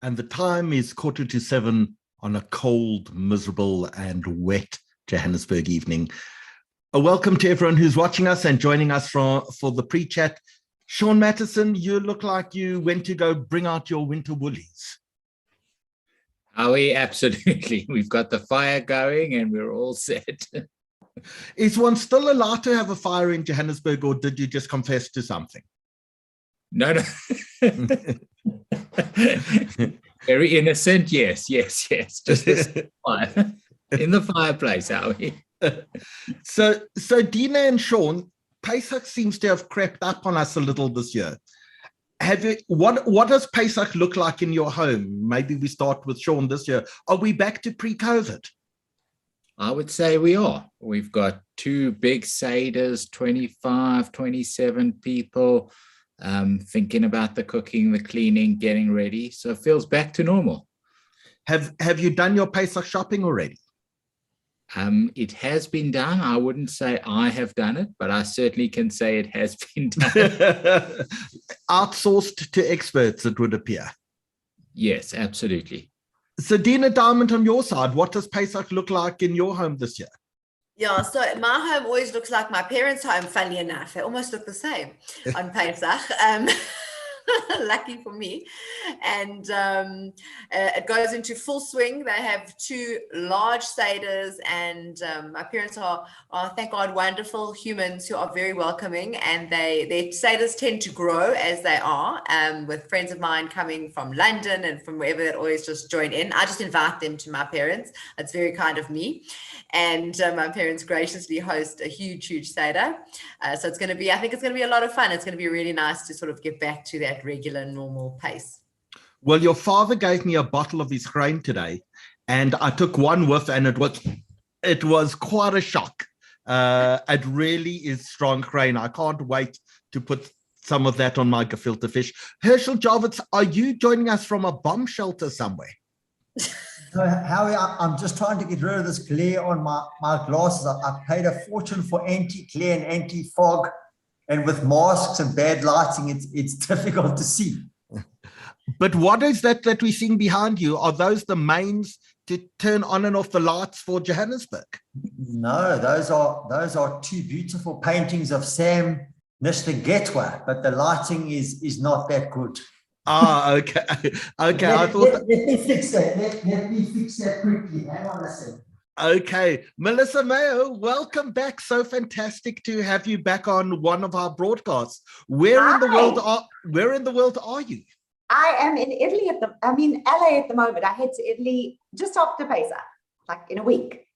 and the time is 7:15 on a cold, miserable, and wet Johannesburg evening. A welcome to everyone who's watching us and joining us for the pre-chat. Sean Mattison, you look like you went to go bring out your winter woolies. We absolutely. We've got the fire going and we're all set. Is one still allowed to have a fire in Johannesburg, or did you just confess to something? No. Very innocent. Yes. Just this fire in the fireplace, are we? So Dina and Sean, Pesach seems to have crept up on us a little this year. What does Pesach look like in your home? Maybe we start with Sean this year. Are we back to pre-COVID? I would say we are. We've got two big Seders, 25, 27 people, thinking about the cooking, the cleaning, getting ready. So it feels back to normal. Have you done your Pesach shopping already? It has been done. I wouldn't say I have done it, but I certainly can say it has been done. Outsourced to experts, it would appear. Yes, absolutely. So Dina Diamond, on your side, what does Pesach look like in your home this year? Yeah, so my home always looks like my parents' home, funny enough. They almost look the same on Pesach. Lucky for me. And it goes into full swing. They have two large Seders, and my parents are, thank God, wonderful humans who are very welcoming, and their Seders tend to grow as they are, with friends of mine coming from London and from wherever that always just join in. I just invite them to my parents. It's very kind of me. And my parents graciously host a huge Seder. So it's going to be, I think it's going to be a lot of fun. It's going to be really nice to sort of get back to that regular, normal pace. Well, your father gave me a bottle of his grain today, and I took one whiff, and it was quite a shock. It really is strong grain. I can't wait to put some of that on my gefilte fish. Herschel Jarvis, are you joining us from a bomb shelter somewhere? Howie, I'm just trying to get rid of this glare on my glasses. I paid a fortune for anti-glare and anti-fog, and with masks and bad lighting, it's difficult to see. But what is that we're seeing behind you? Are those the mains to turn on and off the lights for Johannesburg? No, those are two beautiful paintings of Sam Nishtagetwa, but the lighting is not that good. Okay. Let me fix that. Let me fix that quickly. Hang on a second. Okay, Melissa Mayo, welcome back. So fantastic to have you back on one of our broadcasts. Where in the world are you? I am in Italy I'm in LA at the moment. I head to Italy just after Pesach, like in a week.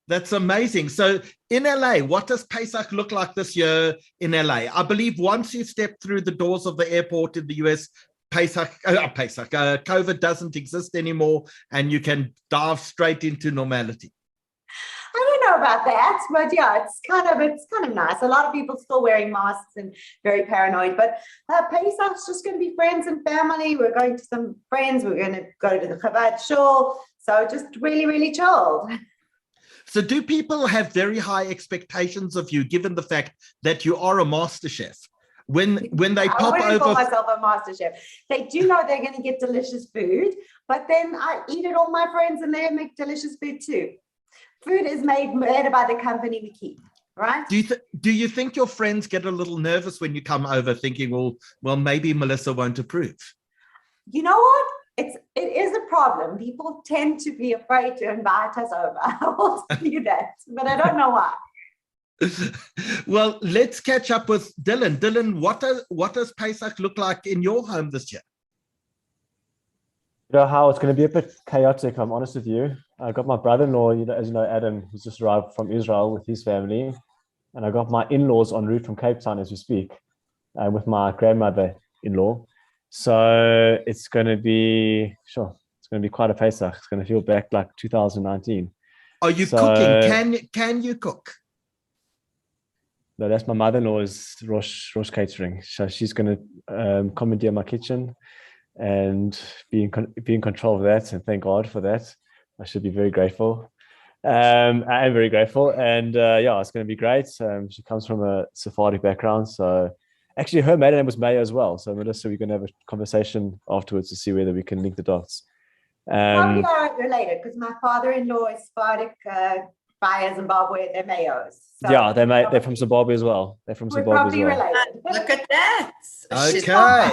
That's amazing. So in LA, what does Pesach look like this year in LA? I believe once you step through the doors of the airport in the US, COVID doesn't exist anymore, and you can dive straight into normality. I don't know about that, but yeah, it's kind of nice. A lot of people still wearing masks and very paranoid, but Pesach's just going to be friends and family. We're going to some friends. We're going to go to the Chabad shul. So just really, really chilled. So do people have very high expectations of you, given the fact that you are a master chef? When they pop over, I wouldn't call myself a master chef. They do know they're going to get delicious food, but then I eat it. All my friends and they make delicious food too. Food is made by the company we keep, right? Do you think your friends get a little nervous when you come over, thinking, well, maybe Melissa won't approve? You know what? It is a problem. People tend to be afraid to invite us over. I will tell you that, but I don't know why. Well, let's catch up with Dylan. Dylan, what does Pesach look like in your home this year? You know how it's going to be a bit chaotic, I'm honest with you. I got my brother-in-law, as you know, Adam, who's just arrived from Israel with his family. And I got my in-laws en route from Cape Town as we speak, with my grandmother-in-law. So it's going to be quite a Pesach. It's going to feel back like 2019. Are you cooking? Can you cook? No, that's my mother-in-law's Rosh catering. So she's going to commandeer my kitchen and be in control of that. And thank God for that. I should be very grateful. I am very grateful. And yeah, it's going to be great. She comes from a Sephardic background. So Actually, her maiden name was Mayo as well. So Melissa, we're going to have a conversation afterwards to see whether we can link the dots. Probably are related because my father-in-law is Sephardic via Zimbabwe. They're Mayos. So yeah, they're from Zimbabwe as well. They're from we're Zimbabwe as probably well. related. Look at that. Okay.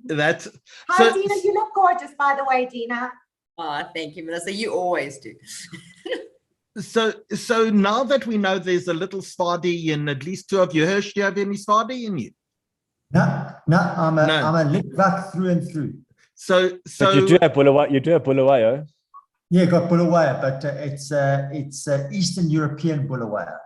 That's Hi, so, Dina. You look gorgeous, by the way, Dina. Oh, thank you, Melissa. You always do. so now that we know there's a little Sephardi in at least two of you, Hirsch, do you have any Sephardi in you? No, I'm a Litvak through and through. So But you do have Bulawayo. Yeah, got Bulawayo, but it's Eastern European Bulawayo.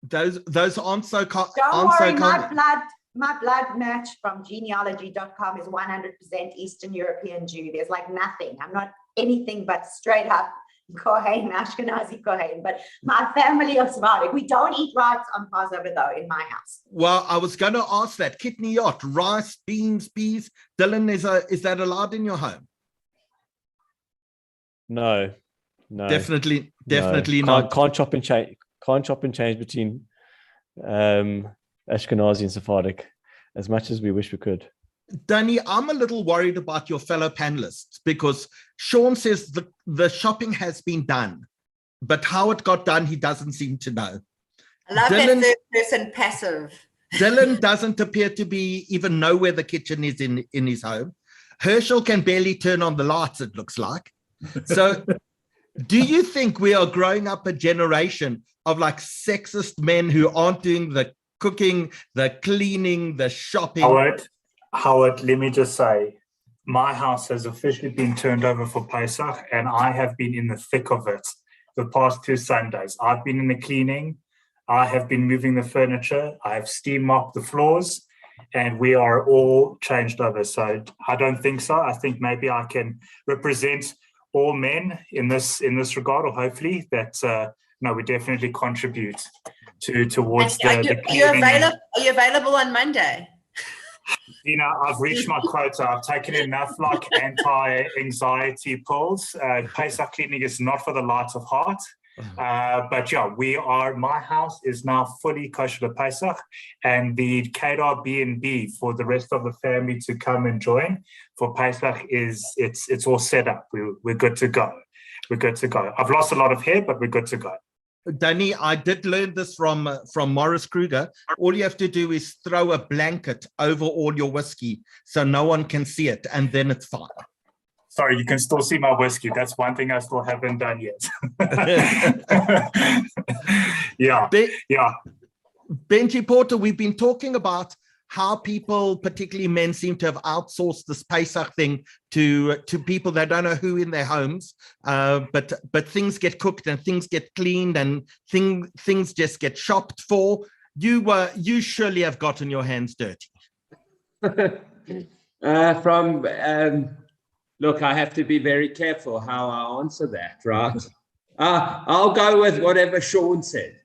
Those aren't so Don't aren't worry, so common. my blood match from genealogy.com is 100% Eastern European Jew. There's like nothing. I'm not anything but straight up Kohen, Ashkenazi Kohen, but my family are Sephardic. We don't eat rice on Passover though in my house. Well, I was going to ask that. Kitniyot, rice, beans, peas. Dylan, is that allowed in your home? No. Definitely No. not. Can't chop and change between Ashkenazi and Sephardic as much as we wish we could. Danny, I'm a little worried about your fellow panelists because Sean says the shopping has been done, but how it got done, he doesn't seem to know. I love that third person passive. Dylan doesn't appear to be even know where the kitchen is in his home. Herschel can barely turn on the lights, it looks like. So do you think we are growing up a generation of like sexist men who aren't doing the cooking, the cleaning, the shopping? Howard, let me just say, my house has officially been turned over for Pesach, and I have been in the thick of it the past 2 Sundays. I've been in the cleaning, I have been moving the furniture, I have steam mopped the floors, and we are all changed over. So I don't think so. I think maybe I can represent all men in this regard, or hopefully that no, we definitely contribute towards the cleaning. Are you available on Monday? You know, I've reached my quota. I've taken enough like anti-anxiety pills. Pesach cleaning is not for the light of heart. But yeah, my house is now fully kosher to Pesach, and the Kedar B&B for the rest of the family to come and join for Pesach it's all set up. We're good to go. We're good to go. I've lost a lot of hair, but we're good to go. Danny, I did learn this from Morris Kruger. All you have to do is throw a blanket over all your whiskey so no one can see it, and then it's fine. Sorry, you can still see my whiskey. That's one thing I still haven't done yet. Yeah. Benji Porter, we've been talking about how people, particularly men, seem to have outsourced this Pesach thing to people that don't know who in their homes. But things get cooked and things get cleaned and things just get shopped for. You surely have gotten your hands dirty. Look, I have to be very careful how I answer that, right? I'll go with whatever Sean said.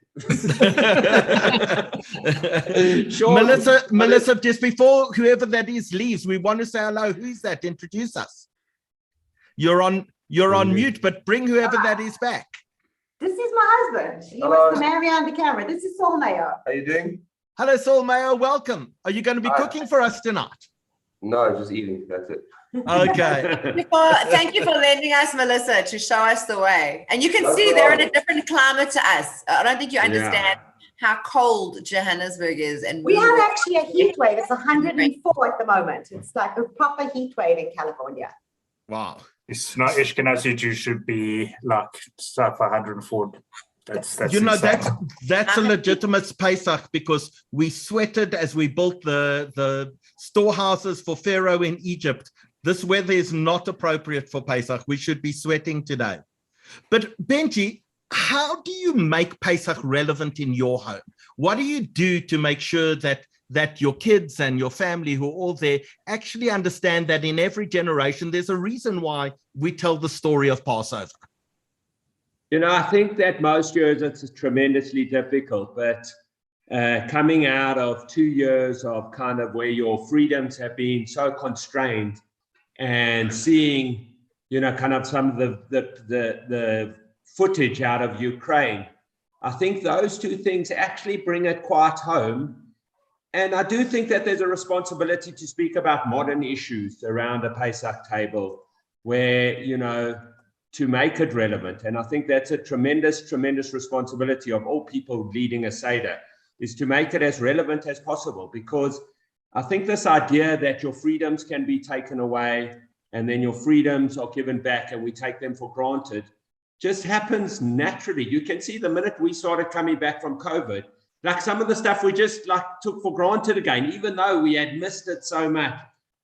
Sean, Melissa, just before whoever that is leaves, we want to say hello. Who's that? Introduce us. You're on mute, but bring whoever that is back. This is my husband. He was the man behind the camera. This is Saul Mayo. How you doing? Hello, Saul Mayo. Welcome. Are you going to be cooking for us tonight? No, just eating. That's it. Okay. Thank you for lending us, Melissa, to show us the way. And you can see they're in a different climate to us. I don't think you understand how cold Johannesburg is. And we have actually a heat wave. It's 104 at the moment. It's like a proper heat wave in California. Wow. It's not Ashkenazi Jew should be like stuff 104. That's a legitimate Pesach because we sweated as we built the storehouses for Pharaoh in Egypt. This weather is not appropriate for Pesach. We should be sweating today. But Benji, how do you make Pesach relevant in your home? What do you do to make sure that your kids and your family who are all there actually understand that in every generation, there's a reason why we tell the story of Passover? You know, I think that most years it's tremendously difficult, but coming out of 2 years of kind of where your freedoms have been so constrained and seeing, you know, kind of some of the footage out of Ukraine, I think those two things actually bring it quite home And I do think that there's a responsibility to speak about modern issues around a Pesach table where, you know, to make it relevant. And I think that's a tremendous, tremendous responsibility of all people leading a Seder, is to make it as relevant as possible. Because I think this idea that your freedoms can be taken away and then your freedoms are given back and we take them for granted just happens naturally. You can see the minute we started coming back from COVID, like some of the stuff we just like took for granted again, even though we had missed it so much.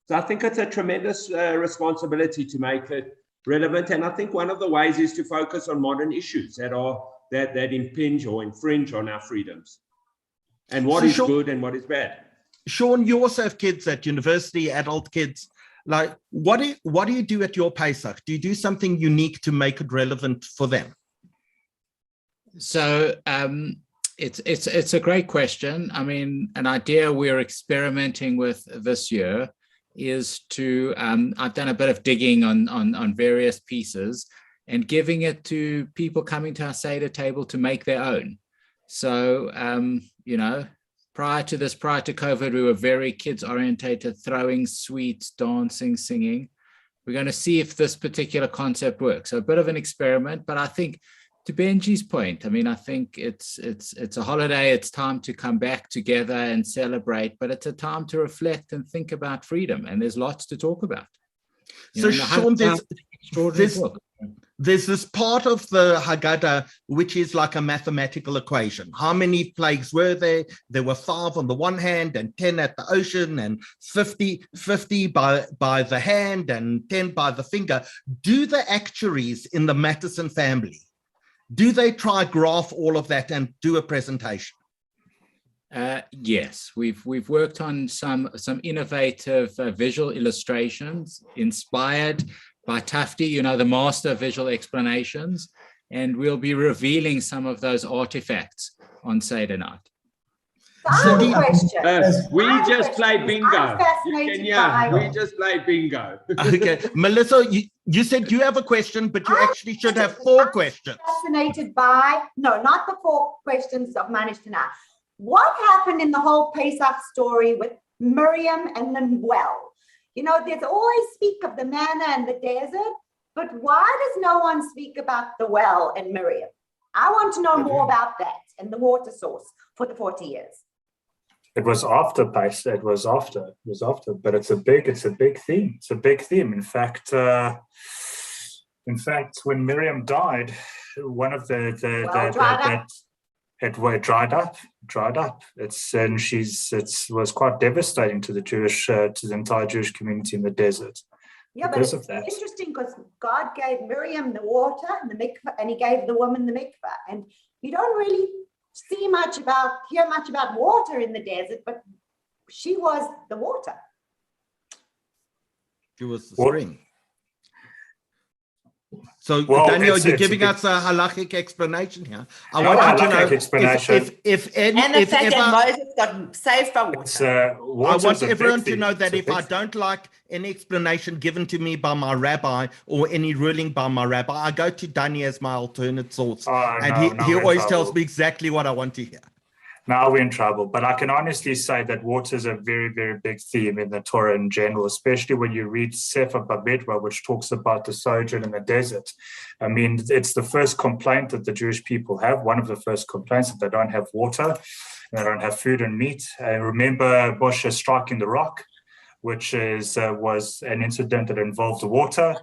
So I think it's a tremendous responsibility to make it relevant. And I think one of the ways is to focus on modern issues that impinge or infringe on our freedoms. And what is good and what is bad. Sean, you also have kids at university, adult kids. Like, what do you do at your Pesach? Do you do something unique to make it relevant for them? So it's a great question. I mean, an idea we're experimenting with this year is to, I've done a bit of digging on various pieces and giving it to people coming to our Seder table to make their own. So, you know, prior to COVID, we were very kids orientated, throwing sweets, dancing, singing. We're going to see if this particular concept works. So a bit of an experiment, but I think to Benji's point, I mean, I think it's a holiday. It's time to come back together and celebrate, but it's a time to reflect and think about freedom. And there's lots to talk about. So Sean, there's this part of the Haggadah, which is like a mathematical equation. How many plagues were there? There were 5 on the one hand and 10 at the ocean and 50 by the hand and 10 by the finger. Do the actuaries in the Matheson family, do they try graph all of that and do a presentation? Yes, we've worked on some innovative visual illustrations inspired by Tufty, you know, the master of visual explanations, and we'll be revealing some of those artifacts on Seder night. So I have a question. We just play bingo. We just play bingo. Okay, Melissa, you said you have a question, but you actually should have 4 questions. Fascinated by, no, not the 4 questions I've managed to know. What happened in the whole Pesach story with Miriam and the well? You know, there's always speak of the manna and the desert, but why does no one speak about the well and Miriam? I want to know more about that and the water source for the 40 years. It was after Pesach. It was after, but it's a big theme. It's a big theme. In fact, when Miriam died, one of it dried up. It was quite devastating to the entire Jewish community in the desert. Yeah, but it's interesting because God gave Miriam the water and the mikveh, and he gave the woman the mikveh. And you don't really hear much about water in the desert, but she was the water. She was the spring. So, Daniel, you're giving us a halachic explanation here. I want you to know Moses got saved by water. I want everyone to know that if I don't like any explanation given to me by my rabbi or any ruling by my rabbi, I go to Dani as my alternate source. He always tells me exactly what I want to hear. Now we're in trouble. But I can honestly say that water is a very, very big theme in the Torah in general, especially when you read Sefer Bamidbar, which talks about the sojourn in the desert. I mean, it's the first complaint that the Jewish people have, one of the first complaints, that they don't have water, and they don't have food and meat. Remember Moshe striking the rock, which was an incident that involved the water.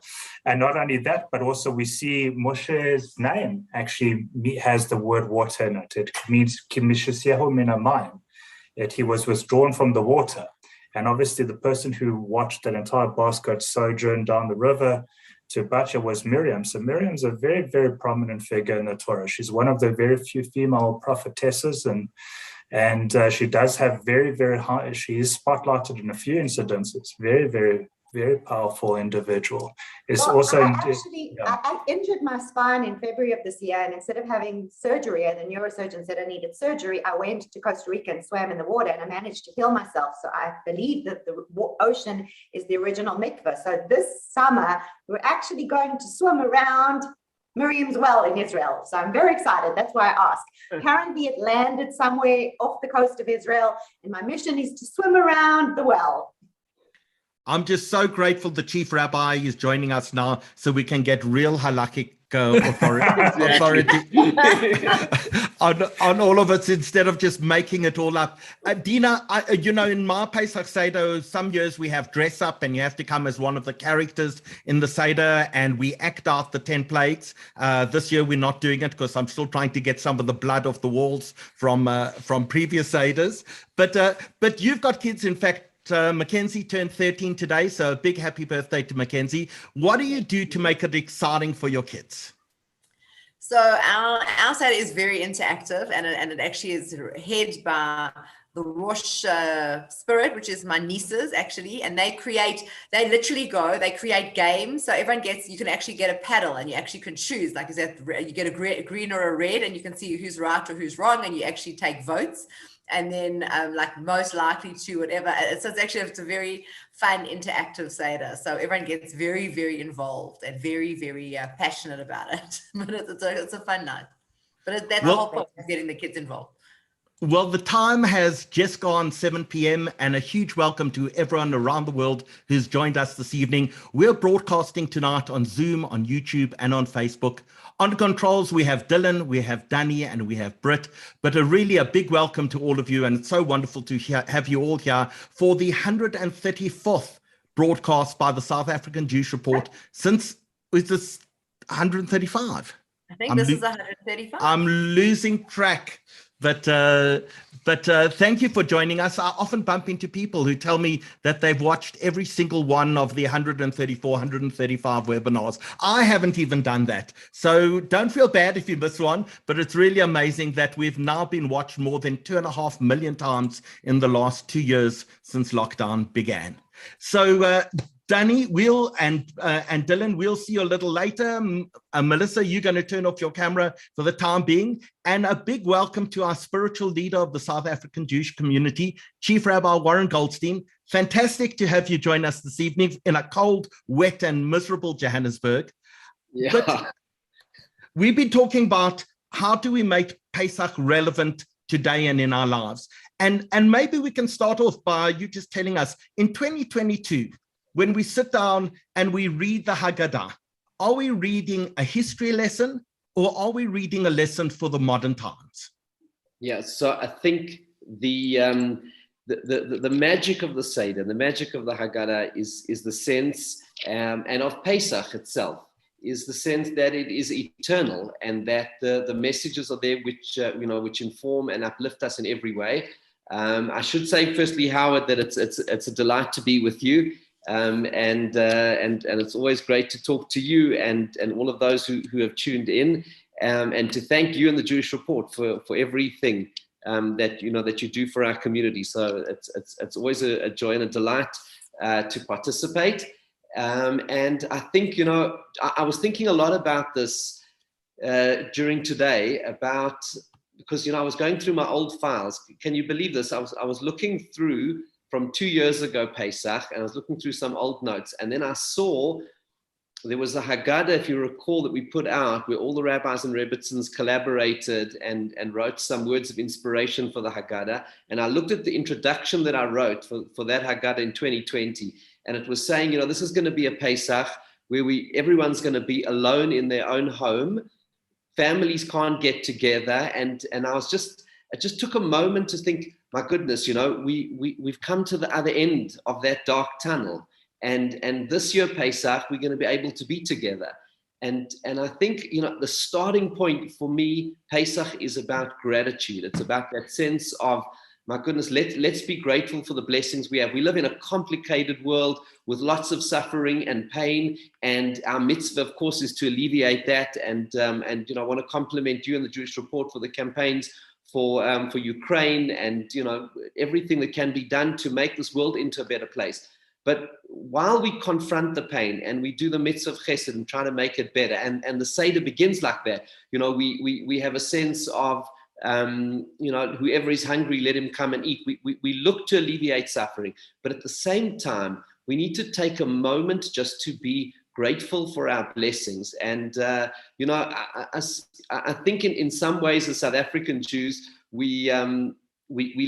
And not only that, but also we see Moshe's name actually has the word water in it. It means Kimishasyahu Minamayim. He was withdrawn from the water. And obviously the person who watched that entire basket sojourn down the river to Bacha was Miriam. So Miriam's a very, very prominent figure in the Torah. She's one of the very few female prophetesses, and she does have very, very high, she is spotlighted in a few incidents. It's very, very, very powerful individual. I injured my spine in February of this year, and instead of having surgery, and the neurosurgeon said I needed surgery, I went to Costa Rica and swam in the water, and I managed to heal myself. So I believe that the ocean is the original mikveh. So this summer, we're actually going to swim around Miriam's well in Israel. So I'm very excited. That's why I asked. Apparently it landed somewhere off the coast of Israel, and my mission is to swim around the well. I'm just so grateful the chief rabbi is joining us now so we can get real halakhic authority on all of it instead of just making it all up. Adina, in my Pesach Seder, some years we have dress up and you have to come as one of the characters in the Seder and we act out the 10 plagues. This year we're not doing it because I'm still trying to get some of the blood off the walls from previous Seders. But you've got kids, in fact. Mackenzie turned 13 today, so a big happy birthday to Mackenzie. What do you do to make it exciting for your kids? So our Seder is very interactive, and it actually is headed by the Rosh spirit, which is my nieces actually, and they create games. So everyone you can actually get a paddle, and you actually can choose, like, you get a green or a red, and you can see who's right or who's wrong, and you actually take votes. And then like most likely to whatever. So it's a very fun, interactive Seder. So everyone gets very, very involved and very, very passionate about it. But it's a fun night. But that's the whole point, of getting the kids involved. Well, the time has just gone 7 p.m. and a huge welcome to everyone around the world who's joined us this evening. We're broadcasting tonight on Zoom, on YouTube, and on Facebook. On the controls, we have Dylan, we have Danny, and we have Britt. But really a big welcome to all of you, and it's so wonderful to have you all here for the 134th broadcast by the South African Jewish Report since, is this 135? I think this is 135. I'm losing track. But thank you for joining us. I often bump into people who tell me that they've watched every single one of the 134, 135 webinars. I haven't even done that. So don't feel bad if you miss one, but it's really amazing that we've now been watched more than 2.5 million times in the last 2 years since lockdown began. So Danny, and Dylan, we'll see you a little later. Melissa, you're going to turn off your camera for the time being. And a big welcome to our spiritual leader of the South African Jewish community, Chief Rabbi Warren Goldstein. Fantastic to have you join us this evening in a cold, wet, and miserable Johannesburg. Yeah. But we've been talking about how do we make Pesach relevant today and in our lives. And maybe we can start off by you just telling us, in 2022, when we sit down and we read the Haggadah, are we reading a history lesson or are we reading a lesson for the modern times? Yeah, so I think the magic of the Seder, the magic of the Haggadah is the sense, and of Pesach itself, is the sense that it is eternal and that the messages are there which inform and uplift us in every way. I should say, firstly, Howard, that it's a delight to be with you. And it's always great to talk to you and all of those who have tuned in, and to thank you and the Jewish Report for everything that you do for our community. So it's always a joy and a delight to participate. And I think I was thinking a lot about this during today because I was going through my old files. Can you believe this? I was looking through from 2 years ago, Pesach, and I was looking through some old notes, and then I saw there was a Haggadah, if you recall, that we put out where all the rabbis and rebbitzins collaborated and wrote some words of inspiration for the Haggadah. And I looked at the introduction that I wrote for that Haggadah in 2020, and it was saying, this is going to be a Pesach where everyone's going to be alone in their own home. Families can't get together, and I just took a moment to think, my goodness, we've come to the other end of that dark tunnel. And this year, Pesach, we're going to be able to be together. And I think, the starting point for me, Pesach, is about gratitude. It's about that sense of, my goodness, let's be grateful for the blessings we have. We live in a complicated world with lots of suffering and pain. And our mitzvah, of course, is to alleviate that. And I want to compliment you and the Jewish Report for the campaigns for Ukraine and everything that can be done to make this world into a better place. But while we confront the pain and we do the mitzvah of chesed and try to make it better, and the Seder begins like that, we have a sense of whoever is hungry, let him come and eat. We look to alleviate suffering, but at the same time, we need to take a moment just to be grateful for our blessings. And, you know, I think in some ways as South African Jews, we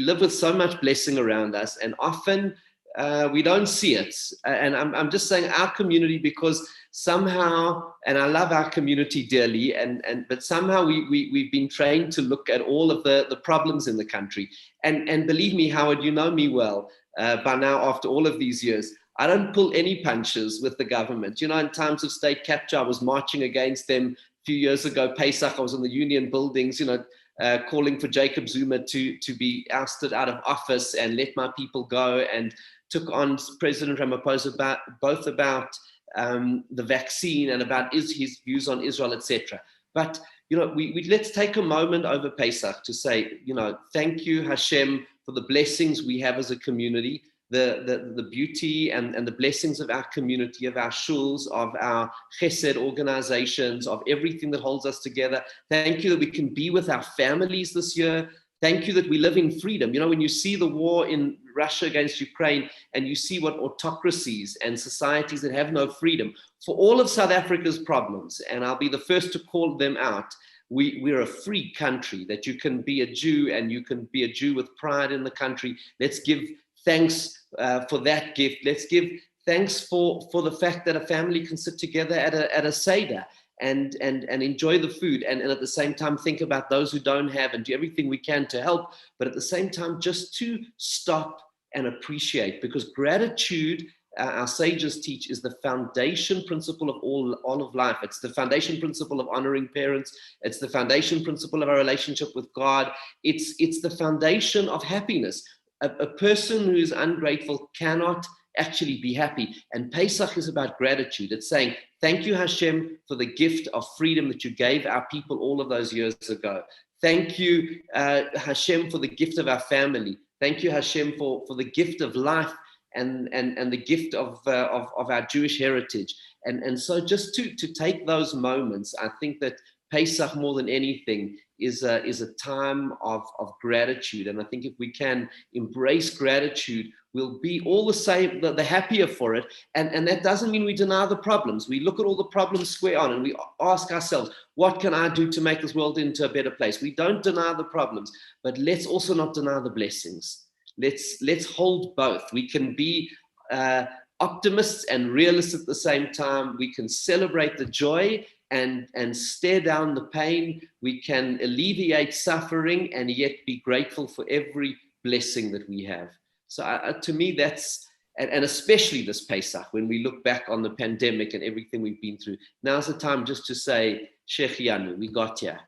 live with so much blessing around us, and often we don't see it. And I'm just saying our community, because somehow, and I love our community dearly, but somehow we've been trained to look at all of the problems in the country. And believe me, Howard, you know me well by now after all of these years. I don't pull any punches with the government. You know, in times of state capture, I was marching against them a few years ago. Pesach, I was in the union buildings, you know, calling for Jacob Zuma to be ousted out of office and let my people go, and took on President Ramaphosa both about the vaccine and about his views on Israel, etc. But, you know, we let's take a moment over Pesach to say, you know, thank you, Hashem, for the blessings we have as a community, the beauty and the blessings of our community, of our shuls, of our chesed organizations, of everything that holds us together. Thank you that we can be with our families this year. Thank you that we live in freedom. You know, when you see the war in Russia against Ukraine, and you see what autocracies and societies that have no freedom, for all of South Africa's problems, and I'll be the first to call them out, we're a free country, that you can be a Jew and you can be a Jew with pride in the country. Let's give thanks for that gift. Let's give thanks for the fact that a family can sit together at a Seder and enjoy the food, and at the same time think about those who don't have, and do everything we can to help, but at the same time just to stop and appreciate, because gratitude, our sages teach, is the foundation principle of all of life. It's the foundation principle of honoring parents. It's the foundation principle of our relationship with God. It's the foundation of happiness. A person who is ungrateful cannot actually be happy. And Pesach is about gratitude. It's saying, thank you, Hashem, for the gift of freedom that you gave our people all of those years ago. Thank you, Hashem, for the gift of our family. Thank you, Hashem, for the gift of life and the gift of our Jewish heritage. And so just to take those moments, I think that Pesach, more than anything, is a time of gratitude. And I think if we can embrace gratitude, we'll be all the same, the happier for it. And that doesn't mean we deny the problems. We look at all the problems square on and we ask ourselves, what can I do to make this world into a better place? We don't deny the problems, but let's also not deny the blessings. Let's hold both. We can be optimists and realists at the same time. We can celebrate the joy and stare down the pain. We can alleviate suffering and yet be grateful for every blessing that we have. So to me, that's, and especially this Pesach, when we look back on the pandemic and everything we've been through, now's the time just to say, Shechianu, we got here.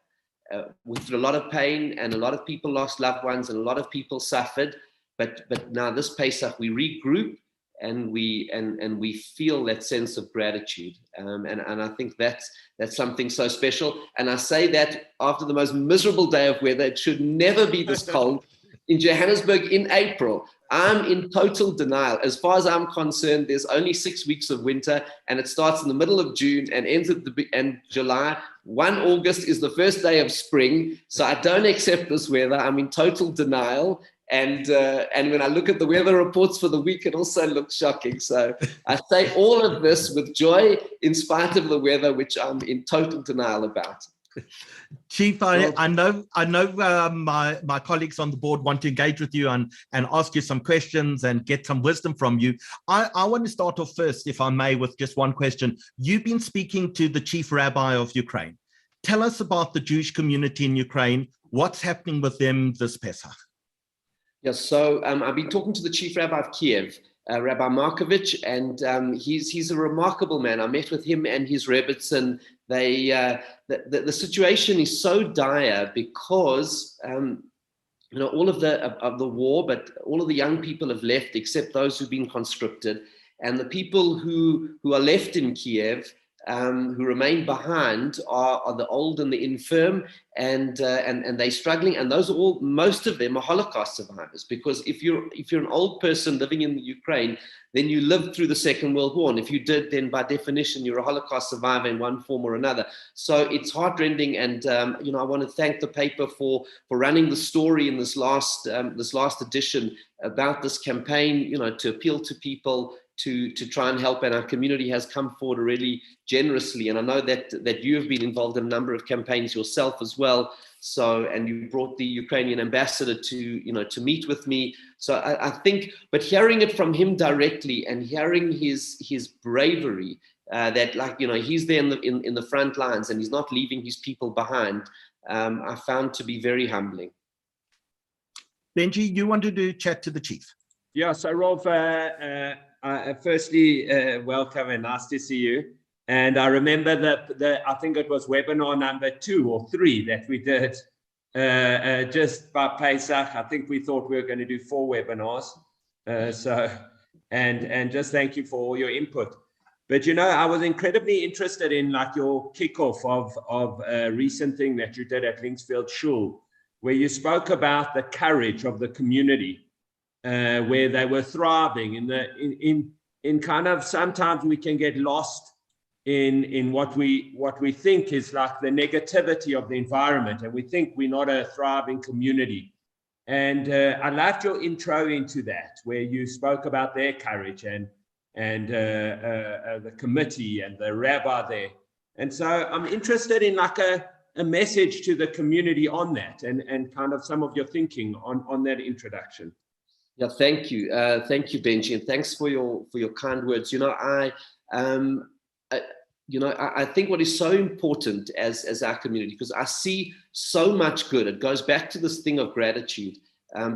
With a lot of pain, and a lot of people lost loved ones, and a lot of people suffered. But now this Pesach, we regroup and we feel that sense of gratitude. And I think that's something so special. And I say that after the most miserable day of weather. It should never be this cold. In Johannesburg in April, I'm in total denial. As far as I'm concerned, there's only 6 weeks of winter, and it starts in the middle of June and ends at the end July. 1 August is the first day of spring. So I don't accept this weather. I'm in total denial. And when I look at the weather reports for the week, it also looks shocking. So I say all of this with joy, in spite of the weather, which I'm in total denial about. Chief, I know my colleagues on the board want to engage with you and ask you some questions and get some wisdom from you. I want to start off first, if I may, with just one question. You've been speaking to the chief rabbi of Ukraine. Tell us about the Jewish community in Ukraine. What's happening with them this Pesach? Yes, so I've been talking to the chief rabbi of Kiev, Rabbi Markovich, and he's a remarkable man. I met with him and his Rebbitzin. The situation is so dire because all of the war, but all of the young people have left except those who've been conscripted, and the people who are left in Kiev, who remain behind, are the old and the infirm, and they're struggling. And those are all, most of them are Holocaust survivors, because if you're an old person living in Ukraine, then you lived through the Second World War, and if you did, then by definition you're a Holocaust survivor in one form or another. So it's heartrending, and I want to thank the paper for running the story in this last edition about this campaign, to appeal to people to try and help, and our community has come forward really generously. And I know that you have been involved in a number of campaigns yourself as well. So, and you brought the Ukrainian ambassador to meet with me. So I think, but hearing it from him directly and hearing his bravery, that, like, he's there in the front lines and he's not leaving his people behind, I found to be very humbling. Benji, you wanted to chat to the chief? Yeah, so Rolf, firstly, welcome and nice to see you. And I remember that I think it was webinar number 2 or 3 that we did just by Pesach. I think we thought we were going to do 4 webinars. And just thank you for all your input. But, I was incredibly interested in like your kickoff of a recent thing that you did at Linksfield Shul, where you spoke about the courage of the community, where they were thriving in kind of, sometimes we can get lost in what we think is like the negativity of the environment, and we think we're not a thriving community. And I liked your intro into that, where you spoke about their courage and the committee and the rabbi there. And so I'm interested in like a message to the community on that, and kind of some of your thinking on that introduction. Yeah, thank you, Benji, and thanks for your kind words. I think what is so important as our community, because I see so much good. It goes back to this thing of gratitude.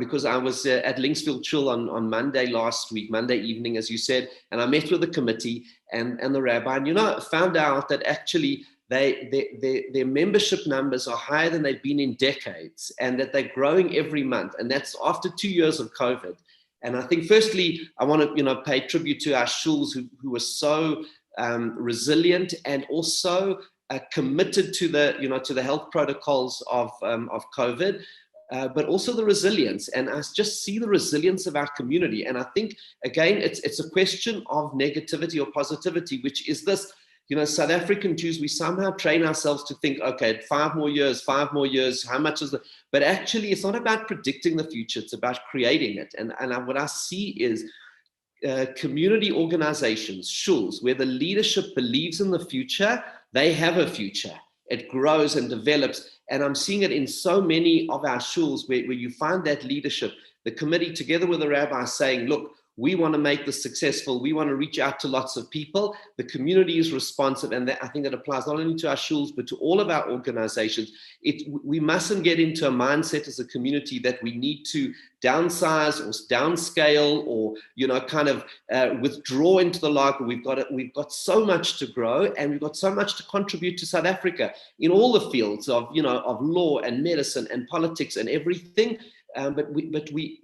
Because I was at Linksfield Shul on Monday last week, Monday evening, as you said, and I met with the committee and the rabbi, and found out that actually their membership numbers are higher than they've been in decades, and that they're growing every month, and that's after 2 years of COVID. And I think, firstly, I want to pay tribute to our shuls who were so resilient and also committed to the health protocols of COVID. But also the resilience, and I just see the resilience of our community. And I think, again, it's a question of negativity or positivity, which is this, South African Jews, we somehow train ourselves to think, okay, 5 more years, how much is but actually it's not about predicting the future, it's about creating it. And what I see is community organizations, shuls, where the leadership believes in the future, they have a future. It grows and develops. And I'm seeing it in so many of our shuls where you find that leadership, the committee together with the rabbi saying, look, we want to make this successful. We want to reach out to lots of people. The community is responsive. And I think that applies not only to our shuls, but to all of our organizations. We mustn't get into a mindset as a community that we need to downsize or downscale or, kind of withdraw into the log. We've got so much to grow, and we've got so much to contribute to South Africa in all the fields of law and medicine and politics and everything. But we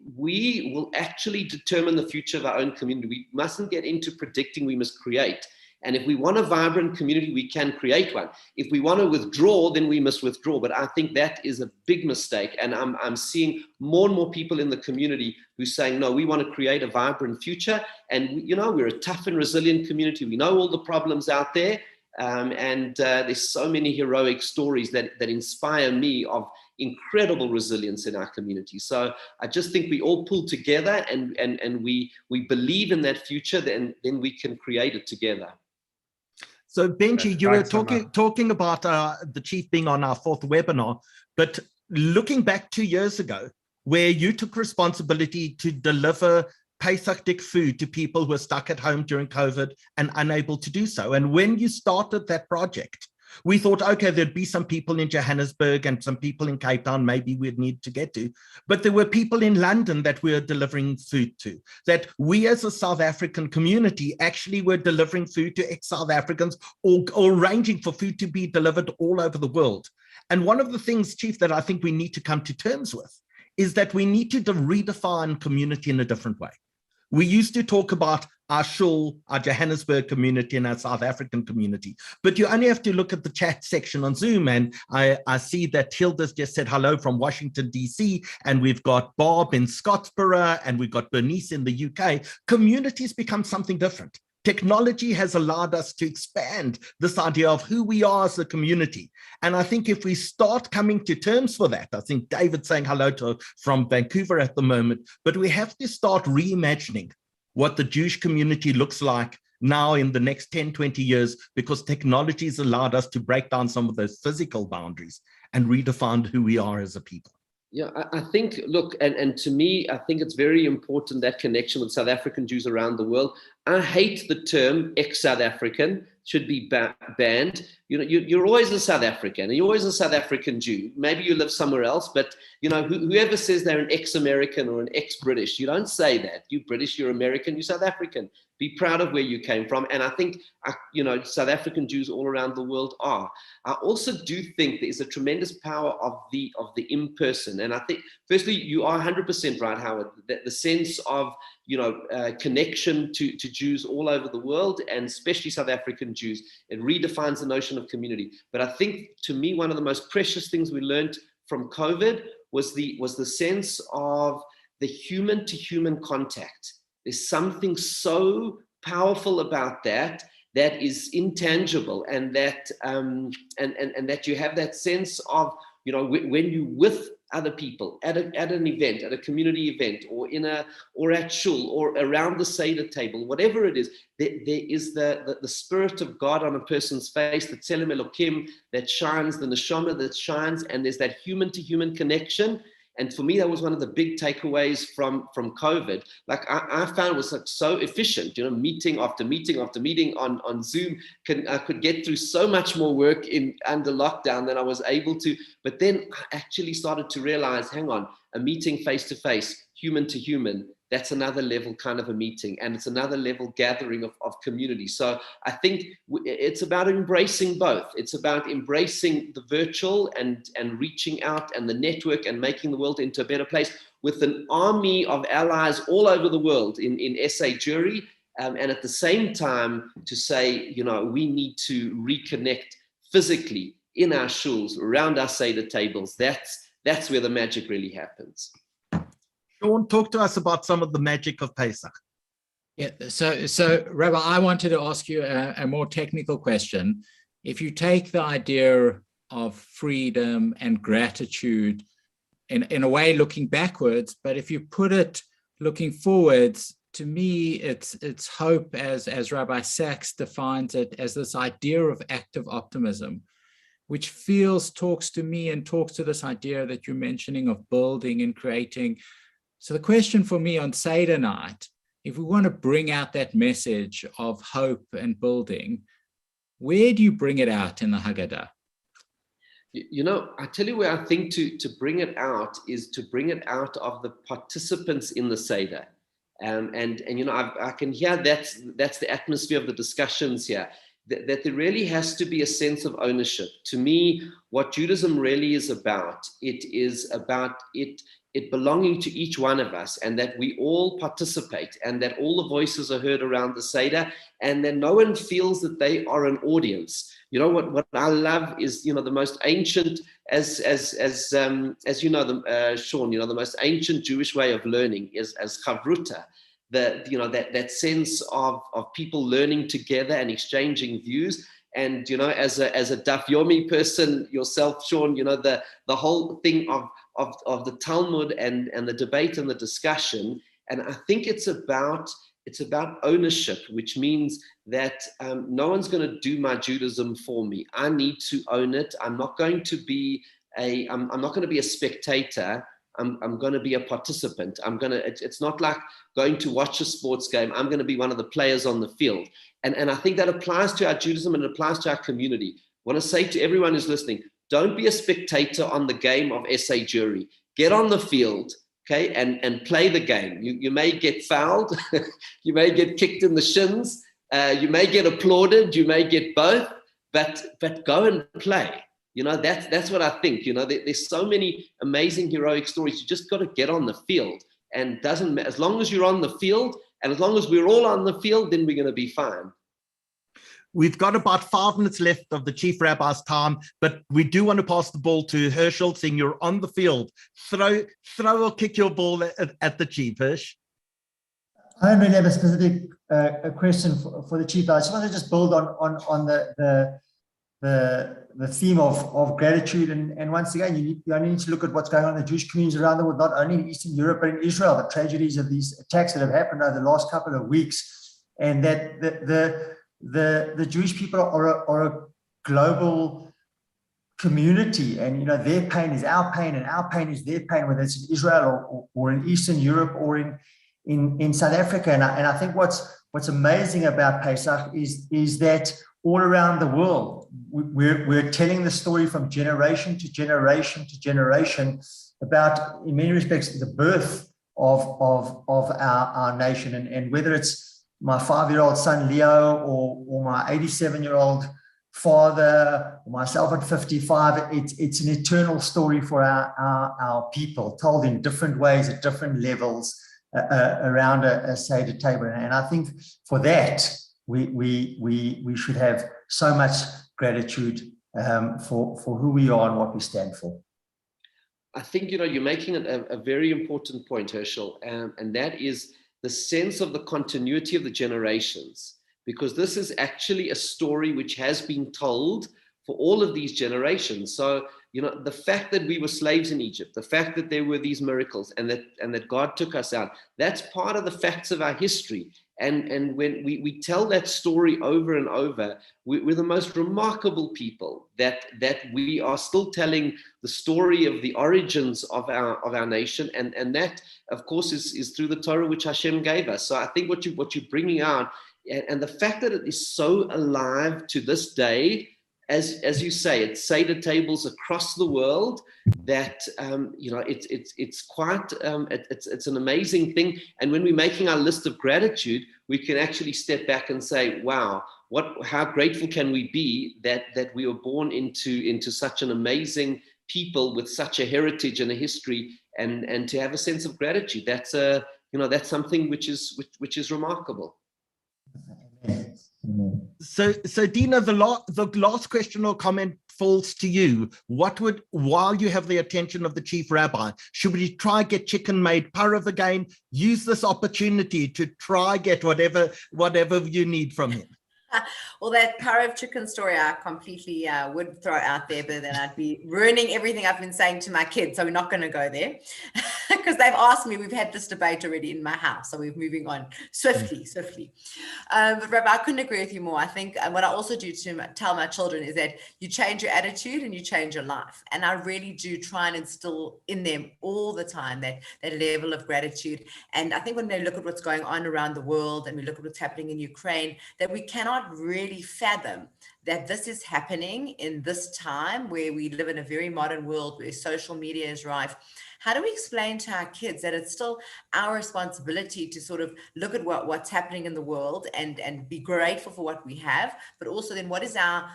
will actually determine the future of our own community. We mustn't get into predicting, we must create. And if we want a vibrant community, we can create one. If we want to withdraw, then we must withdraw. But I think that is a big mistake. And I'm seeing more and more people in the community who are saying, no, we want to create a vibrant future. And, we're a tough and resilient community. We know all the problems out there. And there's so many heroic stories that inspire me of incredible resilience in our community. So I just think we all pull together and we believe in that future, then we can create it together. So Benji, you were talking about the chief being on our 4th webinar, but looking back 2 years ago, where you took responsibility to deliver Pesach food to people who are stuck at home during COVID and unable to do so. And when you started that project, we thought, okay, there'd be some people in Johannesburg and some people in Cape Town maybe we'd need to get to. But there were people in London that we were delivering food to, that we as a South African community actually were delivering food to ex-South Africans or arranging for food to be delivered all over the world. And one of the things, Chief, that I think we need to come to terms with is that we need to redefine community in a different way. We used to talk about our shul, our Johannesburg community, and our South African community. But you only have to look at the chat section on Zoom, and I see that Hilda's just said hello from Washington, D.C., and we've got Bob in Scottsboro, and we've got Bernice in the UK. Communities become something different. Technology has allowed us to expand this idea of who we are as a community. And I think if we start coming to terms for that, I think David's saying hello from Vancouver at the moment, but we have to start reimagining what the Jewish community looks like now in the next 10, 20 years, because technology has allowed us to break down some of those physical boundaries and redefine who we are as a people. Yeah, I think, look, and to me, I think it's very important, that connection with South African Jews around the world. I hate the term ex-South African, should be banned. You know, you're always a South African, and you're always a South African Jew. Maybe you live somewhere else, but, you know, whoever says they're an ex-American or an ex-British, you don't say that. You're British, you're American, you're South African. Be proud of where you came from. And I think, you know, South African Jews all around the world are. I also do think there is a tremendous power of the in-person. And I think, firstly, you are 100% right, Howard, that the sense of, you know, connection to Jews all over the world, and especially South African Jews, it redefines the notion of community. But I think, to me, one of the most precious things we learned from COVID was the sense of the human-to-human contact. There's something so powerful about that is intangible, and that and that you have that sense of, you know, when you with other people at an event, at a community event, or at shul, or around the Seder table, whatever it is, there is the spirit of God on a person's face, the Tselem Elokim that shines, the neshama that shines, and there's that human-to-human connection. And for me, that was one of the big takeaways from COVID. Like I found it was like so efficient, you know, meeting after meeting after meeting on Zoom. I could get through so much more work under lockdown than I was able to. But then I actually started to realize, hang on, a meeting face to face, human to human, that's another level kind of a meeting, and it's another level gathering of community. So I think it's about embracing both. It's about embracing the virtual and reaching out, and the network, and making the world into a better place with an army of allies all over the world in SA Jury. And at the same time to say, you know, we need to reconnect physically in our shuls, around our Seder tables. That's where the magic really happens. Sean, talk to us about some of the magic of Pesach. Yeah, so Rabbi, I wanted to ask you a more technical question. If you take the idea of freedom and gratitude in a way looking backwards, but if you put it looking forwards, to me, it's hope as Rabbi Sachs defines it, as this idea of active optimism, which talks to me and talks to this idea that you're mentioning of building and creating. So the question for me on Seder night, if we want to bring out that message of hope and building, where do you bring it out in the Haggadah? You know, I tell you where I think to bring it out is to bring it out of the participants in the Seder. And you know, I can hear that's the atmosphere of the discussions here, that there really has to be a sense of ownership. To me, what Judaism really is about, it is about it belonging to each one of us, and that we all participate, and that all the voices are heard around the Seder, and that no one feels that they are an audience. You know, what I love is, you know, the most ancient, as you know, Sean, you know, the most ancient Jewish way of learning is as chavruta, you know, that sense of people learning together and exchanging views. And, you know, as a Daf Yomi person yourself, Sean, you know, the whole thing of the Talmud and the debate and the discussion. And I think it's about ownership, which means that no one's going to do my Judaism for me. I need to own it. I'm not going to be I'm not going to be a spectator. I'm going to be a participant. It's not like going to watch a sports game. I'm going to be one of the players on the field. And I think that applies to our Judaism, and it applies to our community. I want to say to everyone who's listening, don't be a spectator on the game of SA Jury. Get on the field, okay, and play the game. You may get fouled. You may get kicked in the shins. You may get applauded. You may get both, but go and play. You know, that's what I think. You know, there's so many amazing heroic stories. You just got to get on the field, and doesn't matter, as long as you're on the field, and as long as we're all on the field, then we're going to be fine. We've got about 5 minutes left of the Chief Rabbi's time, but we do want to pass the ball to Herschel, saying you're on the field. Throw or kick your ball at the Chief, Hirsch. I don't really have a specific a question for the Chief. I just want to build on the the theme of gratitude. And once again, you only need to look at what's going on in the Jewish communities around the world, not only in Eastern Europe, but in Israel, the tragedies of these attacks that have happened over the last couple of weeks, and that the Jewish people are a global community, and their pain is our pain, and our pain is their pain, whether it's in Israel or in Eastern Europe or in South Africa. And I think what's amazing about Pesach is that all around the world, we're telling the story from generation to generation to generation about, in many respects, the birth of our nation. And whether it's my 5-year-old son Leo or my 87-year-old father, or myself at 55, it's an eternal story for our people, told in different ways at different levels around a Seder table. And I think for that, we should have so much gratitude for who we are and what we stand for. I think, you're making a very important point, Herschel, and that is the sense of the continuity of the generations, because this is actually a story which has been told for all of these generations. So, the fact that we were slaves in Egypt, the fact that there were these miracles and that God took us out, that's part of the facts of our history. And when we tell that story over and over, we're the most remarkable people that we are still telling the story of the origins of our nation. And that, of course, is through the Torah which Hashem gave us. So I think what you're bringing out, and the fact that it is so alive to this day, as you say, it's Seder tables across the world, that it's quite it's an amazing thing. And when we're making our list of gratitude, we can actually step back and say, wow, how grateful can we be that we were born into such an amazing people with such a heritage and a history, and to have a sense of gratitude. That's that's something which is remarkable. So Dina, the last question or comment falls to you. While you have the attention of the chief rabbi, should we try get chicken made parav again? Use this opportunity to try get whatever you need from him. Well, that parav chicken story I completely would throw out there, but then I'd be ruining everything I've been saying to my kids. So we're not going to go there because they've asked me. We've had this debate already in my house, so we're moving on swiftly. But Rabbi, I couldn't agree with you more. I think what I also do to tell my children is that you change your attitude and you change your life. And I really do try and instill in them all the time that level of gratitude. And I think when they look at what's going on around the world and we look at what's happening in Ukraine, that we cannot really fathom that this is happening in this time where we live in a very modern world where social media is rife. How do we explain to our kids that it's still our responsibility to sort of look at what's happening in the world and be grateful for what we have, but also then what is our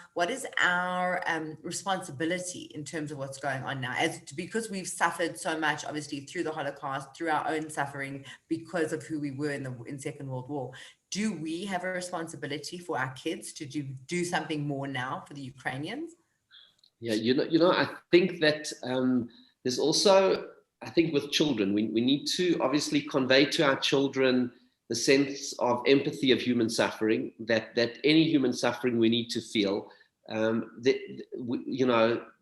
responsibility in terms of what's going on now? Because we've suffered so much, obviously, through the Holocaust, through our own suffering because of who we were in Second World War. Do we have a responsibility for our kids to do something more now for the Ukrainians? Yeah, I think that there's also, I think with children, we need to obviously convey to our children the sense of empathy of human suffering, that any human suffering we need to feel.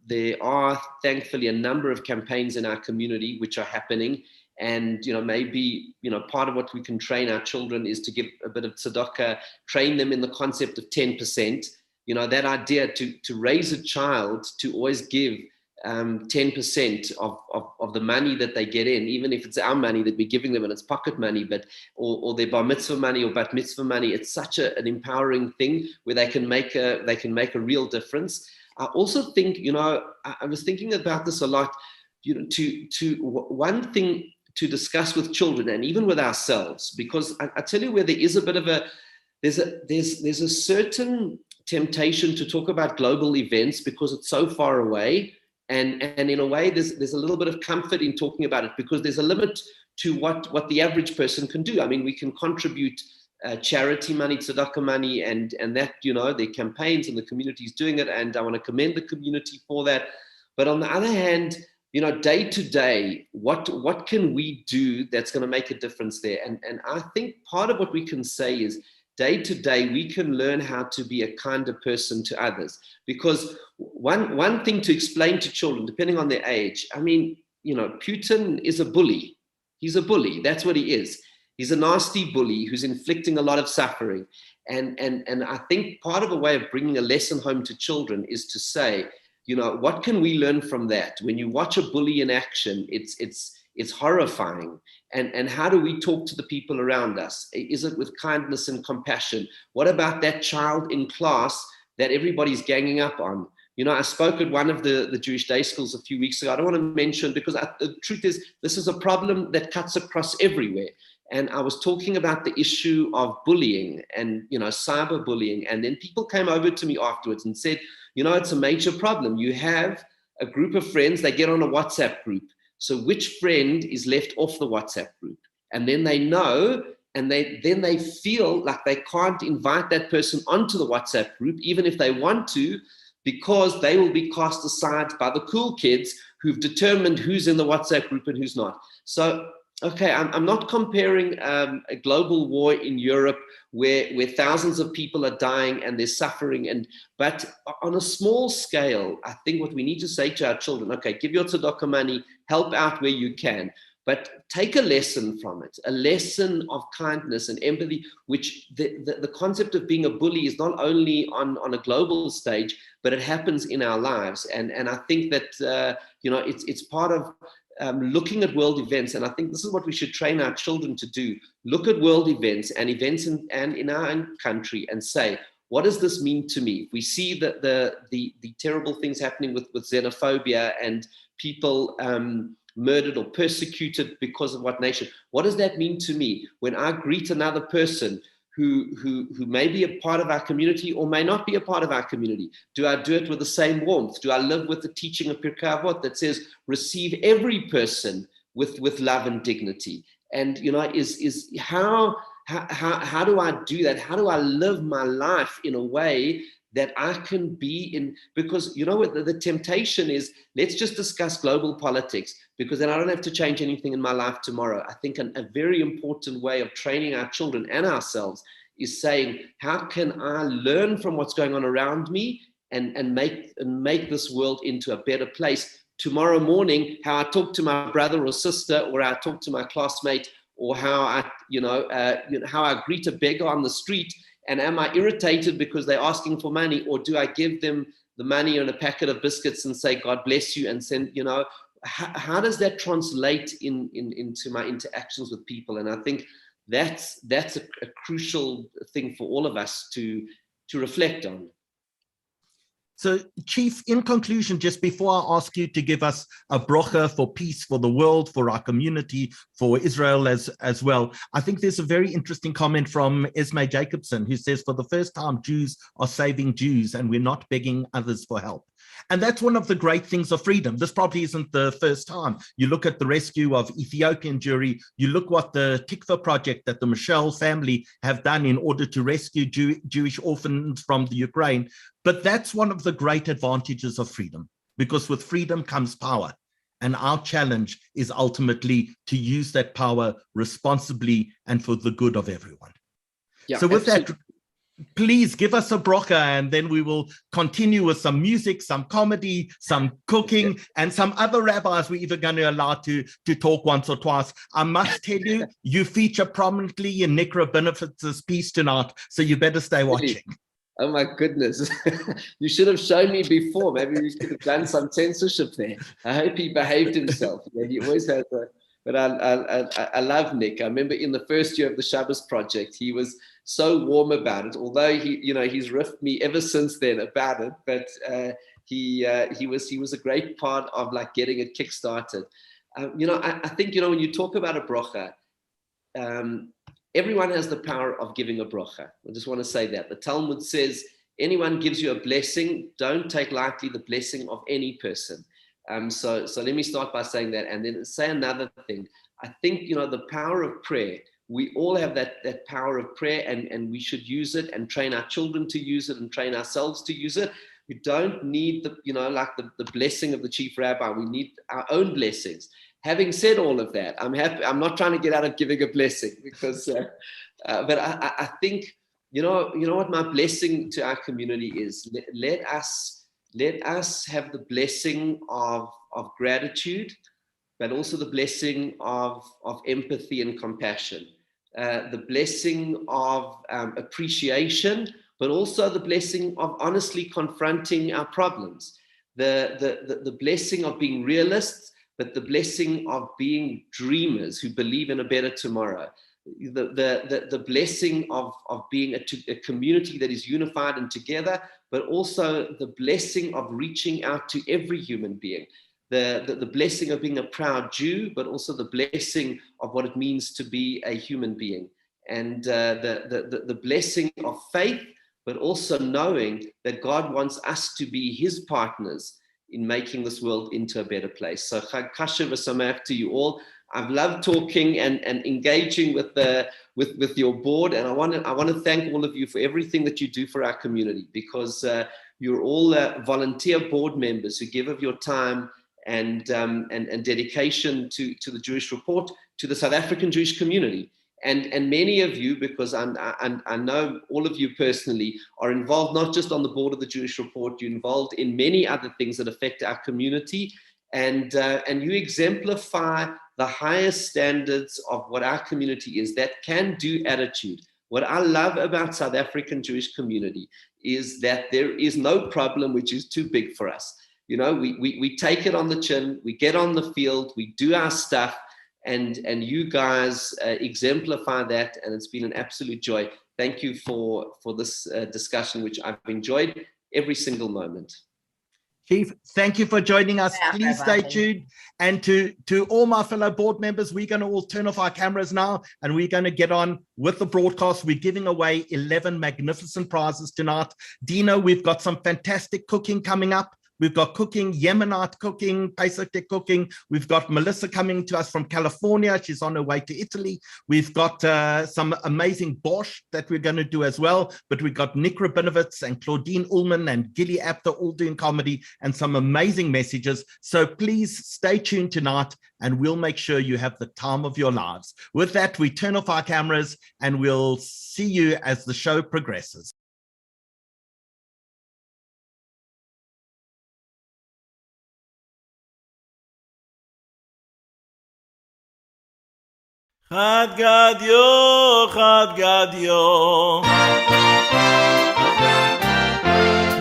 There are thankfully a number of campaigns in our community which are happening. And, maybe, part of what we can train our children is to give a bit of tzedakah, train them in the concept of 10%, that idea to raise a child to always give 10% of the money that they get in, even if it's our money that we're giving them and it's pocket money, or their bar mitzvah money or bat mitzvah money. It's such an empowering thing where they can make a real difference. I also think, I was thinking about this a lot, one thing to discuss with children and even with ourselves, because I tell you where there is a bit of there's a certain temptation to talk about global events because it's so far away. And in a way, there's a little bit of comfort in talking about it because there's a limit to what the average person can do. I mean, we can contribute charity money, tzedakah money, and that, their campaigns and the community is doing it. And I want to commend the community for that. But on the other hand, day to day, what can we do that's going to make a difference there? And I think part of what we can say is day to day, we can learn how to be a kinder person to others, because one thing to explain to children, depending on their age. I mean, Putin is a bully. He's a bully. That's what he is. He's a nasty bully who's inflicting a lot of suffering. And I think part of a way of bringing a lesson home to children is to say, what can we learn from that? When you watch a bully in action, it's horrifying. And how do we talk to the people around us? Is it with kindness and compassion? What about that child in class that everybody's ganging up on? I spoke at one of the Jewish day schools a few weeks ago. I don't want to mention, because the truth is, this is a problem that cuts across everywhere. And I was talking about the issue of bullying and, cyberbullying. And then people came over to me afterwards and said, it's a major problem. You have a group of friends, they get on a WhatsApp group. So which friend is left off the WhatsApp group? And then they know, and then they feel like they can't invite that person onto the WhatsApp group, even if they want to, because they will be cast aside by the cool kids who've determined who's in the WhatsApp group and who's not. So, okay, I'm not comparing a global war in Europe where thousands of people are dying and they're suffering. But on a small scale, I think what we need to say to our children, okay, give your tzedakah money, help out where you can, but take a lesson from it, a lesson of kindness and empathy, which the concept of being a bully is not only on a global stage, but it happens in our lives. And I think that, it's part of looking at world events. And I think this is what we should train our children to do. Look at world events and events in our own country and say, what does this mean to me? If we see that the terrible things happening with xenophobia and people murdered or persecuted because of what nation, what does that mean to me when I greet another person who may be a part of our community or may not be a part of our community? Do I do it with the same warmth? Do I live with the teaching of Pirkei Avot that says receive every person with love and dignity? And how do I do that? How do I live my life in a way that I can be in? Because the temptation is, let's just discuss global politics, because then I don't have to change anything in my life tomorrow. I think a very important way of training our children and ourselves is saying, how can I learn from what's going on around me and make this world into a better place tomorrow morning? How I talk to my brother or sister, or I talk to my classmate, or how I greet a beggar on the street. And am I irritated because they're asking for money, or do I give them the money and a packet of biscuits and say, God bless you, and send, how does that translate into my interactions with people? And I think that's a crucial thing for all of us to reflect on. So, Chief, in conclusion, just before I ask you to give us a bracha for peace, for the world, for our community, for Israel as well, I think there's a very interesting comment from Esme Jacobson, who says, for the first time, Jews are saving Jews and we're not begging others for help. And that's one of the great things of freedom. This probably isn't the first time. You look at the rescue of Ethiopian Jewry, you look what the Tikva project that the Michelle family have done in order to rescue Jewish orphans from the Ukraine. But that's one of the great advantages of freedom, because with freedom comes power. And our challenge is ultimately to use that power responsibly and for the good of everyone. Yeah, so with absolutely. that, please give us a bracha, and then we will continue with some music, some comedy, some cooking, and some other rabbis we're even going to allow to talk once or twice. I must tell you, you feature prominently in Nick Rabinowitz's piece tonight, so you better stay watching. Oh my goodness. You should have shown me before. Maybe we could have done some censorship there. I hope he behaved himself. He always has but I love Nick. I remember in the first year of the Shabbos project, he was so warm about it, although he's riffed me ever since then about it, but he was a great part of like getting it kick-started. I think, when you talk about a bracha, everyone has the power of giving a bracha. I just want to say that. The Talmud says, anyone gives you a blessing, don't take lightly the blessing of any person. So let me start by saying that, and then say another thing. I think, the power of prayer, we all have that power of prayer, and we should use it and train our children to use it and train ourselves to use it. We don't need the blessing of the chief rabbi. We need our own blessings. Having said all of that, I'm happy. I'm not trying to get out of giving a blessing, because, but I think, what my blessing to our community is. Let let us have the blessing of gratitude, but also the blessing of empathy and compassion, the blessing of appreciation, but also the blessing of honestly confronting our problems, the blessing of being realists, but the blessing of being dreamers who believe in a better tomorrow, the blessing of being a community that is unified and together, but also the blessing of reaching out to every human being, the blessing of being a proud Jew, but also the blessing of what it means to be a human being, and the blessing of faith, but also knowing that God wants us to be his partners in making this world into a better place. So Chag Kasher v'Sameach to you all. I've loved talking and engaging with your board, and I want to thank all of you for everything that you do for our community, because you're all volunteer board members who give of your time and dedication to the Jewish Report, to the South African Jewish community. And many of you, because I know all of you personally, are involved not just on the board of the Jewish Report, you're involved in many other things that affect our community, and you exemplify the highest standards of what our community is, that can-do attitude. What I love about South African Jewish community is that there is no problem which is too big for us. You know, we take it on the chin, we get on the field, we do our stuff, and you guys exemplify that, and it's been an absolute joy. Thank you for this discussion, which I've enjoyed every single moment. Chief, thank you for joining us. Please stay tuned. And to all my fellow board members, we're going to all turn off our cameras now, and we're going to get on with the broadcast. We're giving away 11 magnificent prizes tonight. Dino, we've got some fantastic cooking coming up. We've got cooking, Yemenite cooking, Pesach cooking. We've got Melissa coming to us from California. She's on her way to Italy. We've got some amazing borscht that we're going to do as well. But we've got Nick Rabinowitz and Claudine Ullman and Gilly Apter all doing comedy and some amazing messages. So please stay tuned tonight, and we'll make sure you have the time of your lives. With that, we turn off our cameras, and we'll see you as the show progresses. Chad Gadyo,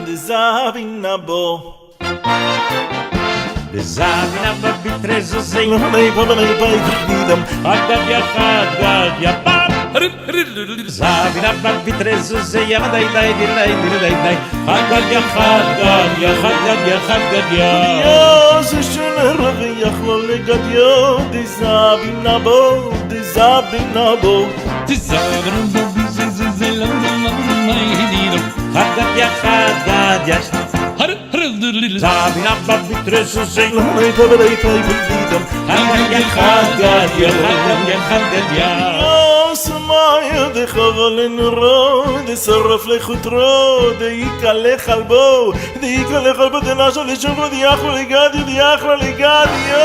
the Zavin Nabo. The Zavin Nabo betrays the same. They probably by freedom. Chad Gadya, Zavin Nabo betrays the same. They Chad Gadya. Rabbi יכלו לגדיו, דזבים נבו, דזבים נבו, דזבים נבו, חגד יחגד יש, זבים נבו בתרסו זילה, פבלי פייבלידם, חגד יחגד יחגד יש, מאיה דחבל נורו, דשרף לחוטרו, דיקה לחלבו, דיקה לחלבו, דנשו לשובו, דיאחלו לגדיו, דיאחלו לגדיו.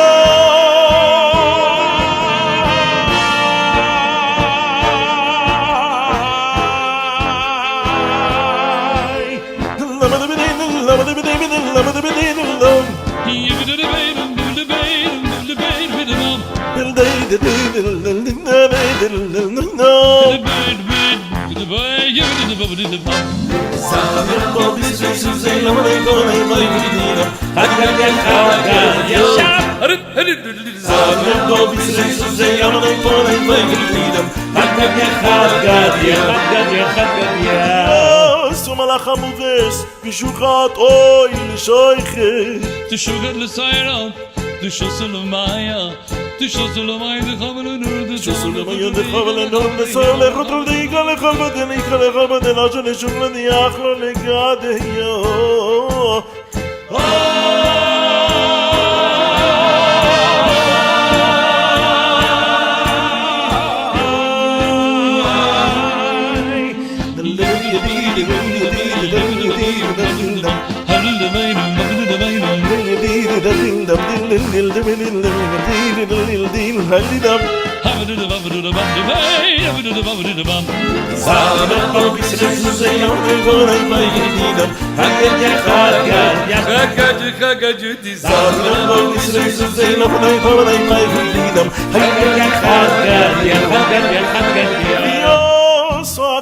מלאך המובס בשוחת אוי לשויכת תשוגת לסיירה תשוסו למאיה תשוסו למאיה דחבל הנור תשוסו למאיה דחבל הנור נסר לחוטרול דאיקה לכל בדן איקה לכל בדן אשר נשוק לניח לו לגדיו Have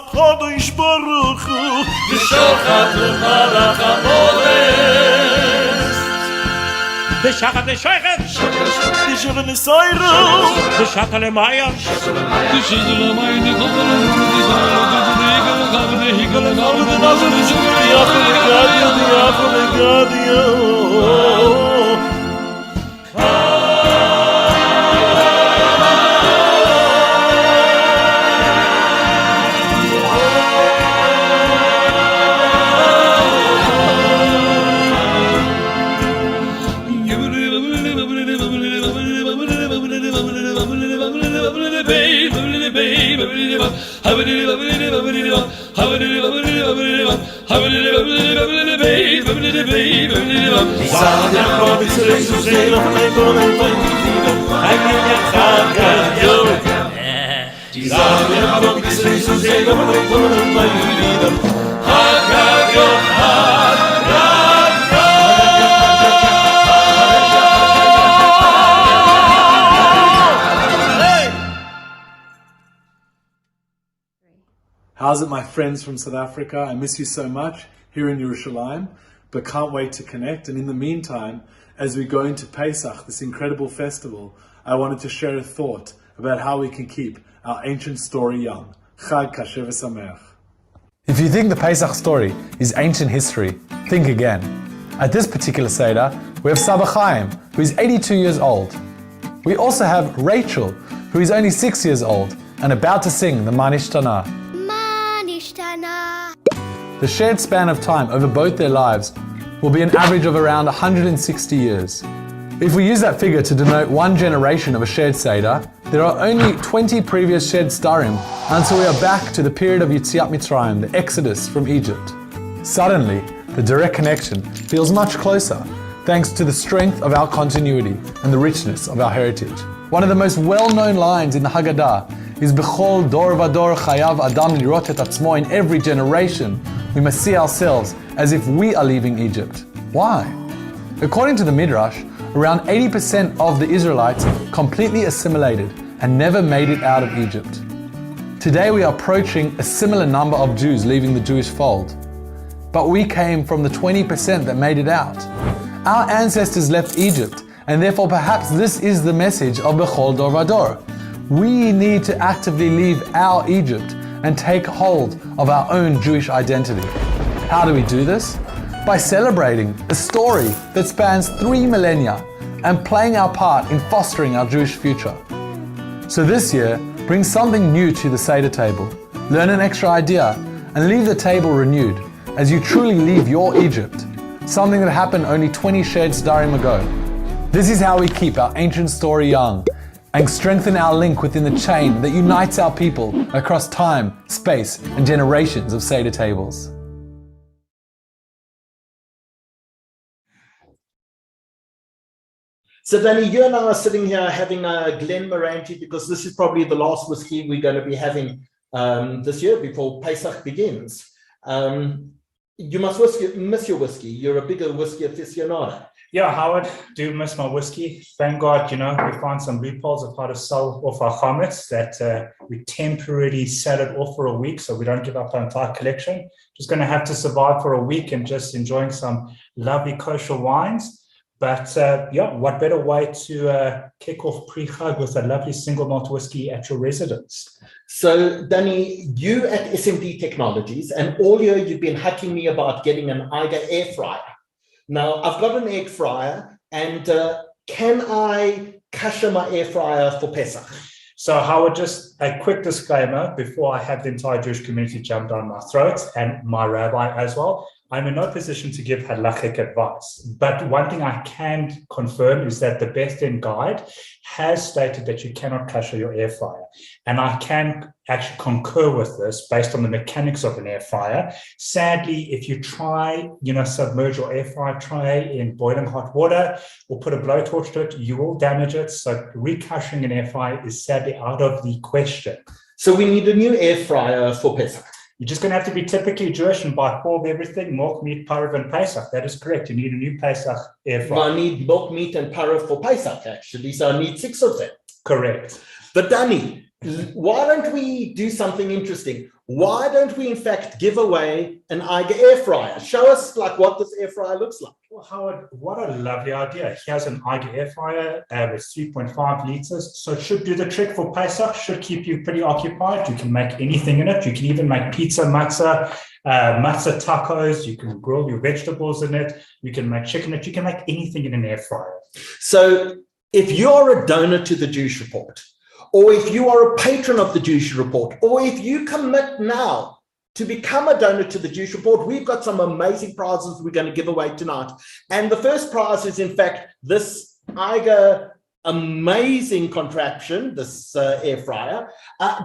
הקודש ברוך הוא ושוחט ומלאך המולך בשחט לשוחט בשוחט לסיירו בשחט למאיה בשוחט למאיה How's it, my friends from South Africa? I miss you so much here in Yerushalayim, but can't wait to connect. And in the meantime, as we go into Pesach, this incredible festival, I wanted to share a thought about how we can keep our ancient story young. Chag Kasher v'Sameach. If you think the Pesach story is ancient history, think again. At this particular Seder, we have Saba Chaim, who is 82 years old. We also have Rachel, who is only 6 years old and about to sing the Manishtana. The shared span of time over both their lives will be an average of around 160 years. If we use that figure to denote one generation of a shared Seder, there are only 20 previous shared Starim until we are back to the period of Yetziat Mitzrayim, the Exodus from Egypt. Suddenly, the direct connection feels much closer, thanks to the strength of our continuity and the richness of our heritage. One of the most well-known lines in the Haggadah is B'chol dor vador chayav adam lirot et atzmo. In every generation, we must see ourselves as if we are leaving Egypt. Why? According to the Midrash, around 80% of the Israelites completely assimilated and never made it out of Egypt. Today we are approaching a similar number of Jews leaving the Jewish fold. But we came from the 20% that made it out. Our ancestors left Egypt, and therefore perhaps this is the message of B'chol dor vador. We need to actively leave our Egypt and take hold of our own Jewish identity. How do we do this? By celebrating a story that spans 3 millennia and playing our part in fostering our Jewish future. So this year, bring something new to the Seder table. Learn an extra idea and leave the table renewed as you truly leave your Egypt, something that happened only 20 shared Sedarim ago. This is how we keep our ancient story young and strengthen our link within the chain that unites our people across time, space, and generations of Seder tables. So Danny, you and I are sitting here having a Glenmorangie because this is probably the last whiskey we're going to be having this year before Pesach begins. You must miss your whiskey. You're a bigger whiskey aficionado. Yeah, Howard, do miss my whiskey. Thank God, we find some loopholes of how to sell off our chametz that we temporarily sell it off for a week so we don't give up our entire collection. Just going to have to survive for a week and just enjoying some lovely kosher wines. But what better way to kick off pre-chag with a lovely single malt whiskey at your residence? So, Danny, you at SMD Technologies, and all year you've been hacking me about getting an Eiger air fryer. Now, I've got an air fryer, and can I kasher my air fryer for Pesach? So, Howard, just a quick disclaimer before I have the entire Jewish community jump down my throat, and my rabbi as well. I'm in no position to give halachic advice, but one thing I can confirm is that the Best End Guide has stated that you cannot kasher your air fryer. And I can actually concur with this based on the mechanics of an air fryer. Sadly, if you try, submerge your air fryer tray in boiling hot water or put a blowtorch to it, you will damage it. So rekashering an air fryer is sadly out of the question. So we need a new air fryer for Pesach. You're just going to have to be typically Jewish and buy all of everything, milk, meat, parov, and Pesach. That is correct. You need a new Pesach air fryer. I need milk, meat, and parov for Pesach, actually. So I need 6 of them. Correct. But Danny, why don't we do something interesting? Why don't we, in fact, give away an Eiger air fryer? Show us what this air fryer looks like. Well, Howard, what a lovely idea. Here's an Eiger air fryer with 3.5 liters. So it should do the trick for Pesach, should keep you pretty occupied. You can make anything in it. You can even make pizza, matzah, matzah tacos. You can grill your vegetables in it. You can make chicken in it. You can make anything in an air fryer. So if you're a donor to the Jewish Report, or if you are a patron of the Jewish Report, or if you commit now to become a donor to the Jewish Report, we've got some amazing prizes we're going to give away tonight. And the first prize is, in fact, this Eiger amazing contraption, this air fryer.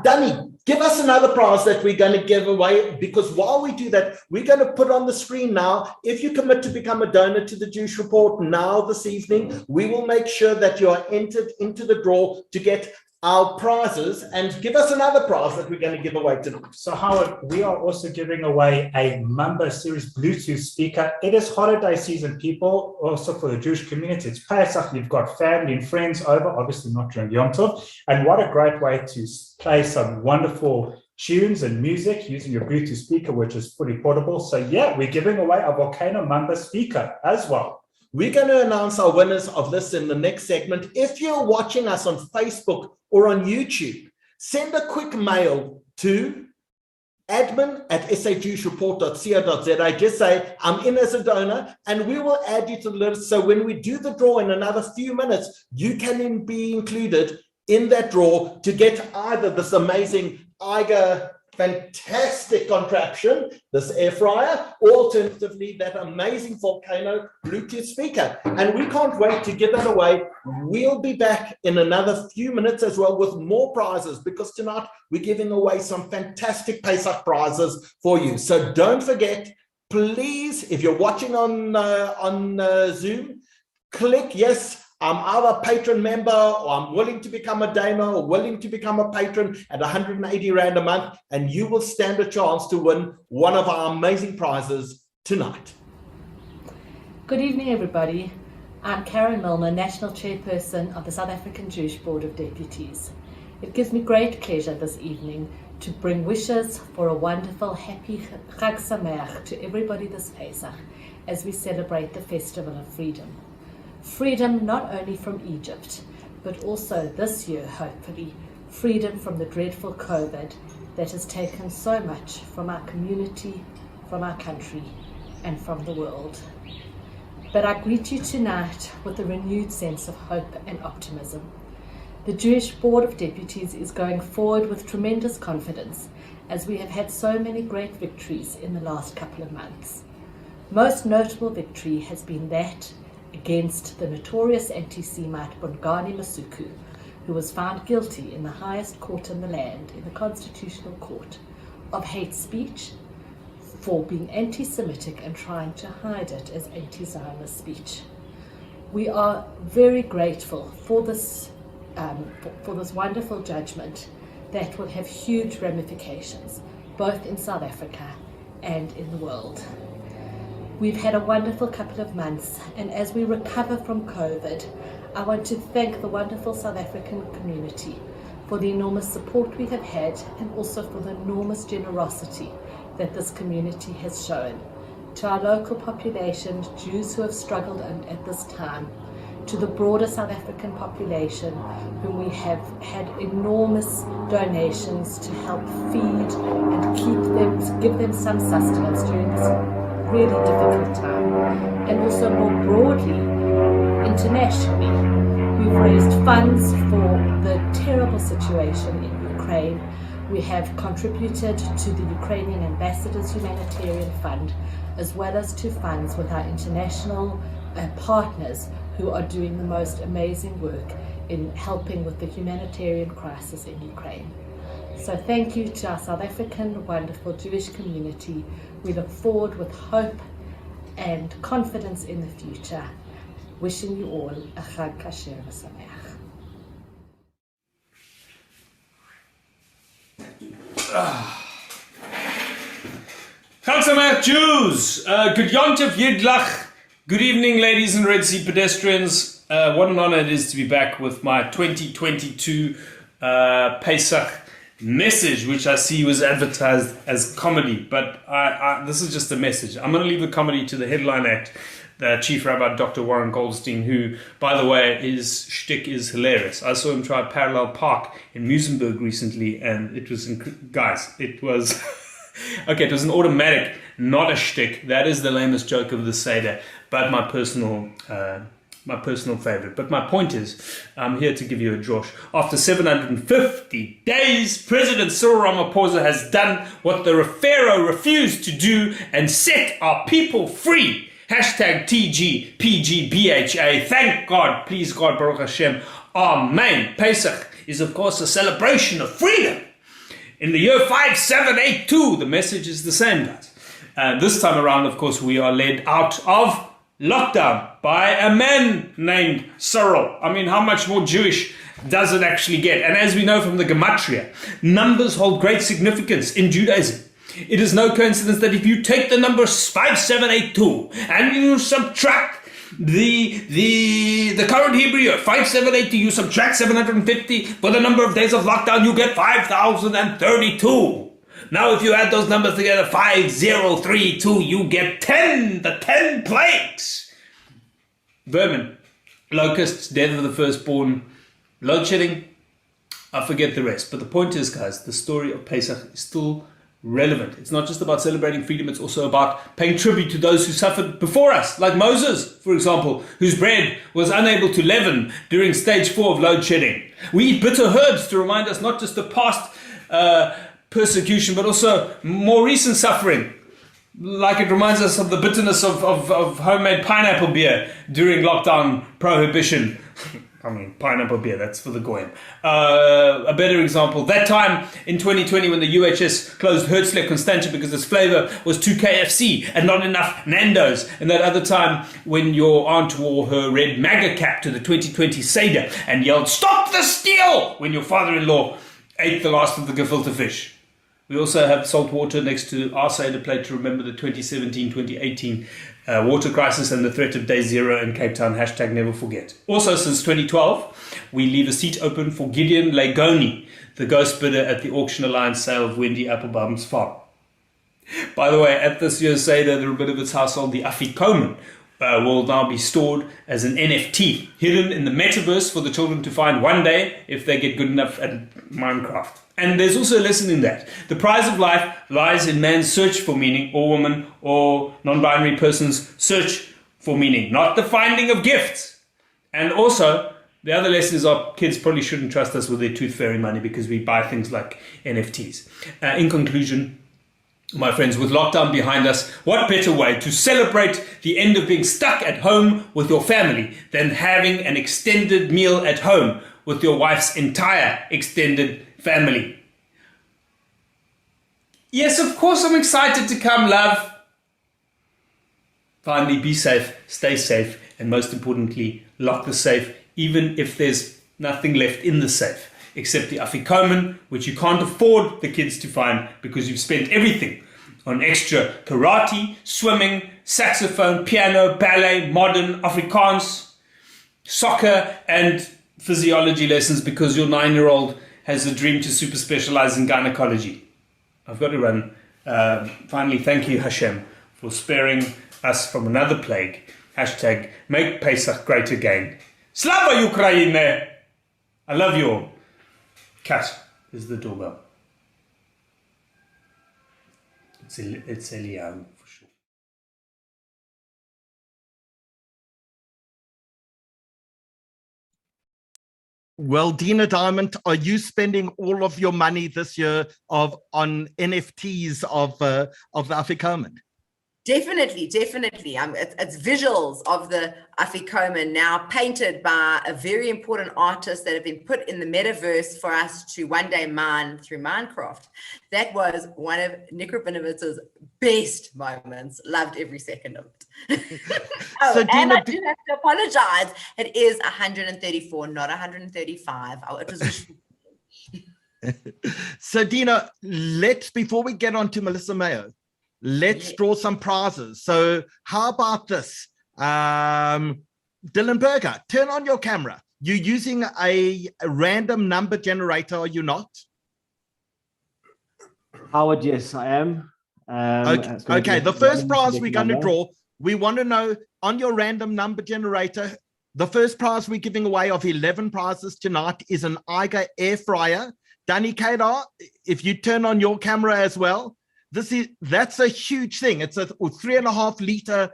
Danny, give us another prize that we're going to give away, because while we do that, we're going to put on the screen now, if you commit to become a donor to the Jewish Report now this evening, we will make sure that you are entered into the draw to get our prizes, and give us another prize that we're going to give away tonight. So Howard, we are also giving away a Mamba Series Bluetooth speaker. It is holiday season, people, also for the Jewish community. It's Pesach, you've got family and friends over, obviously not during Yom Tov. And what a great way to play some wonderful tunes and music using your Bluetooth speaker, which is fully portable. So yeah, we're giving away a Volcano Mamba speaker as well. We're going to announce our winners of this in the next segment. If you're watching us on Facebook or on YouTube, send a quick mail to admin@sajewshreport.co.za. Just say, I'm in as a donor, and we will add you to the list. So when we do the draw in another few minutes, you can be included in that draw to get either this amazing Eiger fantastic contraption, this air fryer, or alternatively that amazing Volcano Bluetooth speaker. And we can't wait to give that away. We'll be back in another few minutes as well with more prizes, because tonight we're giving away some fantastic Pesach prizes for you. So don't forget, please, if you're watching on Zoom, click yes, I'm either a patron member, or I'm willing to become a donor, or willing to become a patron at 180 Rand a month, and you will stand a chance to win one of our amazing prizes tonight. Good evening, everybody. I'm Karen Milner, National Chairperson of the South African Jewish Board of Deputies. It gives me great pleasure this evening to bring wishes for a wonderful, happy Chag Sameach to everybody this Pesach as we celebrate the Festival of Freedom. Freedom not only from Egypt, but also this year, hopefully, freedom from the dreadful COVID that has taken so much from our community, from our country, and from the world. But I greet you tonight with a renewed sense of hope and optimism. The Jewish Board of Deputies is going forward with tremendous confidence, as we have had so many great victories in the last couple of months. Most notable victory has been that against the notorious anti-Semite Bongani Masuku, who was found guilty in the highest court in the land, in the Constitutional Court, of hate speech for being anti-Semitic and trying to hide it as anti-Zionist speech. We are very grateful for this wonderful judgment that will have huge ramifications, both in South Africa and in the world. We've had a wonderful couple of months, and as we recover from COVID, I want to thank the wonderful South African community for the enormous support we have had, and also for the enormous generosity that this community has shown. To our local population, Jews who have struggled at this time, to the broader South African population, whom we have had enormous donations to help feed and give them some sustenance during this really difficult time. And also more broadly, internationally, we've raised funds for the terrible situation in Ukraine, We have contributed to the Ukrainian Ambassador's Humanitarian Fund, as well as to funds with our international partners who are doing the most amazing work in helping with the humanitarian crisis in Ukraine. So thank you to our South African wonderful Jewish community. We look forward with hope and confidence in the future. Wishing you all a Chag Kasher v'Sameach. Chag Sameach, Jews! Good Yontif Yidlach. Good evening, ladies and Red Sea pedestrians. What an honor it is to be back with my 2022 Pesach message, which I see was advertised as comedy, but this is just a message. I'm going to leave the comedy to the headline act, the Chief Rabbi Dr. Warren Goldstein, who, by the way, his shtick is hilarious. I saw him try parallel park in Musenberg recently, and it was, guys, it was, okay, it was an automatic, not a shtick. That is the lamest joke of the Seder, but my personal favorite. But my point is, I'm here to give you a drosh. After 750 days, President Cyril Ramaphosa has done what the Pharaoh refused to do and set our people free. Hashtag TGPGBHA. Thank God, please God, Baruch Hashem. Amen. Pesach is, of course, a celebration of freedom. In the year 5782, the message is the same, guys. This time around, of course, we are led out of lockdown by a man named Cyril. I mean, how much more Jewish does it actually get? And as we know from the Gematria, numbers hold great significance in Judaism. It is no coincidence that if you take the number 5782 and you subtract the current Hebrew year, 5782, you subtract 750 for the number of days of lockdown, you get 5,032. Now, if you add those numbers together, 5032, you get 10, the 10 plagues. Vermin, locusts, death of the firstborn, load shedding, I forget the rest. But the point is, guys, the story of Pesach is still relevant. It's not just about celebrating freedom, it's also about paying tribute to those who suffered before us, like Moses, for example, whose bread was unable to leaven during stage 4 of load shedding. We eat bitter herbs to remind us not just of past persecution, but also more recent suffering. Like it reminds us of the bitterness of homemade pineapple beer during lockdown prohibition. I mean, pineapple beer, that's for the goyim. A better example, that time in 2020 when the UHS closed Herzliya Constantia because its flavor was too KFC and not enough Nando's. And that other time when your aunt wore her red MAGA cap to the 2020 Seder and yelled, "Stop the steal!" when your father-in-law ate the last of the gefilte fish. We also have salt water next to our Seder plate to remember the 2017-2018 water crisis and the threat of day zero in Cape Town. Hashtag never forget. Also, since 2012, we leave a seat open for Gideon Legoni, the ghost bidder at the Auction Alliance sale of Wendy Applebaum's farm. By the way, at this year's Seder, the Rabinowitz household, the Afikomen, will now be stored as an NFT, hidden in the metaverse for the children to find one day if they get good enough at Minecraft. And there's also a lesson in that. The prize of life lies in man's search for meaning, or woman, or non-binary person's search for meaning, not the finding of gifts. And also, the other lesson is our kids probably shouldn't trust us with their tooth fairy money because we buy things like NFTs. In conclusion, my friends, with lockdown behind us, what better way to celebrate the end of being stuck at home with your family than having an extended meal at home with your wife's entire extended family? Yes, of course I'm excited to come, love. Finally, be safe, stay safe, and most importantly, lock the safe, even if there's nothing left in the safe, except the afikomen, which you can't afford the kids to find because you've spent everything on extra karate, swimming, saxophone, piano, ballet, modern, Afrikaans, soccer, and physiology lessons because your 9-year-old has a dream to super specialize in gynecology. I've got to run. Finally, thank you, Hashem, for sparing us from another plague. Hashtag make Pesach great again. Slava Ukraine! I love you all. Cat is the doorbell. It's Eliyahu. Well, Dina Diamond, are you spending all of your money this year on NFTs of the Afikoman? Definitely. It's visuals of the Afikoman now painted by a very important artist that have been put in the metaverse for us to one day mine through Minecraft. That was one of Nick Rabinowitz's best moments. Loved every second of it. So, Dina, I do have to apologize. It is 134, not 135. It was So, Dina, before we get on to Melissa Mayo, let's draw some prizes. So how about this? Dylan Berger, turn on your camera. You're using a random number generator, are you not? Howard, yes, I am. Okay. The first prize we're going to draw, we want to know on your random number generator, the first prize we're giving away of 11 prizes tonight is an Eiger air fryer. Danny Kadar, if you turn on your camera as well, that's a huge thing. It's a 3.5 liter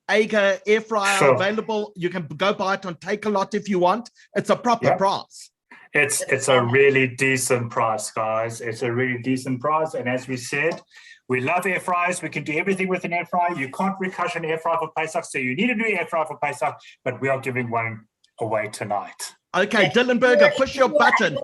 Eiger air fryer available. You can go buy it on Take a Lot if you want. It's a proper prize. It's a really decent price, guys. It's a really decent price. And as we said, we love air fryers. We can do everything with an air fryer. You can't recut an air fryer for Pesach, so you need a new air fryer for Pesach, but we are giving one away tonight. Okay, Dylan Berger, push your button.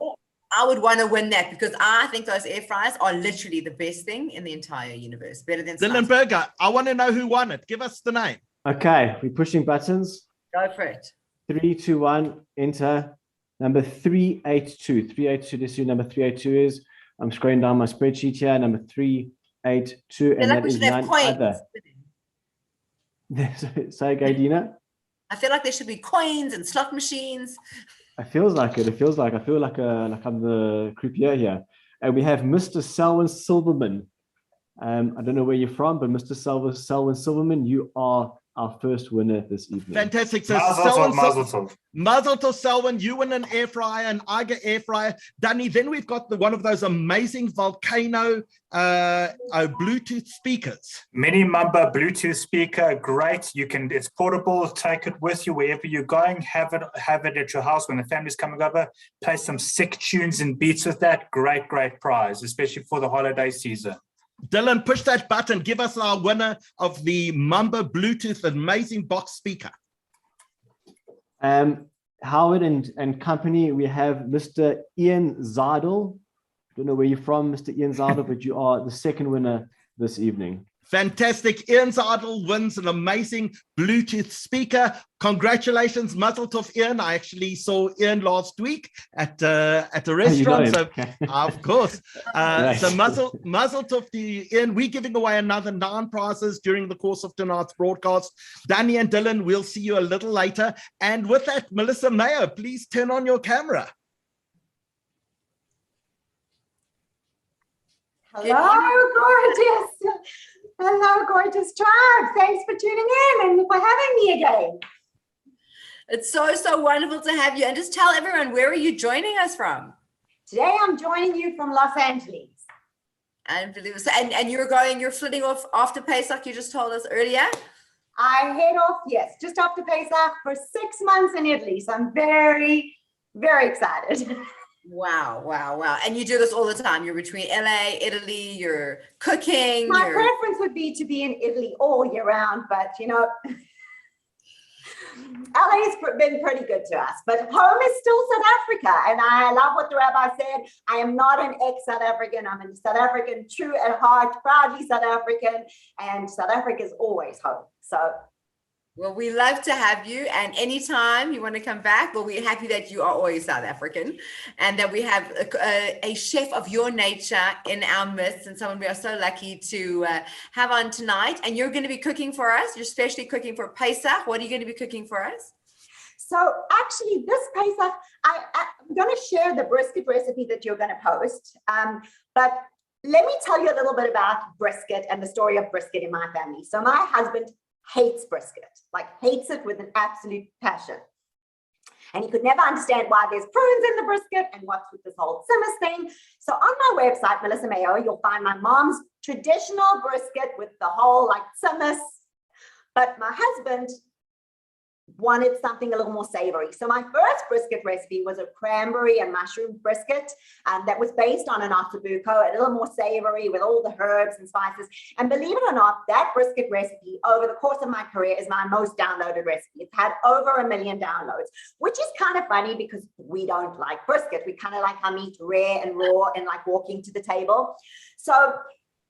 I would want to win that because I think those air fryers are literally the best thing in the entire universe. Better than Dylan Berger, I want to know who won it. Give us the name. Okay, we're pushing buttons. Go for it. 3, 2, 1, enter. Number 382. 382, this is who number 382 is. I'm scrolling down my spreadsheet here. Number 382. And that is none other. Say again, Dina. I feel like there should be coins and slot machines. It feels like it. I feel like I'm the croupier here. And we have Mr. Selwyn Silverman. I don't know where you're from, but Mr. Selwyn Silverman, you are our first winner this evening. Fantastic. So Mazel tov, Selwyn, you win an air fryer, an Eiger air fryer. Danny, then we've got one of those amazing Volcano Bluetooth speakers. Mini Mamba Bluetooth speaker, great. It's portable, take it with you wherever you're going, have it at your house when the family's coming over, play some sick tunes and beats with that. Great prize, especially for the holiday season. Dylan, push that button. Give us our winner of the Mamba Bluetooth amazing box speaker. Howard and company, we have Mr. Ian Zardel. I don't know where you're from, Mr. Ian Zardel, but you are the second winner this evening. Fantastic. Ian Zardel wins an amazing Bluetooth speaker. Congratulations, Mazel tov, Ian. I actually saw Ian last week at a restaurant. So, of course. So Mazel tov to Ian. We're giving away another 9 prizes during the course of tonight's broadcast. Danny and Dylan, we'll see you a little later. And with that, Melissa Mayo, please turn on your camera. Hello, gorgeous. Hello, gorgeous tribe. Thanks for tuning in and for having me again. It's so wonderful to have you. And just tell everyone, where are you joining us from? Today, I'm joining you from Los Angeles. And you're flitting off after Pesach, you just told us earlier? I head off, yes, just after Pesach for 6 months in Italy. So I'm very, very excited. Wow. And you do this all the time. You're between LA, Italy, you're cooking. My preference would be to be in Italy all year round, but LA has been pretty good to us. But home is still South Africa. And I love what the rabbi said. I am not an ex-South African. I'm a South African, true at heart, proudly South African. And South Africa is always home. So. Well, we love to have you, and anytime you want to come back, well, we're happy that you are always South African and that we have a chef of your nature in our midst and someone we are so lucky to have on tonight. And you're going to be cooking for us. You're especially cooking for Pesach. What are you going to be cooking for us? So actually this Pesach, I'm going to share the brisket recipe that you're going to post. But let me tell you a little bit about brisket and the story of brisket in my family. So my husband hates brisket, hates it with an absolute passion. And he could never understand why there's prunes in the brisket and what's with this whole Simmers thing. So on my website, Melissa Mayo, you'll find my mom's traditional brisket with the whole Simmers. But my husband wanted something a little more savory. So my first brisket recipe was a cranberry and mushroom brisket that was based on an ossobuco, a little more savory with all the herbs and spices. And believe it or not, that brisket recipe over the course of my career is my most downloaded recipe. It's had over 1 million downloads, which is kind of funny because we don't like brisket. We kind of like our meat rare and raw and like walking to the table. So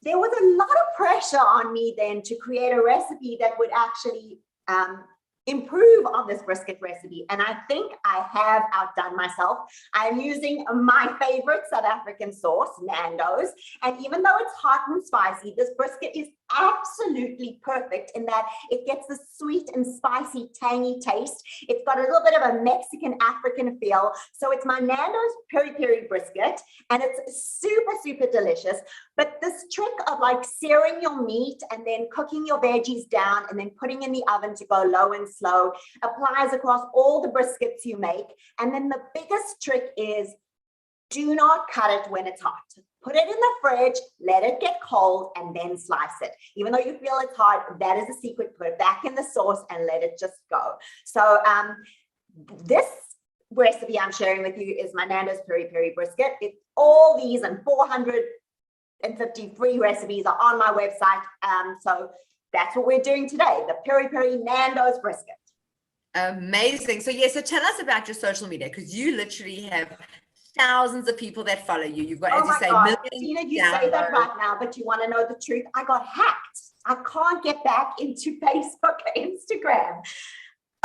there was a lot of pressure on me then to create a recipe that would actually improve on this brisket recipe. And I think I have outdone myself. I'm using my favorite South African sauce, Nando's. And even though it's hot and spicy, this brisket is absolutely perfect in that it gets the sweet and spicy, tangy taste. It's got a little bit of a Mexican African feel. So it's my Nando's peri-peri brisket, and it's super, super delicious. But this trick of like searing your meat and then cooking your veggies down and then putting in the oven to go low and slow applies across all the briskets you make. And then the biggest trick is do not cut it when it's hot. Put it in the fridge, let it get cold, and then slice it. Even though you feel it's hot, that is a secret. Put it back in the sauce and let it just go. So this recipe I'm sharing with you is my Nando's peri-peri brisket. All these and 450 free recipes are on my website. So that's what we're doing today, the peri-peri Nando's brisket. Amazing. So so tell us about your social media, because you literally have thousands of people that follow you. You've got, as you say, millions. Tina, you say that right now, but you want to know the truth? I got hacked. I can't get back into Facebook or Instagram.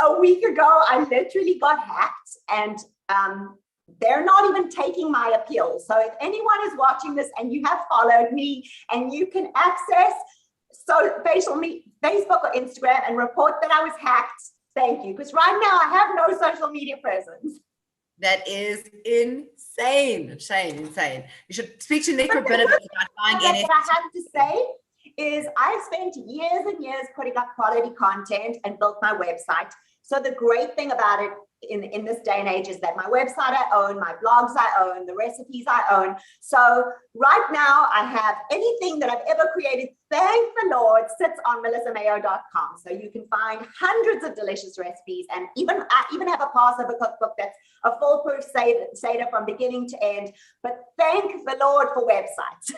A week ago, I literally got hacked, and they're not even taking my appeals. So if anyone is watching this and you have followed me and you can access Facebook or Instagram and report that I was hacked, thank you. Because right now I have no social media presence. That is insane. Insane. You should speak to Nick Rabinowitz about buying NFTs. What I have to say is I spent years and years putting up quality content and built my website. So the great thing about it in this day and age is that my website I own, my blogs I own, the recipes I own. So right now I have anything that I've ever created, thank the Lord, sits on melissamayo.com. So you can find hundreds of delicious recipes, and I even have a Passover cookbook that's a foolproof Seder from beginning to end. But thank the Lord for websites.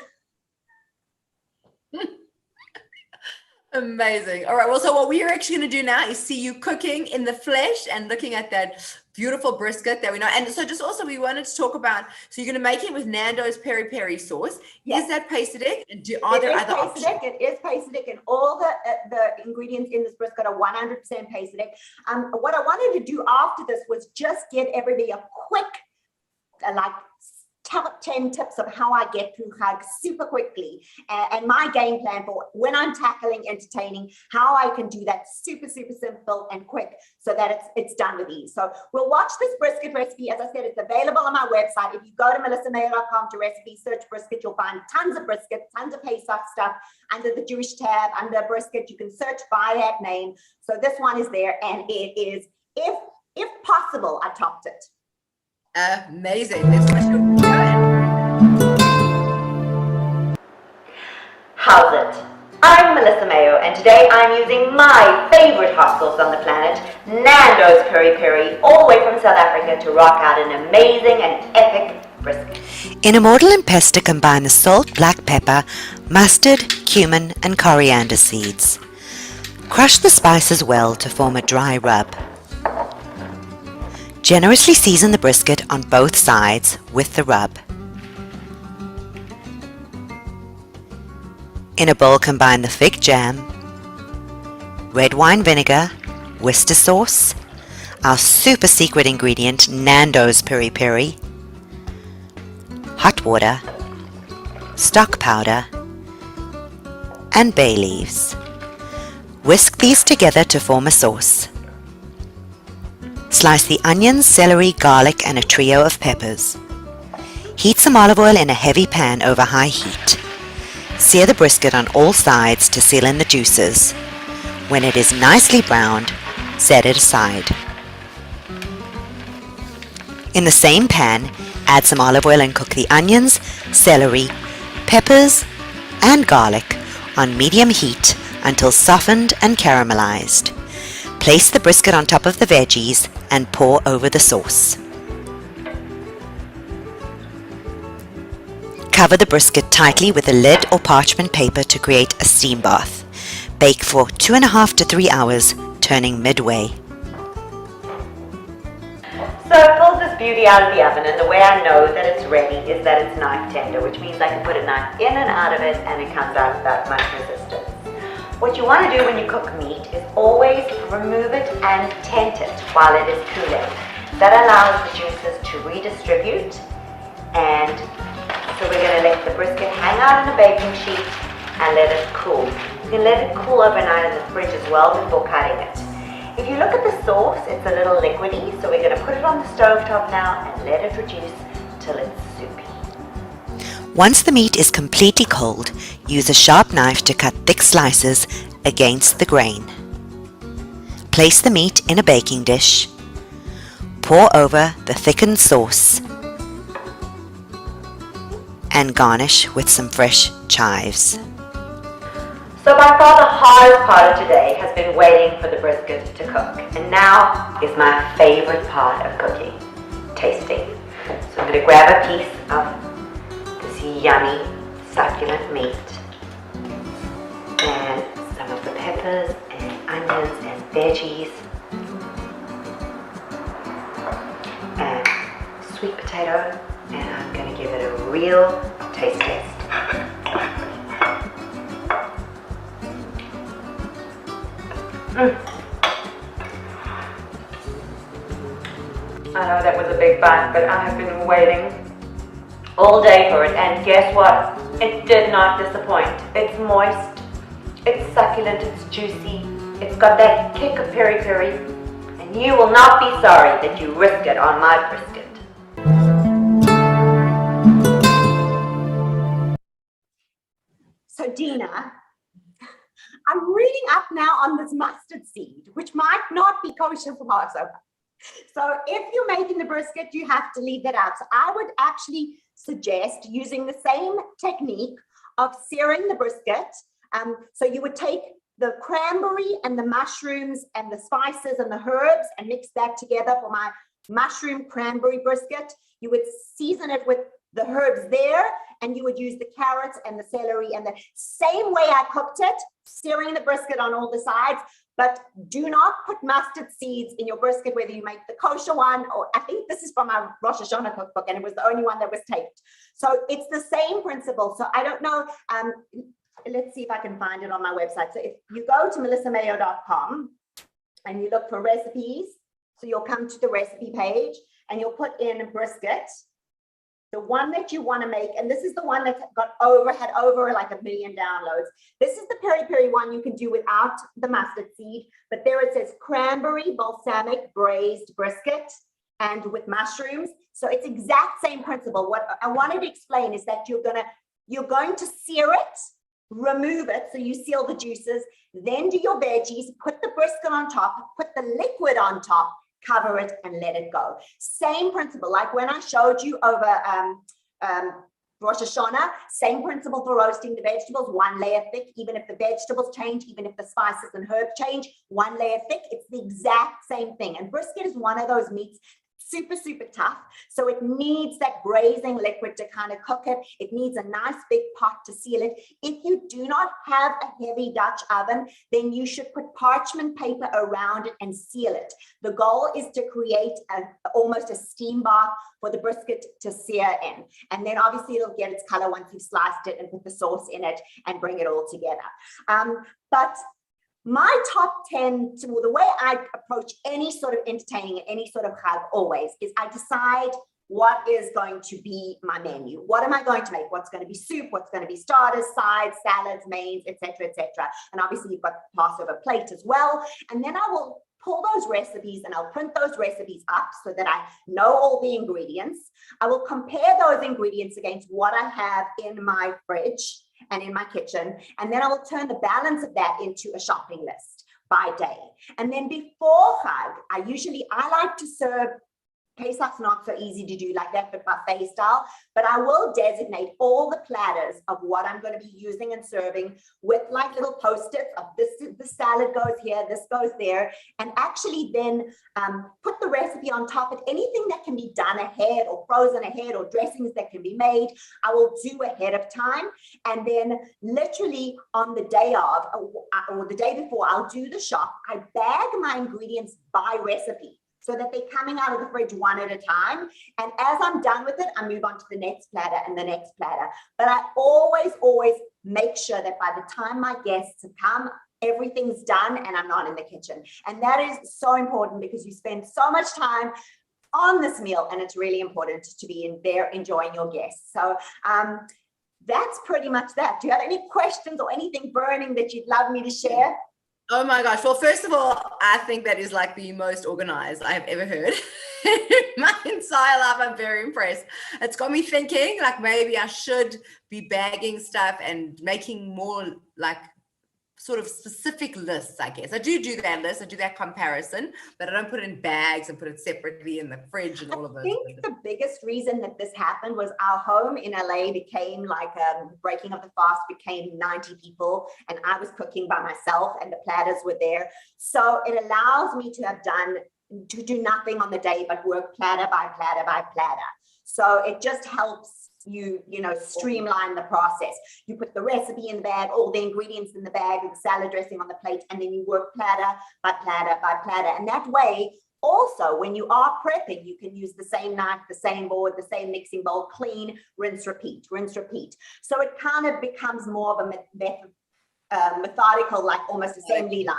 Amazing. All right. Well, so what we are actually going to do now is see you cooking in the flesh and looking at that beautiful brisket that we know. And so just also we wanted to talk about, so you're going to make it with Nando's peri-peri sauce. Yes. Is that Pesach? And are there other options? It is Pesach, and all the ingredients in this brisket are 100% Pesach. What I wanted to do after this was just give everybody a quick, top 10 tips of how I get through Chag super quickly, and my game plan for when I'm tackling entertaining, how I can do that super, super simple and quick so that it's done with ease. So we'll watch this brisket recipe. As I said, it's available on my website. If you go to melissamayo.com to recipe search brisket, you'll find tons of brisket, tons of Pesach stuff under the Jewish tab, under brisket. You can search by that name. So this one is there, and it is, if possible, I topped it. Amazing. Let's watch it. How's it? I'm Melissa Mayo, and today I'm using my favorite hot sauce on the planet, Nando's peri-peri, all the way from South Africa to rock out an amazing and epic brisket. In a mortar and pestle, combine the salt, black pepper, mustard, cumin, and coriander seeds. Crush the spices well to form a dry rub. Generously season the brisket on both sides with the rub. In a bowl, combine the fig jam, red wine vinegar, Worcester sauce, our super secret ingredient Nando's peri-peri, hot water, stock powder, and bay leaves. Whisk these together to form a sauce. Slice the onions, celery, garlic, and a trio of peppers. Heat some olive oil in a heavy pan over high heat. Sear the brisket on all sides to seal in the juices. When it is nicely browned, set it aside. In the same pan, add some olive oil and cook the onions, celery, peppers, and garlic on medium heat until softened and caramelized. Place the brisket on top of the veggies and pour over the sauce. Cover the brisket tightly with a lid or parchment paper to create a steam bath. Bake for 2.5 to 3 hours, turning midway. So I pulled this beauty out of the oven, and the way I know that it's ready is that it's knife tender, which means I can put a knife in and out of it and it comes out without much resistance. What you want to do when you cook meat is always remove it and tent it while it is cooling. That allows the juices to redistribute, and so we're going to let the brisket hang out on a baking sheet and let it cool. You can let it cool overnight in the fridge as well before cutting it. If you look at the sauce, it's a little liquidy, so we're going to put it on the stovetop now and let it reduce till it's soupy. Once the meat is completely cold, use a sharp knife to cut thick slices against the grain. Place the meat in a baking dish. Pour over the thickened sauce and garnish with some fresh chives. So by far the hardest part of today has been waiting for the brisket to cook. And now is my favorite part of cooking, tasting. So I'm going to grab a piece of this yummy, succulent meat and some of the peppers and onions and veggies and sweet potato, and I'm going to give it a real taste test. I know that was a big bite, but I have been waiting all day for it, and guess what? It did not disappoint. It's moist, it's succulent, it's juicy, it's got that kick of peri-peri, and you will not be sorry that you risked it on my brisket. So Dina, I'm reading up now on this mustard seed, which might not be kosher for Passover. So if you're making the brisket, you have to leave that out. So I would actually suggest using the same technique of searing the brisket. So you would take the cranberry and the mushrooms and the spices and the herbs and mix that together for my mushroom cranberry brisket. You would season it with the herbs there, and you would use the carrots and the celery, and the same way I cooked it, searing the brisket on all the sides. But do not put mustard seeds in your brisket, whether you make the kosher one, or I think this is from my Rosh Hashanah cookbook, and it was the only one that was taped. So it's the same principle. So I don't know, let's see if I can find it on my website. So if you go to melissamayo.com and you look for recipes, so you'll come to the recipe page and you'll put in brisket, the one that you want to make, and this is the one that had over like 1 million downloads. This is the peri-peri one you can do without the mustard seed, but there it says cranberry balsamic braised brisket and with mushrooms. So it's exact same principle. What I wanted to explain is that you're going to sear it, remove it, so you seal the juices, then do your veggies, put the brisket on top, put the liquid on top, cover it and let it go. Same principle, like when I showed you over Rosh Hashanah, same principle for roasting the vegetables, 1 layer thick. Even if the vegetables change, even if the spices and herbs change, 1 layer thick, it's the exact same thing. And brisket is one of those meats, super, super tough. So it needs that braising liquid to kind of cook it. It needs a nice big pot to seal it. If you do not have a heavy Dutch oven, then you should put parchment paper around it and seal it. The goal is to create almost a steam bath for the brisket to sear in. And then obviously it'll get its color once you've sliced it and put the sauce in it and bring it all together. But my top 10, well, the way I approach any sort of entertaining, any sort of chag always, is I decide what is going to be my menu. What am I going to make? What's going to be soup? What's going to be starters, sides, salads, mains, etc., etc. And obviously you've got the Passover plate as well. And then I will pull those recipes and I'll print those recipes up so that I know all the ingredients. I will compare those ingredients against what I have in my fridge and in my kitchen. And then I will turn the balance of that into a shopping list by day. And then before chag, I like to serve Pesach's not so easy to do like that, but buffet style. But I will designate all the platters of what I'm going to be using and serving with like little post-its of this salad goes here, this goes there, and actually then put the recipe on top of anything that can be done ahead or frozen ahead or dressings that can be made. I will do ahead of time, and then literally on the day of or the day before, I'll do the shop. I bag my ingredients by recipe, so that they're coming out of the fridge one at a time. And as I'm done with it, I move on to the next platter and the next platter. But I always make sure that by the time my guests have come, everything's done and I'm not in the kitchen. And that is so important because you spend so much time on this meal, and it's really important to be in there enjoying your guests. So that's pretty much that. Do you have any questions or anything burning that you'd love me to share? Oh my gosh. Well, first of all, I think that is like the most organized I've ever heard. My entire life, I'm very impressed. It's got me thinking like maybe I should be bagging stuff and making more like sort of specific lists, I guess. I do that list, I do that comparison, but I don't put it in bags and put it separately in the fridge and all of those. I think the biggest reason that this happened was our home in LA became like breaking of the fast became 90 people, and I was cooking by myself and the platters were there. So it allows me to do nothing on the day but work platter by platter by platter. So it just helps you streamline the process. You put the recipe in the bag, all the ingredients in the bag, the salad dressing on the plate, and then you work platter by platter by platter. And that way, also, when you are prepping, you can use the same knife, the same board, the same mixing bowl, clean, rinse, repeat, rinse, repeat. So it kind of becomes more of a methodical, like almost assembly line,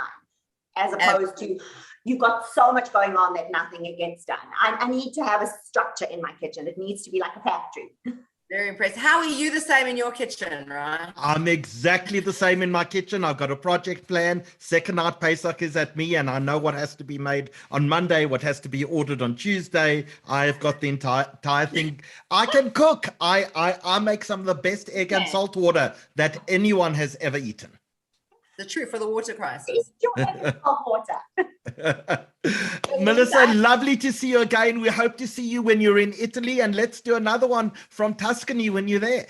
as opposed to you've got so much going on that nothing gets done. I need to have a structure in my kitchen. It needs to be like a factory. Very impressed. How are you the same in your kitchen, right? I'm exactly the same in my kitchen. I've got a project plan. Second night Pesach is at me, and I know what has to be made on Monday, what has to be ordered on Tuesday. I've got the entire thing. I can cook. I make some of the best egg and salt water that anyone has ever eaten. The truth for the water crisis. Melissa, lovely to see you again. We hope to see you when you're in Italy, and let's do another one from Tuscany when you're there.